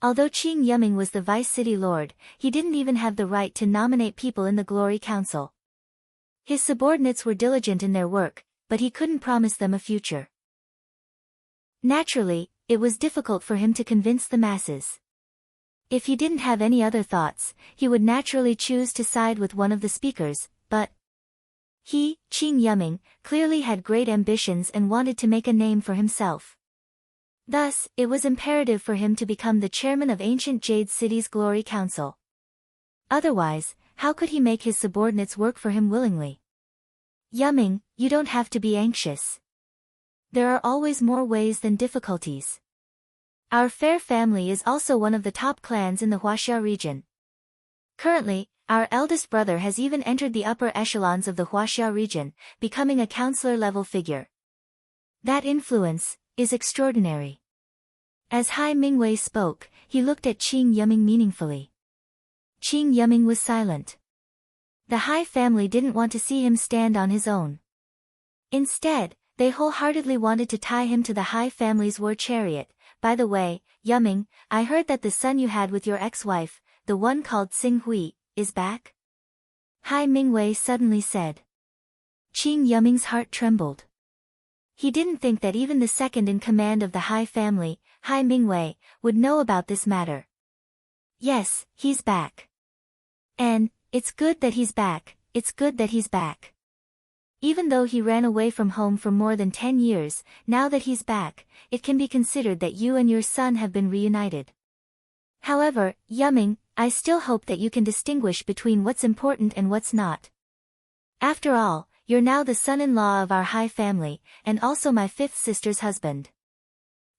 Although Qing Yuming was the vice-city lord, he didn't even have the right to nominate people in the Glory Council. His subordinates were diligent in their work, but he couldn't promise them a future. Naturally, it was difficult for him to convince the masses. If he didn't have any other thoughts, he would naturally choose to side with one of the speakers, but he, Qing Yuming, clearly had great ambitions and wanted to make a name for himself. Thus, it was imperative for him to become the chairman of ancient Jade City's Glory Council. Otherwise, how could he make his subordinates work for him willingly? Yuming, you don't have to be anxious. There are always more ways than difficulties. Our fair family is also one of the top clans in the Huaxia region. Currently, our eldest brother has even entered the upper echelons of the Huaxia region, becoming a counselor-level figure. That influence is extraordinary. As Hai Mingwei spoke, he looked at Qing Yuming meaningfully. Qing Yuming was silent. The Hai family didn't want to see him stand on his own. Instead, they wholeheartedly wanted to tie him to the Hai family's war chariot. By the way, Yuming, I heard that the son you had with your ex-wife, the one called Xing Hui, is back? Hai Mingwei suddenly said. Qing Yuming's heart trembled. He didn't think that even the second in command of the Hai family, Hai Mingwei, would know about this matter. Yes, he's back. And, it's good that he's back, it's good that he's back. Even though he ran away from home for more than 10 years, now that he's back, it can be considered that you and your son have been reunited. However, Yuming, I still hope that you can distinguish between what's important and what's not. After all, you're now the son-in-law of our Hai family, and also my 5th sister's husband.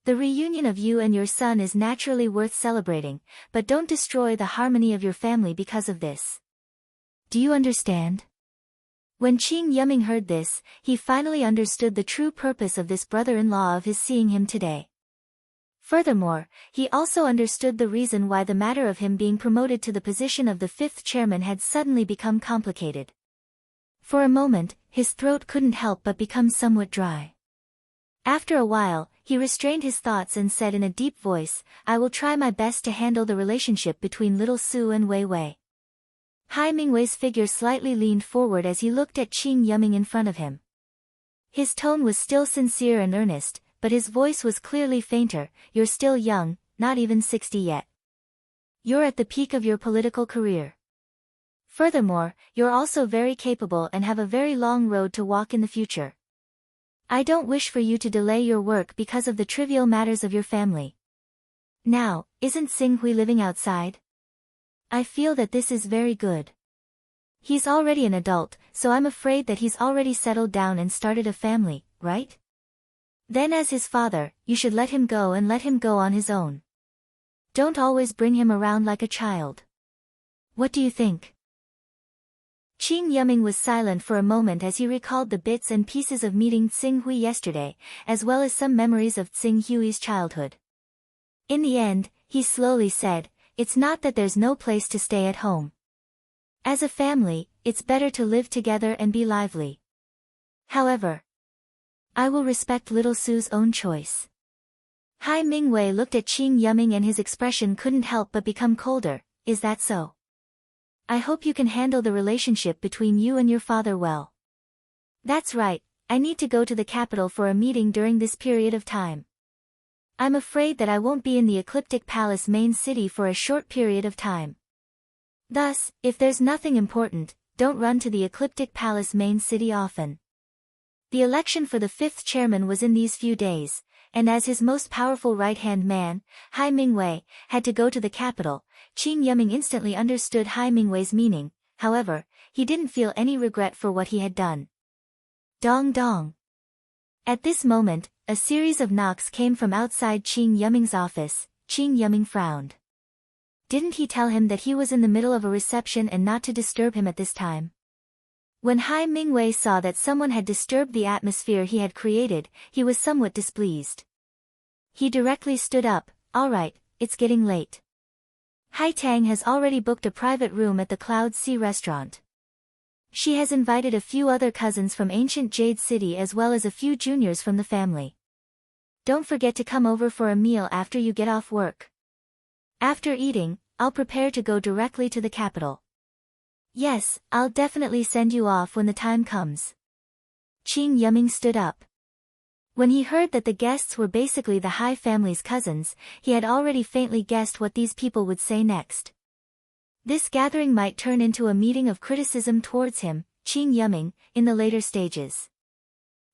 The reunion of you and your son is naturally worth celebrating, but don't destroy the harmony of your family because of this. Do you understand? When Qing Yuming heard this, he finally understood the true purpose of this brother-in-law of his seeing him today. Furthermore, he also understood the reason why the matter of him being promoted to the position of the 5th chairman had suddenly become complicated. For a moment, his throat couldn't help but become somewhat dry. After a while, he restrained his thoughts and said in a deep voice, "I will try my best to handle the relationship between little Su and Wei Wei." Hai Mingwei's figure slightly leaned forward as he looked at Qing Yuming in front of him. His tone was still sincere and earnest, but his voice was clearly fainter. "You're still young, not even 60 yet. You're at the peak of your political career. Furthermore, you're also very capable and have a very long road to walk in the future. I don't wish for you to delay your work because of the trivial matters of your family. Now, isn't Xing Hui living outside? I feel that this is very good. He's already an adult, so I'm afraid that he's already settled down and started a family, right? Then as his father, you should let him go and let him go on his own. Don't always bring him around like a child. What do you think?" Qing Yuming was silent for a moment as he recalled the bits and pieces of meeting Xing Hui yesterday, as well as some memories of Xing Hui's childhood. In the end, he slowly said, "It's not that there's no place to stay at home. As a family, it's better to live together and be lively. However, I will respect little Su's own choice." Hai Mingwei looked at Qing Yuming and his expression couldn't help but become colder. "Is that so? I hope you can handle the relationship between you and your father well." "That's right, I need to go to the capital for a meeting during this period of time. I'm afraid that I won't be in the Ecliptic Palace main city for a short period of time. Thus, if there's nothing important, don't run to the Ecliptic Palace main city often." The election for the 5th chairman was in these few days, and as his most powerful right-hand man, Hai Mingwei, had to go to the capital, Qing Yuming instantly understood Hai Mingwei's meaning. However, he didn't feel any regret for what he had done. Dong dong. At this moment, a series of knocks came from outside Qing Yuming's office. Qing Yuming frowned. Didn't he tell him that he was in the middle of a reception and not to disturb him at this time? When Hai Mingwei saw that someone had disturbed the atmosphere he had created, he was somewhat displeased. He directly stood up. "All right, it's getting late. Hai Tang has already booked a private room at the Cloud Sea restaurant. She has invited a few other cousins from ancient Jade City as well as a few juniors from the family. Don't forget to come over for a meal after you get off work. After eating, I'll prepare to go directly to the capital." "Yes, I'll definitely send you off when the time comes." Qing Yuming stood up. When he heard that the guests were basically the Hai family's cousins, he had already faintly guessed what these people would say next. This gathering might turn into a meeting of criticism towards him, Qing Yuming, in the later stages.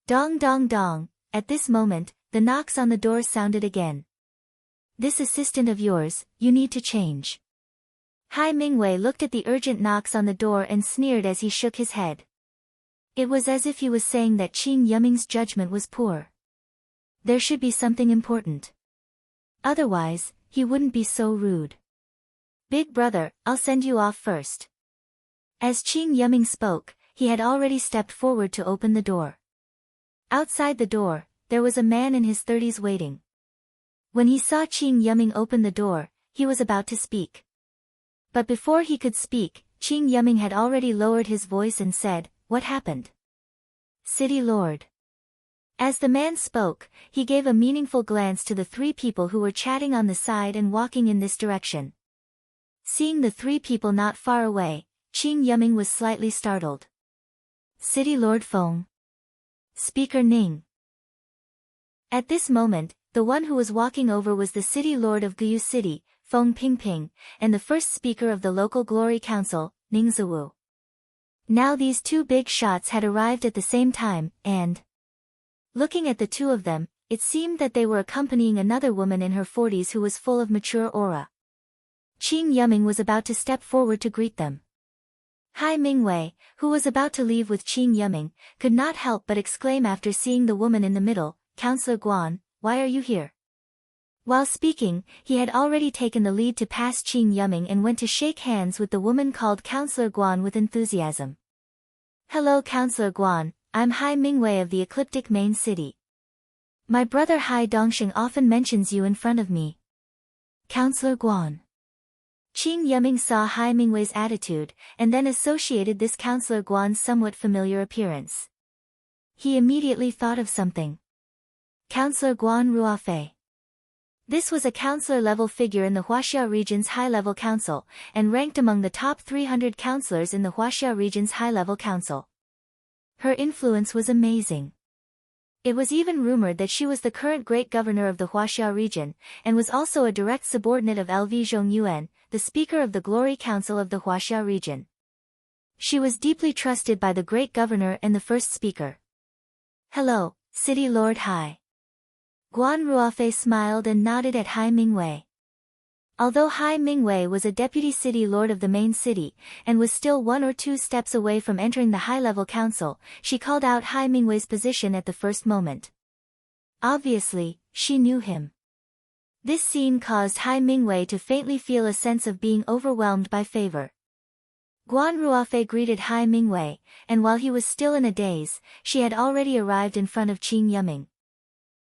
Dong dong dong. At this moment, the knocks on the door sounded again. "This assistant of yours, you need to change." Hai Mingwei looked at the urgent knocks on the door and sneered as he shook his head. It was as if he was saying that Qing Yuming's judgment was poor. There should be something important. Otherwise, he wouldn't be so rude. "Big brother, I'll send you off first." As Qing Yuming spoke, he had already stepped forward to open the door. Outside the door, there was a man in his 30s waiting. When he saw Qing Yuming open the door, he was about to speak. But before he could speak, Qing Yuming had already lowered his voice and said, "What happened?" "City Lord." As the man spoke, he gave a meaningful glance to the 3 people who were chatting on the side and walking in this direction. Seeing the 3 people not far away, Qing Yuming was slightly startled. "City Lord Feng. Speaker Ning." At this moment, the one who was walking over was the City Lord of Guyu City, Feng Pingping, and the first speaker of the local Glory Council, Ning Ziwu. Now these 2 big shots had arrived at the same time, and looking at the 2 of them, it seemed that they were accompanying another woman in her 40s who was full of mature aura. Qing Yuming was about to step forward to greet them. Hai Mingwei, who was about to leave with Qing Yuming, could not help but exclaim after seeing the woman in the middle, "Counselor Guan, why are you here?" While speaking, he had already taken the lead to pass Qing Yuming and went to shake hands with the woman called Counselor Guan with enthusiasm. "Hello Counselor Guan, I'm Hai Mingwei of the Ecliptic Main City. My brother Hai Dongxing often mentions you in front of me." "Counselor Guan." Qing Yuming saw Hai Mingwei's attitude, and then associated this Counselor Guan's somewhat familiar appearance. He immediately thought of something. Counselor Guan Ruofei. This was a counselor-level figure in the Huaxia region's high-level council, and ranked among the top 300 counselors in the Huaxia region's high-level council. Her influence was amazing. It was even rumored that she was the current great governor of the Huaxia region, and was also a direct subordinate of LV Zhongyuan, the speaker of the Glory Council of the Huaxia region. She was deeply trusted by the great governor and the first speaker. Hello, City Lord Hai. Guan Ruofei smiled and nodded at Hai Mingwei. Although Hai Mingwei was a deputy city lord of the main city, and was still 1 or 2 steps away from entering the high-level council, she called out Hai Mingwei's position at the first moment. Obviously, she knew him. This scene caused Hai Mingwei to faintly feel a sense of being overwhelmed by favor. Guan Ruofei greeted Hai Mingwei, and while he was still in a daze, she had already arrived in front of Qing Yuming.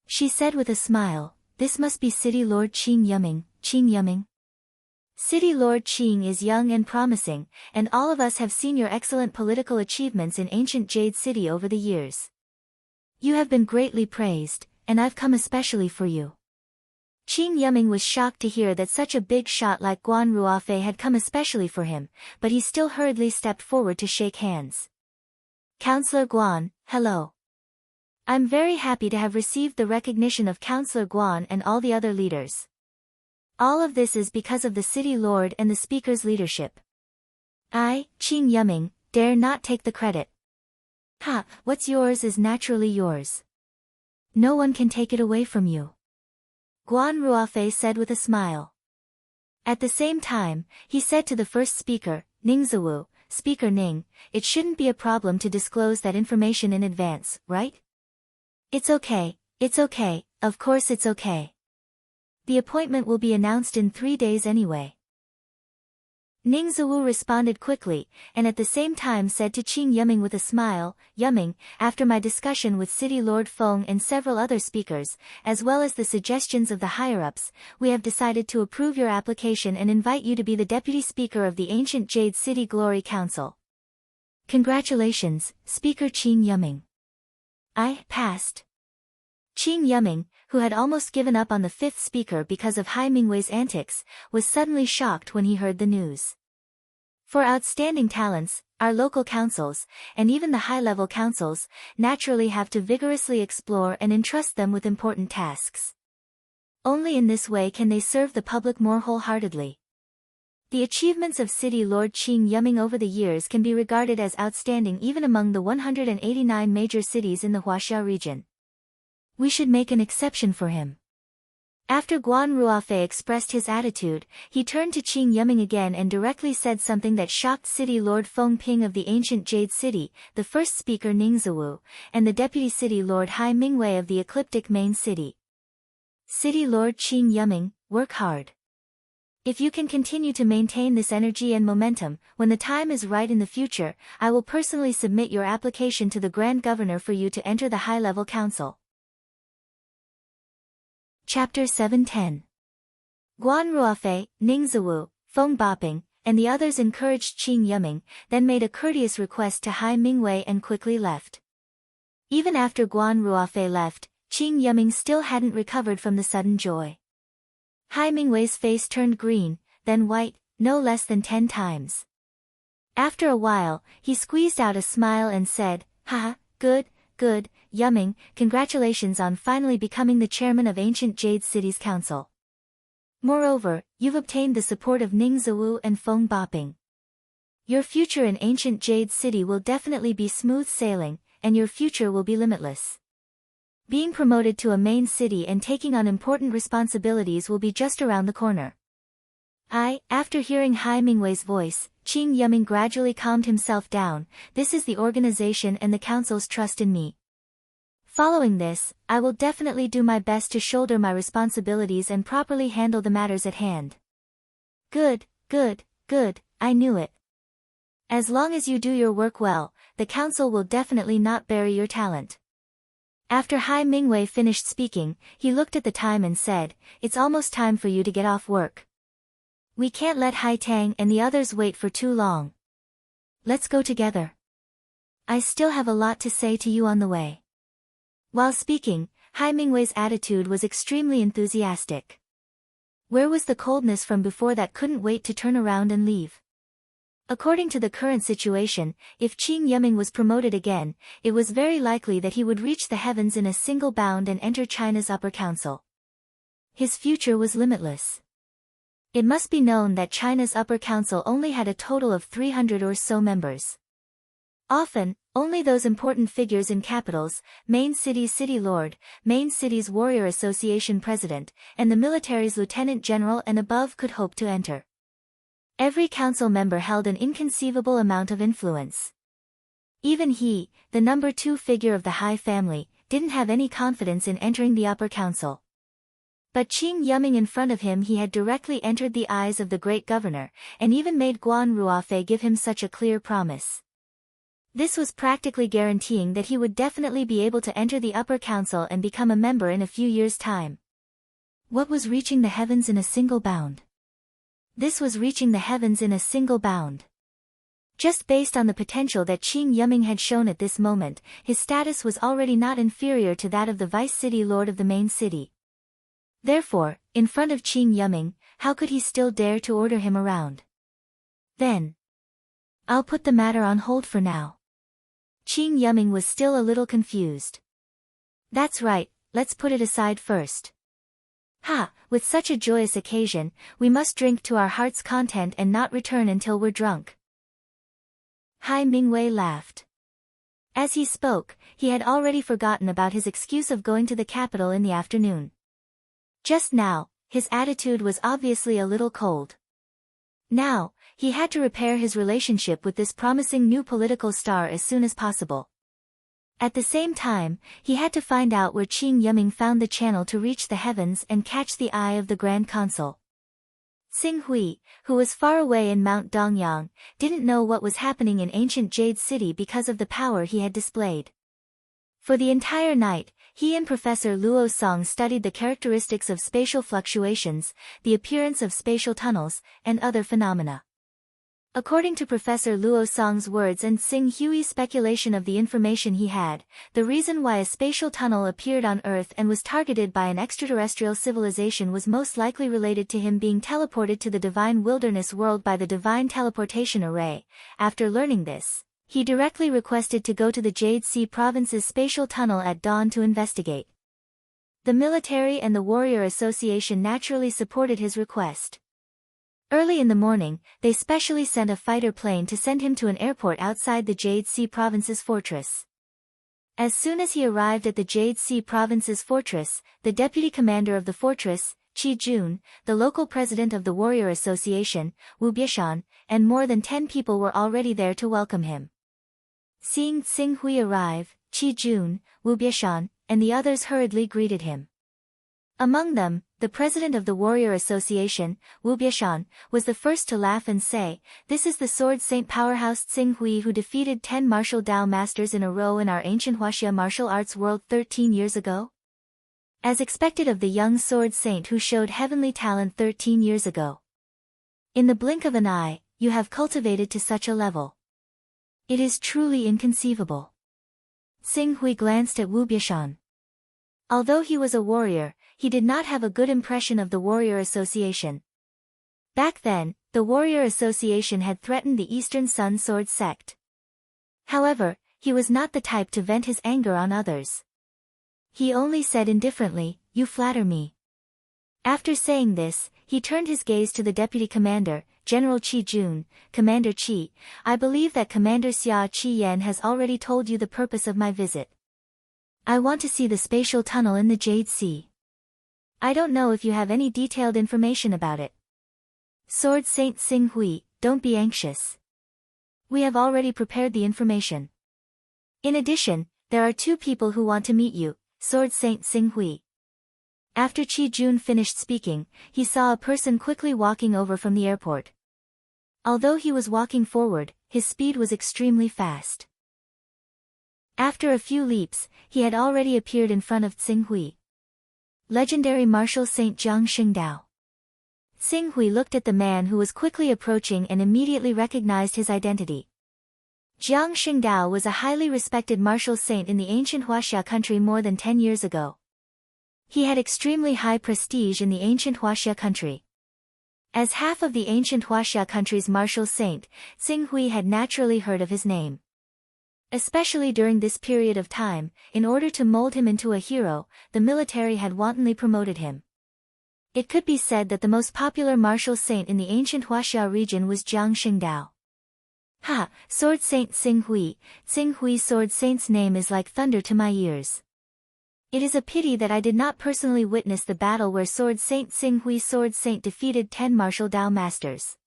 She said with a smile, "This must be City Lord Qing Yuming, Qing Yuming. City Lord Qing is young and promising, and all of us have seen your excellent political achievements in ancient Jade City over the years. You have been greatly praised, and I've come especially for you." Qing Yuming was shocked to hear that such a big shot like Guan Ruofei had come especially for him, but he still hurriedly stepped forward to shake hands. "Counselor Guan, hello. I'm very happy to have received the recognition of Counselor Guan and all the other leaders. All of this is because of the city lord and the speaker's leadership. I, Qing Yuming, dare not take the credit. Ha, what's yours is naturally yours. No one can take it away from you," Guan Ruofei said with a smile. At the same time, he said to the first speaker, Ningziwu, "Speaker Ning, it shouldn't be a problem to disclose that information in advance, right? It's okay, of course it's okay. The appointment will be announced in 3 days anyway." Ningziwu responded quickly, and at the same time said to Qing Yuming with a smile, "Yuming, after my discussion with City Lord Feng and several other speakers, as well as the suggestions of the higher-ups, we have decided to approve your application and invite you to be the deputy speaker of the ancient Jade City Glory Council. Congratulations, Speaker Qing Yuming." I passed. Qing Yuming, who had almost given up on the 5th speaker because of Hai Mingwei's antics, was suddenly shocked when he heard the news. For outstanding talents, our local councils, and even the high-level councils, naturally have to vigorously explore and entrust them with important tasks. Only in this way can they serve the public more wholeheartedly. The achievements of City Lord Qing Yuming over the years can be regarded as outstanding even among the 189 major cities in the Huaxia region. We should make an exception for him. After Guan Ruofei expressed his attitude, he turned to Qing Yuming again and directly said something that shocked City Lord Feng Ping of the ancient Jade City, the first speaker Ningziwu, and the deputy City Lord Hai Mingwei of the ecliptic main city. "City Lord Qing Yuming, work hard. If you can continue to maintain this energy and momentum, when the time is right in the future, I will personally submit your application to the Grand Governor for you to enter the high-level council." Chapter 710. Guan Ruofei, Ningziwu, Feng Baping, and the others encouraged Qing Yuming, then made a courteous request to Hai Mingwei and quickly left. Even after Guan Ruofei left, Qing Yuming still hadn't recovered from the sudden joy. Hai Mingwei's face turned green, then white, no less than 10 times. After a while, he squeezed out a smile and said, "Haha, good, Yuming, congratulations on finally becoming the chairman of Ancient Jade City's council. Moreover, you've obtained the support of Ningziwu and Feng Baping. Your future in Ancient Jade City will definitely be smooth sailing, and your future will be limitless. Being promoted to a main city and taking on important responsibilities will be just around the corner." After hearing Hai Mingwei's voice, Qing Yuming gradually calmed himself down. "This is the organization and the council's trust in me. Following this, I will definitely do my best to shoulder my responsibilities and properly handle the matters at hand." Good, I knew it. As long as you do your work well, the council will definitely not bury your talent. After Hai Mingwei finished speaking, he looked at the time and said, "It's almost time for you to get off work. We can't let Hai Tang and the others wait for too long. Let's go together. I still have a lot to say to you on the way." While speaking, Hai Mingwei's attitude was extremely enthusiastic. Where was the coldness from before that couldn't wait to turn around and leave? According to the current situation, if Qing Yiming was promoted again, it was very likely that he would reach the heavens in a single bound and enter China's upper council. His future was limitless. It must be known that China's upper council only had a total of 300 or so members. Often, only those important figures in capitals, main city's city lord, main city's warrior association president, and the military's lieutenant general and above could hope to enter. Every council member held an inconceivable amount of influence. Even he, the number 2 figure of the Hai family, didn't have any confidence in entering the upper council. But Qing Yiming in front of him he had directly entered the eyes of the great governor, and even made Guan Ruofei give him such a clear promise. This was practically guaranteeing that he would definitely be able to enter the upper council and become a member in a few years' time. What was reaching the heavens in a single bound? This was reaching the heavens in a single bound. Just based on the potential that Qing Yiming had shown at this moment, his status was already not inferior to that of the vice-city lord of the main city. Therefore, in front of Qing Yiming, how could he still dare to order him around? Then, I'll put the matter on hold for now. Qing Yiming was still a little confused. That's right, let's put it aside first. Ha, with such a joyous occasion, we must drink to our heart's content and not return until we're drunk. Hai Mingwei laughed. As he spoke, he had already forgotten about his excuse of going to the capital in the afternoon. Just now, his attitude was obviously a little cold. Now, he had to repair his relationship with this promising new political star as soon as possible. At the same time, he had to find out where Qing Yiming found the channel to reach the heavens and catch the eye of the Grand Consul. Xing Hui, who was far away in Mount Dongyang, didn't know what was happening in ancient Jade City because of the power he had displayed. For the entire night, he and Professor Luo Song studied the characteristics of spatial fluctuations, the appearance of spatial tunnels, and other phenomena. According to Professor Luo Song's words and Xing Hui's speculation of the information he had, the reason why a spatial tunnel appeared on Earth and was targeted by an extraterrestrial civilization was most likely related to him being teleported to the divine wilderness world by the divine teleportation array. After learning this, he directly requested to go to the Jade Sea Province's spatial tunnel at dawn to investigate. The military and the Warrior Association naturally supported his request. Early in the morning, they specially sent a fighter plane to send him to an airport outside the Jade Sea Province's fortress. As soon as he arrived at the Jade Sea Province's fortress, the deputy commander of the fortress, Qi Jun, the local president of the Warrior Association, Wu Biashan, and more than 10 people were already there to welcome him. Seeing Xing Hui arrive, Qi Jun, Wu Biashan, and the others hurriedly greeted him. Among them, the president of the Warrior Association, Wu Biashan, was the first to laugh and say, "This is the Sword Saint powerhouse Xing Hui who defeated 10 martial Dao masters in a row in our ancient Huaxia martial arts world 13 years ago?" As expected of the young Sword Saint who showed heavenly talent 13 years ago. In the blink of an eye, you have cultivated to such a level. It is truly inconceivable. Xing Hui glanced at Wu Biashan. Although he was a warrior, he did not have a good impression of the Warrior Association. Back then, the Warrior Association had threatened the Eastern Sun Sword sect. However, he was not the type to vent his anger on others. He only said indifferently, "You flatter me." After saying this, he turned his gaze to the deputy commander, General Qi Jun. "Commander Qi, I believe that Commander Xia Qi Yan has already told you the purpose of my visit. I want to see the spatial tunnel in the Jade Sea. I don't know if you have any detailed information about it." Sword Saint Xing Hui, don't be anxious. We have already prepared the information. In addition, there are 2 people who want to meet you, Sword Saint Xing Hui. After Qi Jun finished speaking, he saw a person quickly walking over from the airport. Although he was walking forward, his speed was extremely fast. After a few leaps, he had already appeared in front of Xing Hui. Legendary Martial Saint Jiang Xingdao. Xing Hui looked at the man who was quickly approaching and immediately recognized his identity. Jiang Xingdao was a highly respected martial saint in the ancient Huaxia country more than 10 years ago. He had extremely high prestige in the ancient Huaxia country. As half of the ancient Huaxia country's martial saint, Xing Hui had naturally heard of his name. Especially during this period of time, in order to mold him into a hero, the military had wantonly promoted him. It could be said that the most popular martial saint in the ancient Huaxia region was Jiang Xingdao. Ha! Sword Saint Xing Hui. Xing Hui's sword saint's name is like thunder to my ears. It is a pity that I did not personally witness the battle where Sword Saint Xing Hui's sword saint defeated 10 martial Dao masters.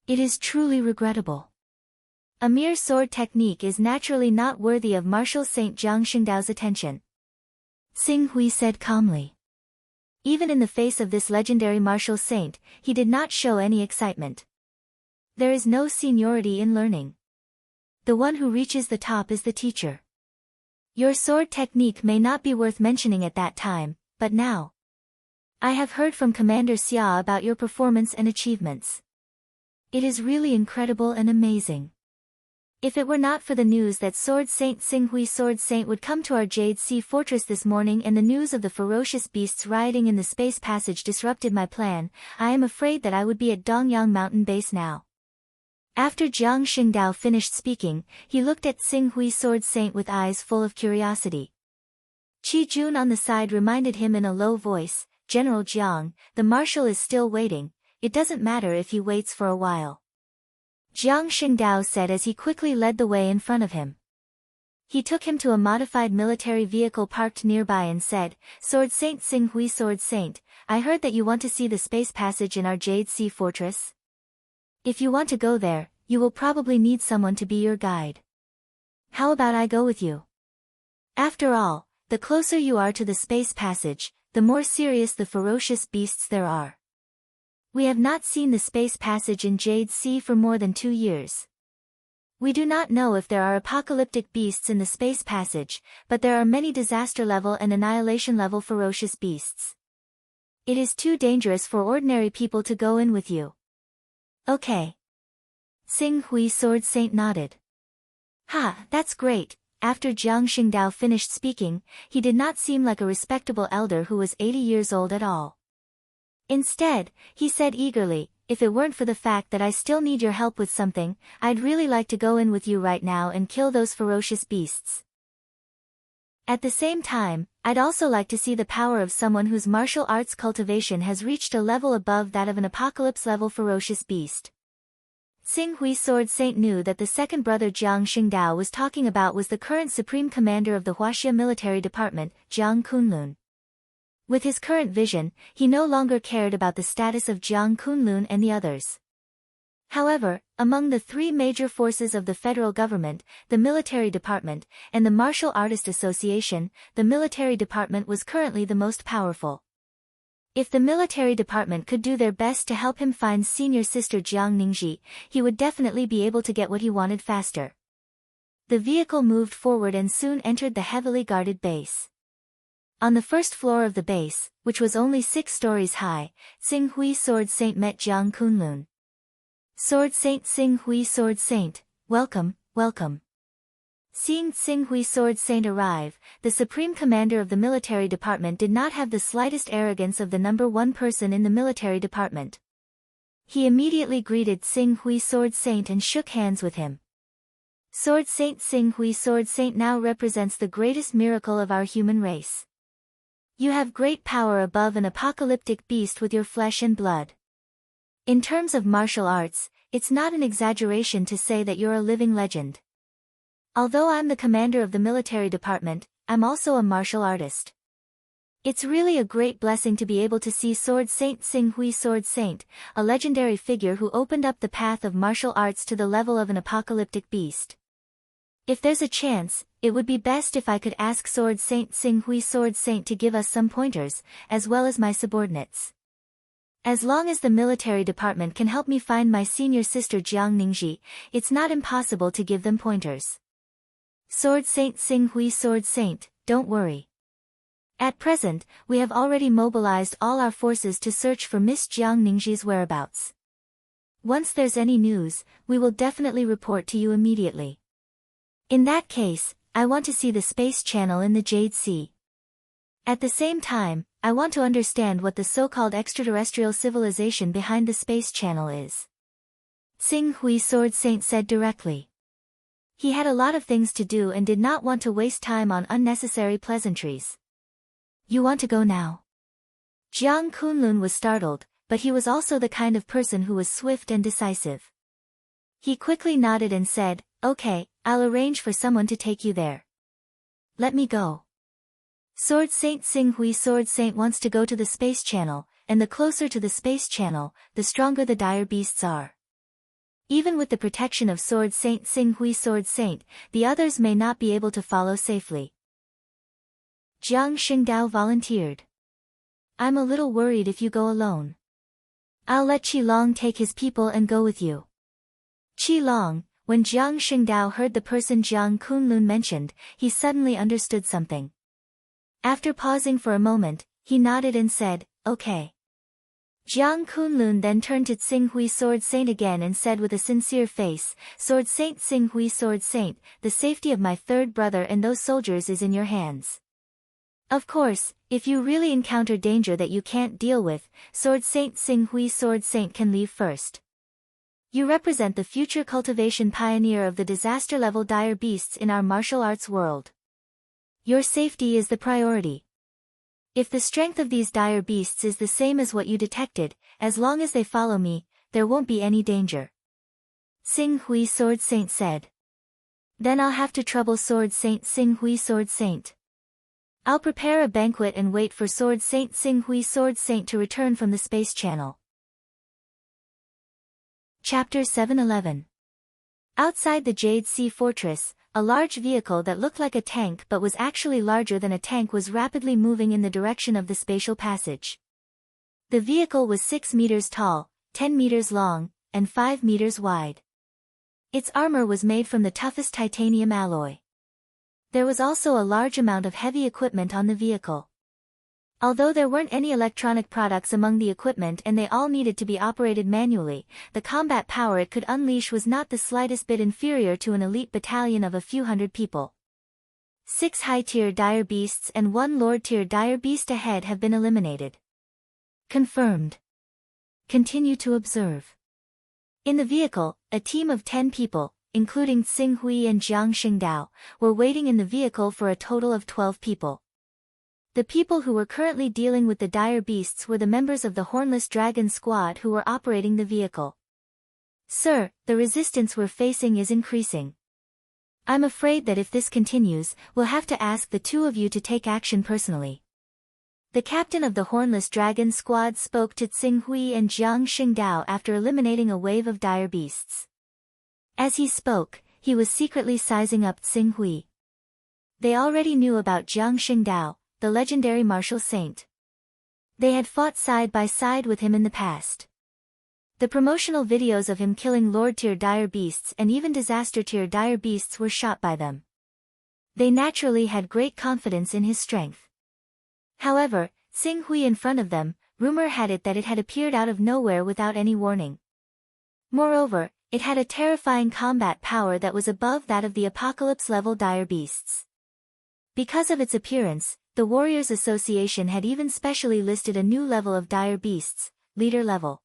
It is truly regrettable. A mere sword technique is naturally not worthy of martial saint Jiang Xingdao's attention. Xing Hui said calmly. Even in the face of this legendary martial saint, he did not show any excitement. There is no seniority in learning. The one who reaches the top is the teacher. Your sword technique may not be worth mentioning at that time, but now. I have heard from Commander Xia about your performance and achievements. It is really incredible and amazing. If it were not for the news that Sword Saint Xing Hui Sword Saint would come to our Jade Sea Fortress this morning and the news of the ferocious beasts rioting in the space passage disrupted my plan, I am afraid that I would be at Dongyang Mountain Base now. After Jiang Xingdao finished speaking, he looked at Xing Hui Sword Saint with eyes full of curiosity. Qi Jun on the side reminded him in a low voice, General Jiang, the marshal is still waiting, it doesn't matter if he waits for a while. Jiang Xingdao said as he quickly led the way in front of him. He took him to a modified military vehicle parked nearby and said, Sword Saint Xing Hui Sword Saint, I heard that you want to see the space passage in our Jade Sea Fortress. If you want to go there, you will probably need someone to be your guide. How about I go with you? After all, the closer you are to the space passage, the more serious the ferocious beasts there are. We have not seen the space passage in Jade Sea for more than 2 years. We do not know if there are apocalyptic beasts in the space passage, but there are many disaster level and annihilation level ferocious beasts. It is too dangerous for ordinary people to go in with you. Okay. Xing Hui Sword Saint nodded. Ha, that's great. After Jiang Xingdao finished speaking, he did not seem like a respectable elder who was 80 years old at all. Instead, he said eagerly, if it weren't for the fact that I still need your help with something, I'd really like to go in with you right now and kill those ferocious beasts. At the same time, I'd also like to see the power of someone whose martial arts cultivation has reached a level above that of an apocalypse-level ferocious beast. Xing Hui Sword Saint knew that the second brother Jiang Xingdao was talking about was the current supreme commander of the Huaxia military department, Jiang Kunlun. With his current vision, he no longer cared about the status of Jiang Kunlun and the others. However, among the 3 major forces of the federal government, the military department, and the Martial Artist Association, the military department was currently the most powerful. If the military department could do their best to help him find senior sister Jiang Ningji, he would definitely be able to get what he wanted faster. The vehicle moved forward and soon entered the heavily guarded base. On the first floor of the base, which was only 6 stories high, Xing Hui Sword Saint met Jiang Kunlun. Sword Saint Xing Hui Sword Saint, welcome, welcome. Seeing Xing Hui Sword Saint arrive, the supreme commander of the military department did not have the slightest arrogance of the number 1 person in the military department. He immediately greeted Xing Hui Sword Saint and shook hands with him. Sword Saint Xing Hui Sword Saint now represents the greatest miracle of our human race. You have great power above an apocalyptic beast with your flesh and blood. In terms of martial arts, it's not an exaggeration to say that you're a living legend. Although I'm the commander of the military department, I'm also a martial artist. It's really a great blessing to be able to see Sword Saint Xing Hui Sword Saint, a legendary figure who opened up the path of martial arts to the level of an apocalyptic beast. If there's a chance, it would be best if I could ask Sword Saint Xing Hui Sword Saint to give us some pointers, as well as my subordinates. As long as the military department can help me find my senior sister Jiang Ningji, it's not impossible to give them pointers. Sword Saint Xing Hui Sword Saint, don't worry. At present, we have already mobilized all our forces to search for Miss Jiang Ningji's whereabouts. Once there's any news, we will definitely report to you immediately. In that case, I want to see the space channel in the Jade Sea. At the same time, I want to understand what the so-called extraterrestrial civilization behind the space channel is. Xing Hui Sword Saint said directly. He had a lot of things to do and did not want to waste time on unnecessary pleasantries. You want to go now? Jiang Kunlun was startled, but he was also the kind of person who was swift and decisive. He quickly nodded and said, "Okay, I'll arrange for someone to take you there. Let me go." Sword Saint Xing Hui Sword Saint wants to go to the space channel, and the closer to the space channel, the stronger the dire beasts are. Even with the protection of Sword Saint Xing Hui Sword Saint, the others may not be able to follow safely. Jiang Xingdao volunteered. "I'm a little worried if you go alone. I'll let Qi Long take his people and go with you." Qi Long, when Jiang Xingdao heard the person Jiang Kunlun mentioned, he suddenly understood something. After pausing for a moment, he nodded and said, "Okay." Jiang Kunlun then turned to Xing Hui Sword Saint again and said with a sincere face, "Sword Saint Xing Hui Sword Saint, the safety of my third brother and those soldiers is in your hands. Of course, if you really encounter danger that you can't deal with, Sword Saint Xing Hui Sword Saint can leave first. You represent the future cultivation pioneer of the disaster-level dire beasts in our martial arts world. Your safety is the priority. If the strength of these dire beasts is the same as what you detected, as long as they follow me, there won't be any danger." Xing Hui Sword Saint said. "Then I'll have to trouble Sword Saint Xing Hui Sword Saint. I'll prepare a banquet and wait for Sword Saint Xing Hui Sword Saint to return from the space channel." Chapter 711. Outside the Jade Sea Fortress, a large vehicle that looked like a tank but was actually larger than a tank was rapidly moving in the direction of the spatial passage. The vehicle was 6 meters tall, 10 meters long, and 5 meters wide. Its armor was made from the toughest titanium alloy. There was also a large amount of heavy equipment on the vehicle. Although there weren't any electronic products among the equipment and they all needed to be operated manually, the combat power it could unleash was not the slightest bit inferior to an elite battalion of a few hundred people. 6 high-tier dire beasts and 1 lower-tier dire beast ahead have been eliminated. Confirmed. Continue to observe. In the vehicle, a team of 10 people, including Xing Hui and Jiang Xingdao, were waiting in the vehicle for a total of 12 people. The people who were currently dealing with the dire beasts were the members of the Hornless Dragon Squad who were operating the vehicle. "Sir, the resistance we're facing is increasing. I'm afraid that if this continues, we'll have to ask the two of you to take action personally." The captain of the Hornless Dragon Squad spoke to Xing Hui and Jiang Xingdao after eliminating a wave of dire beasts. As he spoke, he was secretly sizing up Xing Hui. They already knew about Jiang Xingdao, the legendary martial saint. They had fought side by side with him in the past. The promotional videos of him killing Lord-tier dire beasts and even disaster-tier dire beasts were shot by them. They naturally had great confidence in his strength. However, Xing Hui in front of them, rumor had it that it had appeared out of nowhere without any warning. Moreover, it had a terrifying combat power that was above that of the apocalypse-level dire beasts. Because of its appearance, the Warriors Association had even specially listed a new level of dire beasts, leader level.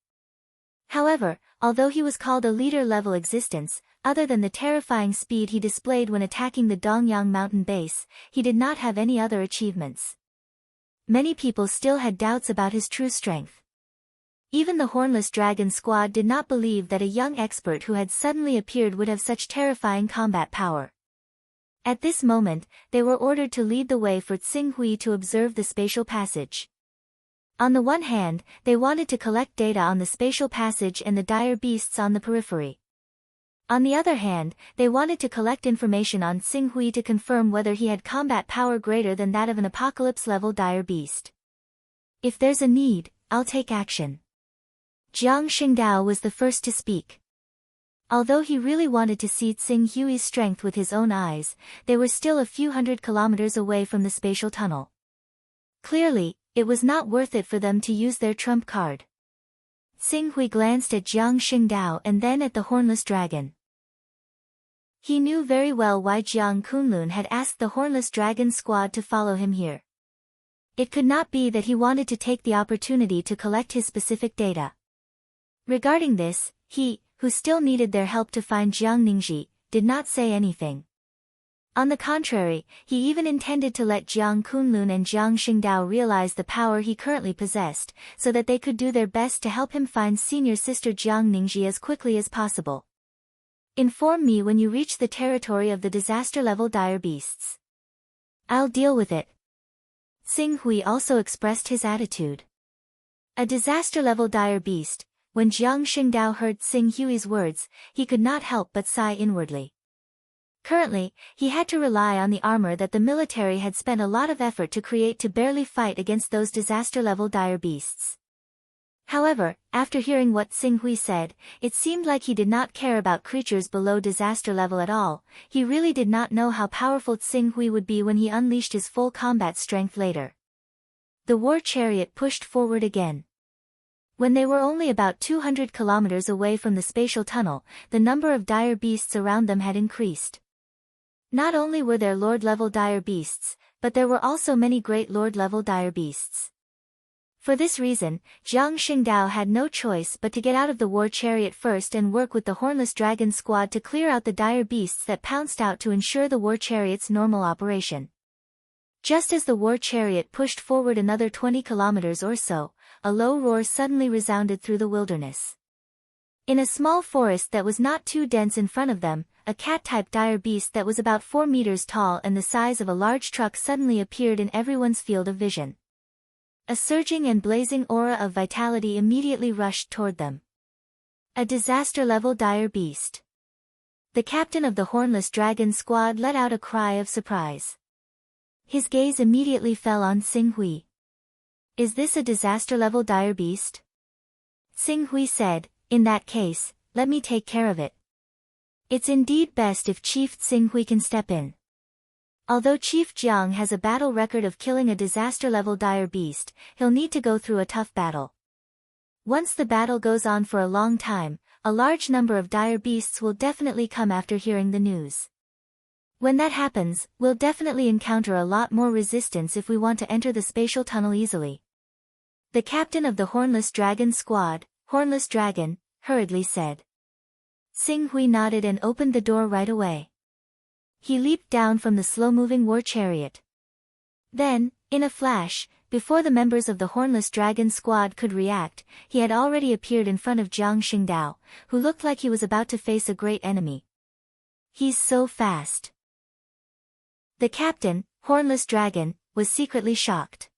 However, although he was called a leader-level existence, other than the terrifying speed he displayed when attacking the Dongyang mountain base, he did not have any other achievements. Many people still had doubts about his true strength. Even the Hornless Dragon Squad did not believe that a young expert who had suddenly appeared would have such terrifying combat power. At this moment, they were ordered to lead the way for Xing Hui to observe the spatial passage. On the one hand, they wanted to collect data on the spatial passage and the dire beasts on the periphery. On the other hand, they wanted to collect information on Xing Hui to confirm whether he had combat power greater than that of an apocalypse-level dire beast. "If there's a need, I'll take action." Jiang Xingdao was the first to speak. Although he really wanted to see Xing Hui's strength with his own eyes, they were still a few hundred kilometers away from the spatial tunnel. Clearly, it was not worth it for them to use their trump card. Xing Hui glanced at Jiang Xingdao and then at the Hornless Dragon. He knew very well why Jiang Kunlun had asked the Hornless Dragon Squad to follow him here. It could not be that he wanted to take the opportunity to collect his specific data. Regarding this, he, who still needed their help to find Jiang Ningji, did not say anything. On the contrary, he even intended to let Jiang Kunlun and Jiang Xingdao realize the power he currently possessed, so that they could do their best to help him find senior sister Jiang Ningji as quickly as possible. Inform me when you reach the territory of the disaster-level dire beasts. I'll deal with it. Xing Hui also expressed his attitude. A disaster-level dire beast. When Jiang Xingdao heard Xing Hui's words, he could not help but sigh inwardly. Currently, he had to rely on the armor that the military had spent a lot of effort to create to barely fight against those disaster-level dire beasts. However, after hearing what Xing Hui said, it seemed like he did not care about creatures below disaster level at all. He really did not know how powerful Xing Hui would be when he unleashed his full combat strength later. The war chariot pushed forward again. When they were only about 200 kilometers away from the spatial tunnel, the number of dire beasts around them had increased. Not only were there Lord-level dire beasts, but there were also many great Lord-level dire beasts. For this reason, Jiang Xingdao had no choice but to get out of the war chariot first and work with the Hornless Dragon squad to clear out the dire beasts that pounced out to ensure the war chariot's normal operation. Just as the war chariot pushed forward another 20 kilometers or so, a low roar suddenly resounded through the wilderness. In a small forest that was not too dense in front of them, a cat-type dire beast that was about 4 meters tall and the size of a large truck suddenly appeared in everyone's field of vision. A surging and blazing aura of vitality immediately rushed toward them. A disaster-level dire beast. The captain of the Hornless Dragon squad let out a cry of surprise. His gaze immediately fell on Xing Hui. Is this a disaster-level dire beast? Xing Hui said, in that case, let me take care of it. It's indeed best if Chief Xing Hui can step in. Although Chief Jiang has a battle record of killing a disaster-level dire beast, he'll need to go through a tough battle. Once the battle goes on for a long time, a large number of dire beasts will definitely come after hearing the news. When that happens, we'll definitely encounter a lot more resistance if we want to enter the spatial tunnel easily. The captain of the Hornless Dragon squad, Hornless Dragon, hurriedly said. Xing Hui nodded and opened the door right away. He leaped down from the slow-moving war chariot. Then, in a flash, before the members of the Hornless Dragon squad could react, he had already appeared in front of Jiang Xingdao, who looked like he was about to face a great enemy. He's so fast. The captain, Hornless Dragon, was secretly shocked.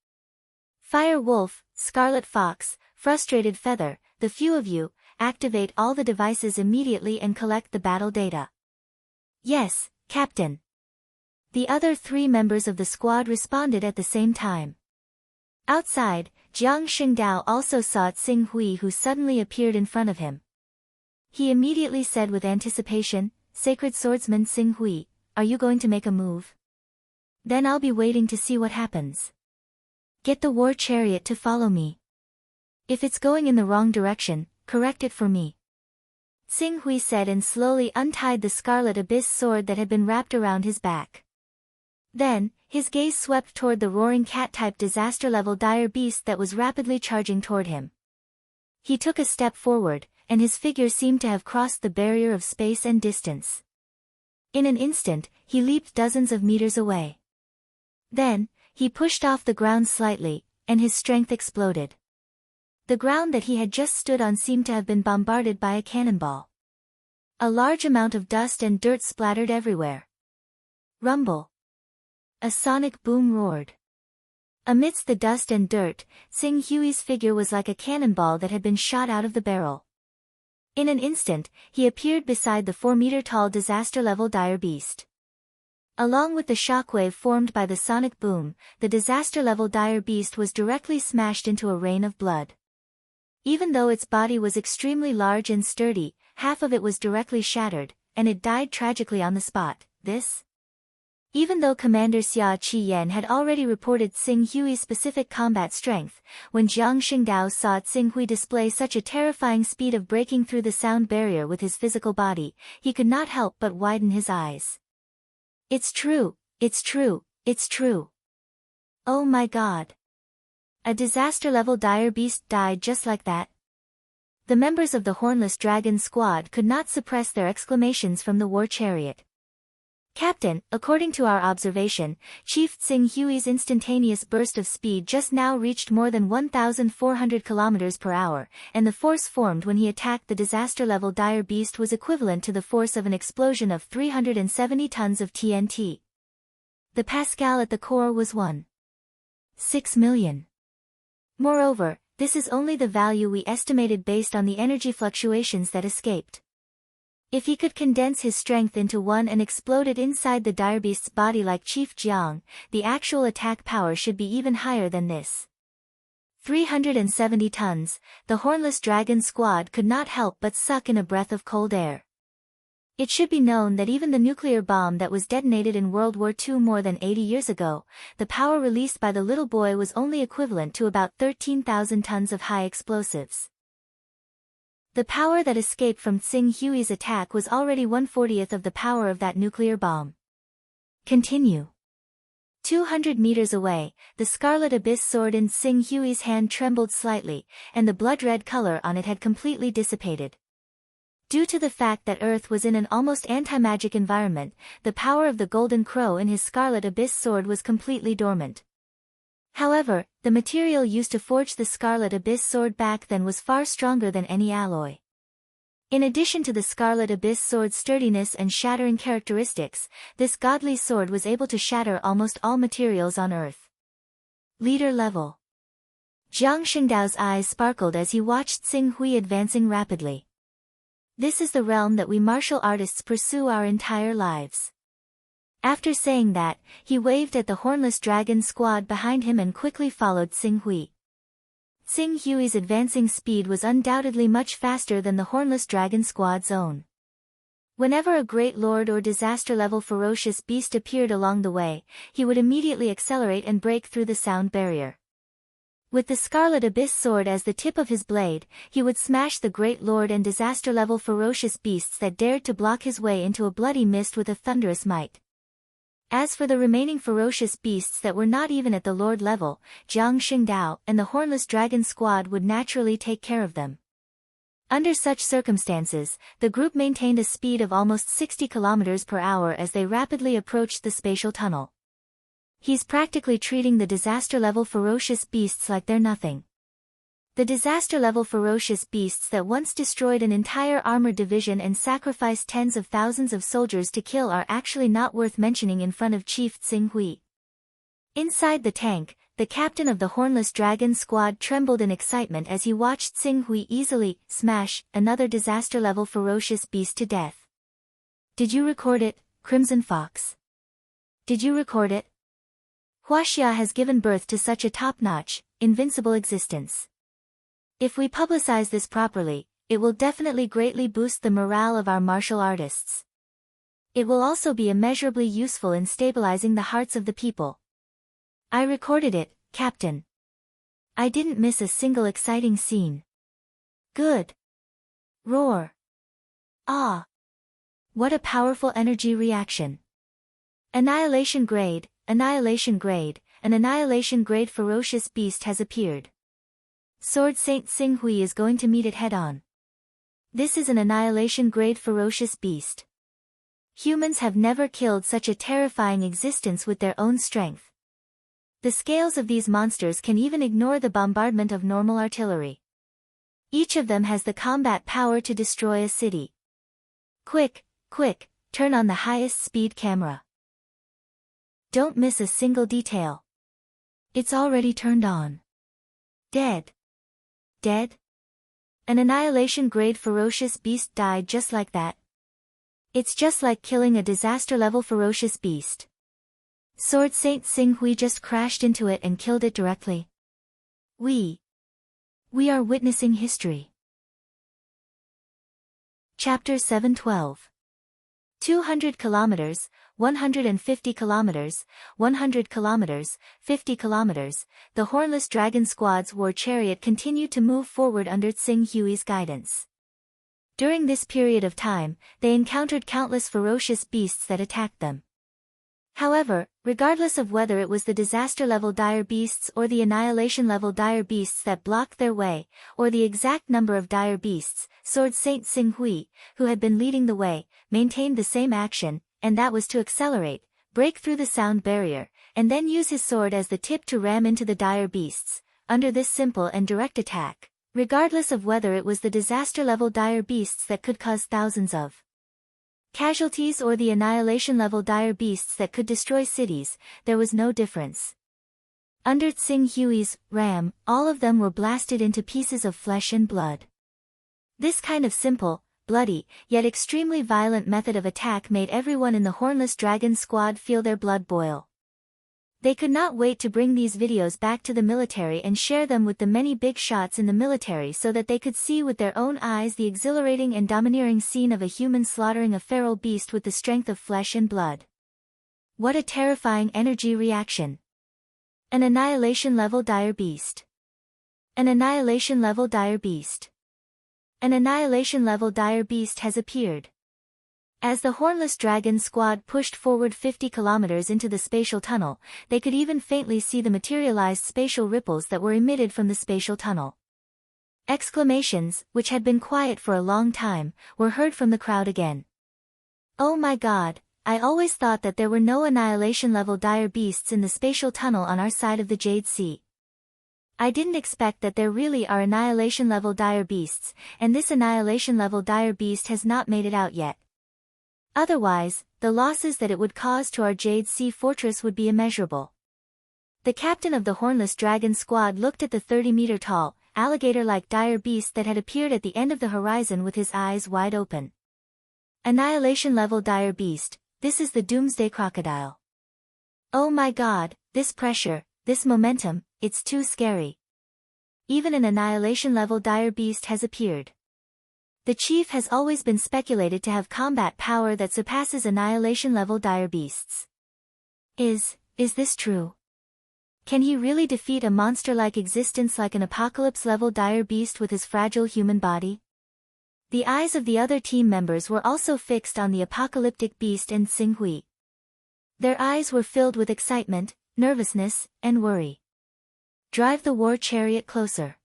Fire Wolf, Scarlet Fox, Frustrated Feather, the few of you, activate all the devices immediately and collect the battle data. Yes, Captain. The other 3 members of the squad responded at the same time. Outside, Jiang Xingdao also saw Xing Hui, who suddenly appeared in front of him. He immediately said with anticipation, Sacred Swordsman Xing Hui, are you going to make a move? Then I'll be waiting to see what happens. Get the war chariot to follow me. If it's going in the wrong direction, correct it for me. Xing Hui said and slowly untied the scarlet abyss sword that had been wrapped around his back. Then, his gaze swept toward the roaring cat-type disaster-level dire beast that was rapidly charging toward him. He took a step forward, and his figure seemed to have crossed the barrier of space and distance. In an instant, he leaped dozens of meters away. Then, he pushed off the ground slightly, and his strength exploded. The ground that he had just stood on seemed to have been bombarded by a cannonball. A large amount of dust and dirt splattered everywhere. Rumble. A sonic boom roared. Amidst the dust and dirt, Xing Hui's figure was like a cannonball that had been shot out of the barrel. In an instant, he appeared beside the 4-meter-tall disaster-level dire beast. Along with the shockwave formed by the sonic boom, the disaster-level dire beast was directly smashed into a rain of blood. Even though its body was extremely large and sturdy, half of it was directly shattered, and it died tragically on the spot. Even though Commander Xia Qiyan had already reported Xing Hui's specific combat strength, when Jiang Xingdao saw Xing Hui display such a terrifying speed of breaking through the sound barrier with his physical body, he could not help but widen his eyes. It's true, it's true, it's true. Oh my God. A disaster-level dire beast died just like that. The members of the Hornless Dragon squad could not suppress their exclamations from the war chariot. Captain, according to our observation, Chief Tsing Hui's instantaneous burst of speed just now reached more than 1,400 km per hour, and the force formed when he attacked the disaster-level dire beast was equivalent to the force of an explosion of 370 tons of TNT. The Pascal at the core was 1.6 million. Moreover, this is only the value we estimated based on the energy fluctuations that escaped. If he could condense his strength into one and explode it inside the direbeast's body like Chief Jiang, the actual attack power should be even higher than this. 370 tons, the Hornless Dragon squad could not help but suck in a breath of cold air. It should be known that even the nuclear bomb that was detonated in World War II more than 80 years ago, the power released by the little boy was only equivalent to about 13,000 tons of high explosives. The power that escaped from Tsing Hui's attack was already 1/40th of the power of that nuclear bomb. Continue. 200 meters away, the Scarlet Abyss sword in Tsing Hui's hand trembled slightly, and the blood-red color on it had completely dissipated. Due to the fact that Earth was in an almost anti-magic environment, the power of the Golden Crow in his Scarlet Abyss sword was completely dormant. However, the material used to forge the Scarlet Abyss sword back then was far stronger than any alloy. In addition to the Scarlet Abyss sword's sturdiness and shattering characteristics, this godly sword was able to shatter almost all materials on Earth. Leader level. Zhang Shengdao's eyes sparkled as he watched Tsing Hui advancing rapidly. This is the realm that we martial artists pursue our entire lives. After saying that, he waved at the Hornless Dragon squad behind him and quickly followed Tsing Hui. Tsing Hui's advancing speed was undoubtedly much faster than the Hornless Dragon squad's own. Whenever a great lord or disaster-level ferocious beast appeared along the way, he would immediately accelerate and break through the sound barrier. With the Scarlet Abyss sword as the tip of his blade, he would smash the great lord and disaster-level ferocious beasts that dared to block his way into a bloody mist with a thunderous might. As for the remaining ferocious beasts that were not even at the lord level, Zhang Shengdao and the Hornless Dragon squad would naturally take care of them. Under such circumstances, the group maintained a speed of almost 60 km per hour as they rapidly approached the spatial tunnel. He's practically treating the disaster-level ferocious beasts like they're nothing. The disaster-level ferocious beasts that once destroyed an entire armored division and sacrificed tens of thousands of soldiers to kill are actually not worth mentioning in front of Chief Tsing Hui. Inside the tank, the captain of the Hornless Dragon squad trembled in excitement as he watched Tsing Hui easily smash another disaster-level ferocious beast to death. Did you record it, Crimson Fox? Did you record it? Huaxia has given birth to such a top-notch, invincible existence. If we publicize this properly, it will definitely greatly boost the morale of our martial artists. It will also be immeasurably useful in stabilizing the hearts of the people. I recorded it, Captain. I didn't miss a single exciting scene. Good. Roar. Ah. What a powerful energy reaction. Annihilation grade, an annihilation grade ferocious beast has appeared. Sword Saint Tsing Hui is going to meet it head-on. This is an annihilation-grade ferocious beast. Humans have never killed such a terrifying existence with their own strength. The scales of these monsters can even ignore the bombardment of normal artillery. Each of them has the combat power to destroy a city. Quick, turn on the highest speed camera. Don't miss a single detail. It's already turned on. Dead. An annihilation-grade ferocious beast died just like that. It's just like killing a disaster-level ferocious beast. Sword Saint Tsing Hui just crashed into it and killed it directly. We are witnessing history. Chapter 712. 200 kilometers, 150 kilometers, 100 kilometers, 50 kilometers, the Hornless Dragon squad's war chariot continued to move forward under Tsing Hui's guidance. During this period of time, they encountered countless ferocious beasts that attacked them. However, regardless of whether it was the disaster-level dire beasts or the annihilation-level dire beasts that blocked their way, or the exact number of dire beasts, Sword Saint Xing Hui, who had been leading the way, maintained the same action, and that was to accelerate, break through the sound barrier, and then use his sword as the tip to ram into the dire beasts. Under this simple and direct attack, regardless of whether it was the disaster-level dire beasts that could cause thousands of casualties or the annihilation-level dire beasts that could destroy cities, there was no difference. Under Xing Hui's ram, all of them were blasted into pieces of flesh and blood. This kind of simple, bloody, yet extremely violent method of attack made everyone in the Hornless Dragon squad feel their blood boil. They could not wait to bring these videos back to the military and share them with the many big shots in the military so that they could see with their own eyes the exhilarating and domineering scene of a human slaughtering a feral beast with the strength of flesh and blood. What a terrifying energy reaction! An annihilation-level dire beast. An annihilation-level dire beast. An annihilation-level dire beast has appeared. As the Hornless Dragon squad pushed forward 50 kilometers into the spatial tunnel, they could even faintly see the materialized spatial ripples that were emitted from the spatial tunnel. Exclamations, which had been quiet for a long time, were heard from the crowd again. Oh my god, I always thought that there were no annihilation-level dire beasts in the spatial tunnel on our side of the Jade Sea. I didn't expect that there really are annihilation-level dire beasts, and this annihilation-level dire beast has not made it out yet. Otherwise, the losses that it would cause to our Jade Sea fortress would be immeasurable. The captain of the Hornless Dragon squad looked at the 30-meter-tall, alligator-like dire beast that had appeared at the end of the horizon with his eyes wide open. Annihilation-level dire beast, this is the Doomsday Crocodile. Oh my god, this pressure, this momentum, it's too scary. Even an annihilation-level dire beast has appeared. The chief has always been speculated to have combat power that surpasses annihilation-level dire beasts. Is this true? Can he really defeat a monster-like existence like an apocalypse-level dire beast with his fragile human body? The eyes of the other team members were also fixed on the apocalyptic beast and Xing Hui. Their eyes were filled with excitement, nervousness, and worry. Drive the war chariot closer.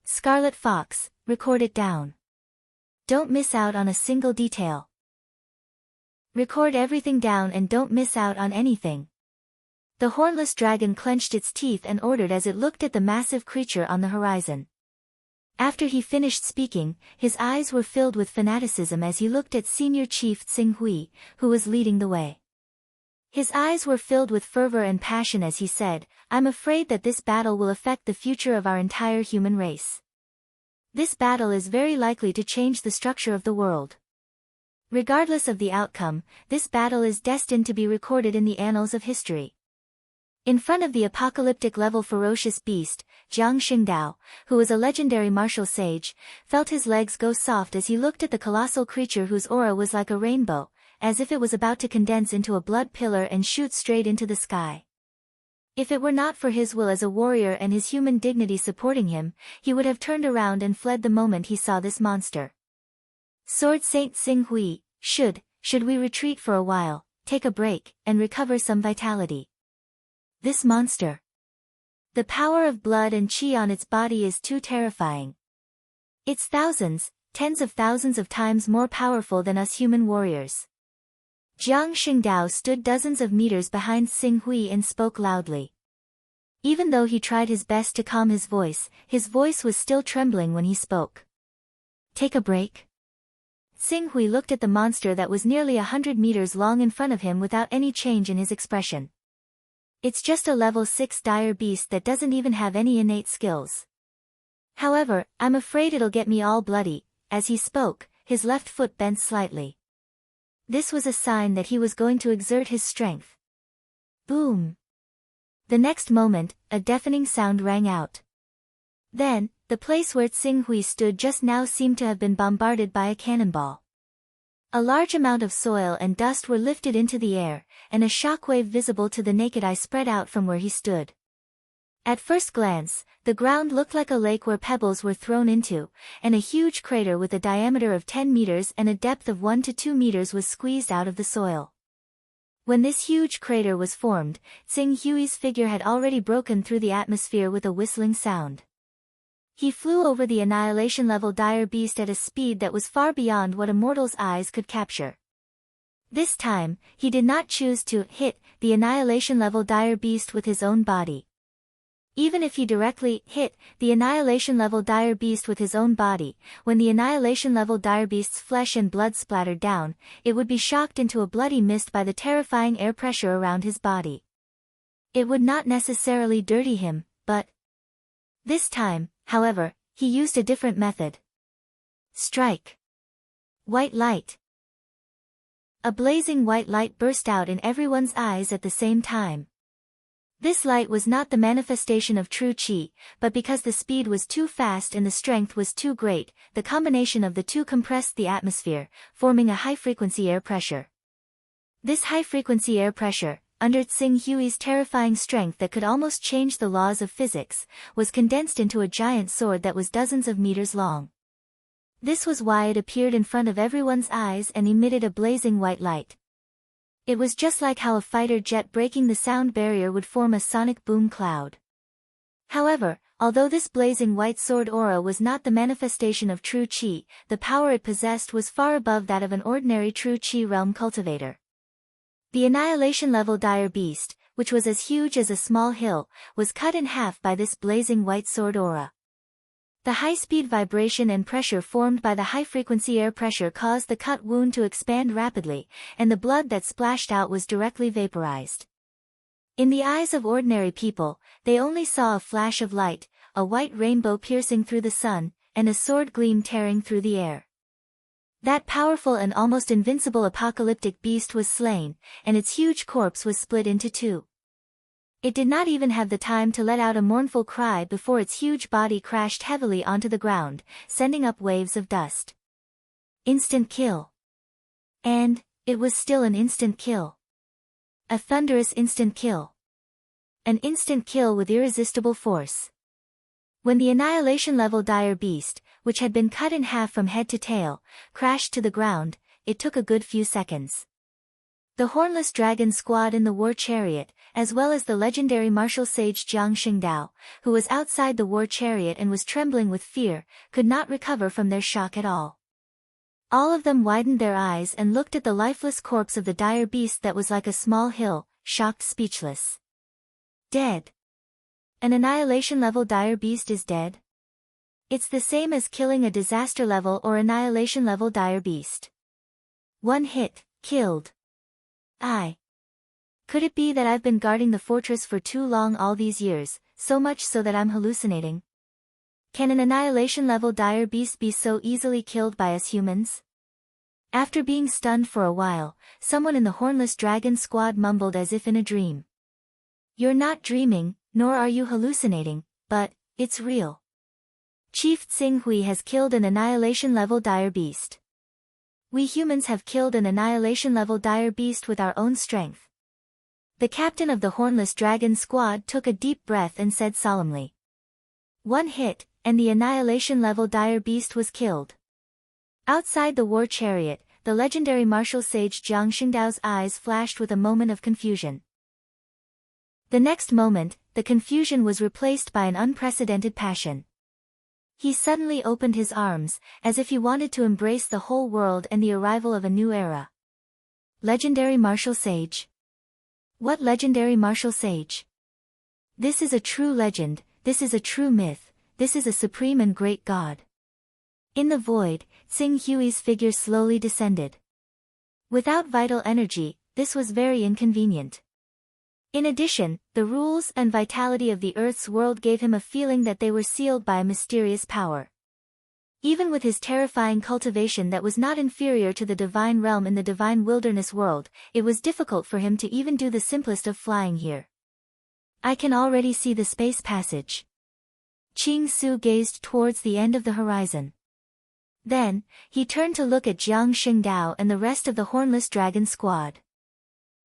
Scarlet Fox, record it down. Don't miss out on a single detail. Record everything down and don't miss out on anything. The Hornless Dragon clenched its teeth and ordered as it looked at the massive creature on the horizon. After he finished speaking, his eyes were filled with fanaticism as he looked at Senior Chief Xing Hui, who was leading the way. His eyes were filled with fervor and passion as he said, "I'm afraid that this battle will affect the future of our entire human race. This battle is very likely to change the structure of the world. Regardless of the outcome, this battle is destined to be recorded in the annals of history." In front of the apocalyptic-level ferocious beast, Jiang Xingdao, who was a legendary martial sage, felt his legs go soft as he looked at the colossal creature whose aura was like a rainbow, as if it was about to condense into a blood pillar and shoot straight into the sky. If it were not for his will as a warrior and his human dignity supporting him, he would have turned around and fled the moment he saw this monster. Sword Saint Xing Hui, should we retreat for a while, take a break, and recover some vitality? This monster. The power of blood and qi on its body is too terrifying. It's thousands, tens of thousands of times more powerful than us human warriors. Jiang Xingdao stood dozens of meters behind Xing Hui and spoke loudly. Even though he tried his best to calm his voice was still trembling when he spoke. Take a break? Xing Hui looked at the monster that was nearly 100 meters long in front of him without any change in his expression. It's just a level 6 dire beast that doesn't even have any innate skills. However, I'm afraid it'll get me all bloody. As he spoke, his left foot bent slightly. This was a sign that he was going to exert his strength. Boom! The next moment, a deafening sound rang out. Then, the place where Xing Hui stood just now seemed to have been bombarded by a cannonball. A large amount of soil and dust were lifted into the air, and a shockwave visible to the naked eye spread out from where he stood. At first glance, the ground looked like a lake where pebbles were thrown into, and a huge crater with a diameter of 10 meters and a depth of 1 to 2 meters was squeezed out of the soil. When this huge crater was formed, Tsing Hui's figure had already broken through the atmosphere with a whistling sound. He flew over the annihilation-level dire beast at a speed that was far beyond what a mortal's eyes could capture. This time, he did not choose to hit the annihilation-level dire beast with his own body. Even if he directly hit the annihilation-level dire beast with his own body, when the annihilation-level dire beast's flesh and blood splattered down, it would be shocked into a bloody mist by the terrifying air pressure around his body. It would not necessarily dirty him, but this time, however, he used a different method. Strike. White light. A blazing white light burst out in everyone's eyes at the same time. This light was not the manifestation of true qi, but because the speed was too fast and the strength was too great, the combination of the two compressed the atmosphere, forming a high-frequency air pressure. This high-frequency air pressure, under Tsing Hui's terrifying strength that could almost change the laws of physics, was condensed into a giant sword that was dozens of meters long. This was why it appeared in front of everyone's eyes and emitted a blazing white light. It was just like how a fighter jet breaking the sound barrier would form a sonic boom cloud. However, although this blazing white sword aura was not the manifestation of true qi, the power it possessed was far above that of an ordinary true qi realm cultivator. The annihilation-level dire beast, which was as huge as a small hill, was cut in half by this blazing white sword aura. The high-speed vibration and pressure formed by the high-frequency air pressure caused the cut wound to expand rapidly, and the blood that splashed out was directly vaporized. In the eyes of ordinary people, they only saw a flash of light, a white rainbow piercing through the sun, and a sword gleam tearing through the air. That powerful and almost invincible apocalyptic beast was slain, and its huge corpse was split into two. It did not even have the time to let out a mournful cry before its huge body crashed heavily onto the ground, sending up waves of dust. Instant kill. And it was still an instant kill. A thunderous instant kill. An instant kill with irresistible force. When the annihilation-level dire beast, which had been cut in half from head to tail, crashed to the ground, it took a good few seconds. The hornless dragon squad in the war chariot, as well as the legendary martial sage Jiang Xingdao, who was outside the war chariot and was trembling with fear, could not recover from their shock at all. All of them widened their eyes and looked at the lifeless corpse of the dire beast that was like a small hill, shocked speechless. Dead. An annihilation-level dire beast is dead? It's the same as killing a disaster-level or annihilation-level dire beast. One hit, killed. Could it be that I've been guarding the fortress for too long all these years, so much so that I'm hallucinating? Can an annihilation-level dire beast be so easily killed by us humans? After being stunned for a while, someone in the hornless dragon squad mumbled as if in a dream. You're not dreaming, nor are you hallucinating, but it's real. Chief Tsing Hui has killed an annihilation-level dire beast. We humans have killed an annihilation-level dire beast with our own strength. The captain of the hornless dragon squad took a deep breath and said solemnly. One hit, and the annihilation-level dire beast was killed. Outside the war chariot, the legendary martial sage Jiang Xingdao's eyes flashed with a moment of confusion. The next moment, the confusion was replaced by an unprecedented passion. He suddenly opened his arms, as if he wanted to embrace the whole world and the arrival of a new era. Legendary martial sage. What legendary martial sage? This is a true legend, this is a true myth, this is a supreme and great god. In the void, Tsing Hui's figure slowly descended. Without vital energy, this was very inconvenient. In addition, the rules and vitality of the Earth's world gave him a feeling that they were sealed by a mysterious power. Even with his terrifying cultivation that was not inferior to the divine realm in the divine wilderness world, it was difficult for him to even do the simplest of flying here. I can already see the space passage. Qing Su gazed towards the end of the horizon. Then, he turned to look at Jiang Xingdao and the rest of the hornless dragon squad.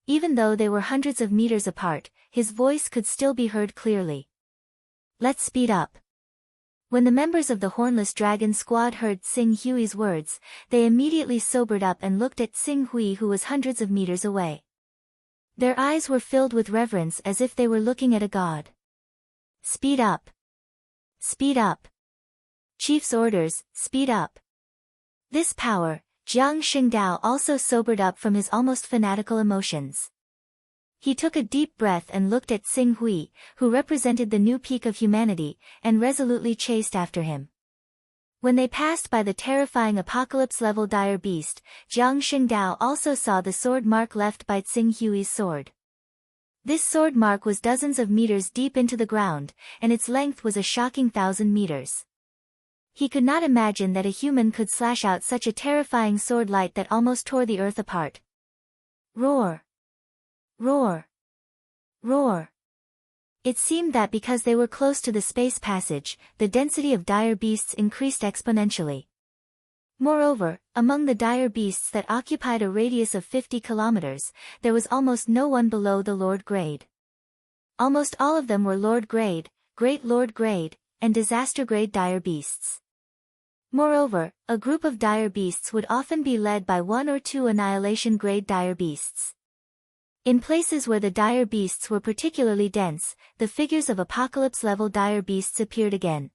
Even though they were hundreds of meters apart, his voice could still be heard clearly. Let's speed up. When the members of the hornless dragon squad heard Tsing Hui's words, they immediately sobered up and looked at Tsing Hui, who was hundreds of meters away. Their eyes were filled with reverence as if they were looking at a god. Speed up. Speed up. Chief's orders, speed up. This power, Jiang Xingdao also sobered up from his almost fanatical emotions. He took a deep breath and looked at Xing Hui, who represented the new peak of humanity, and resolutely chased after him. When they passed by the terrifying apocalypse-level dire beast, Jiang Xingdao also saw the sword mark left by Xing Hui's sword. This sword mark was dozens of meters deep into the ground, and its length was a shocking 1,000 meters. He could not imagine that a human could slash out such a terrifying sword light that almost tore the earth apart. Roar! Roar! Roar! It seemed that because they were close to the space passage, the density of dire beasts increased exponentially. Moreover, among the dire beasts that occupied a radius of 50 kilometers, there was almost no one below the Lord grade. Almost all of them were Lord grade, Great Lord grade, and Disaster grade dire beasts. Moreover, a group of dire beasts would often be led by one or two Annihilation grade dire beasts. In places where the dire beasts were particularly dense, the figures of apocalypse-level dire beasts appeared again.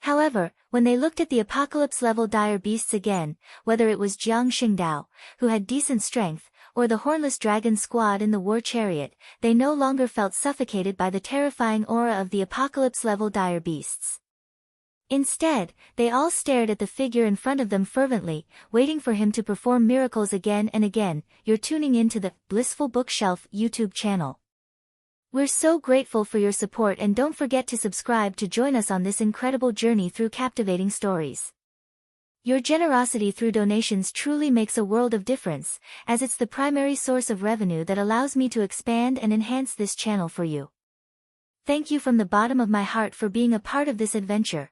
However, when they looked at the apocalypse-level dire beasts again, whether it was Jiang Xingdao, who had decent strength, or the hornless dragon squad in the war chariot, they no longer felt suffocated by the terrifying aura of the apocalypse-level dire beasts. Instead, they all stared at the figure in front of them fervently, waiting for him to perform miracles again and again. You're tuning into the Blissful Bookshelf YouTube channel. We're so grateful for your support, and don't forget to subscribe to join us on this incredible journey through captivating stories. Your generosity through donations truly makes a world of difference, as it's the primary source of revenue that allows me to expand and enhance this channel for you. Thank you from the bottom of my heart for being a part of this adventure.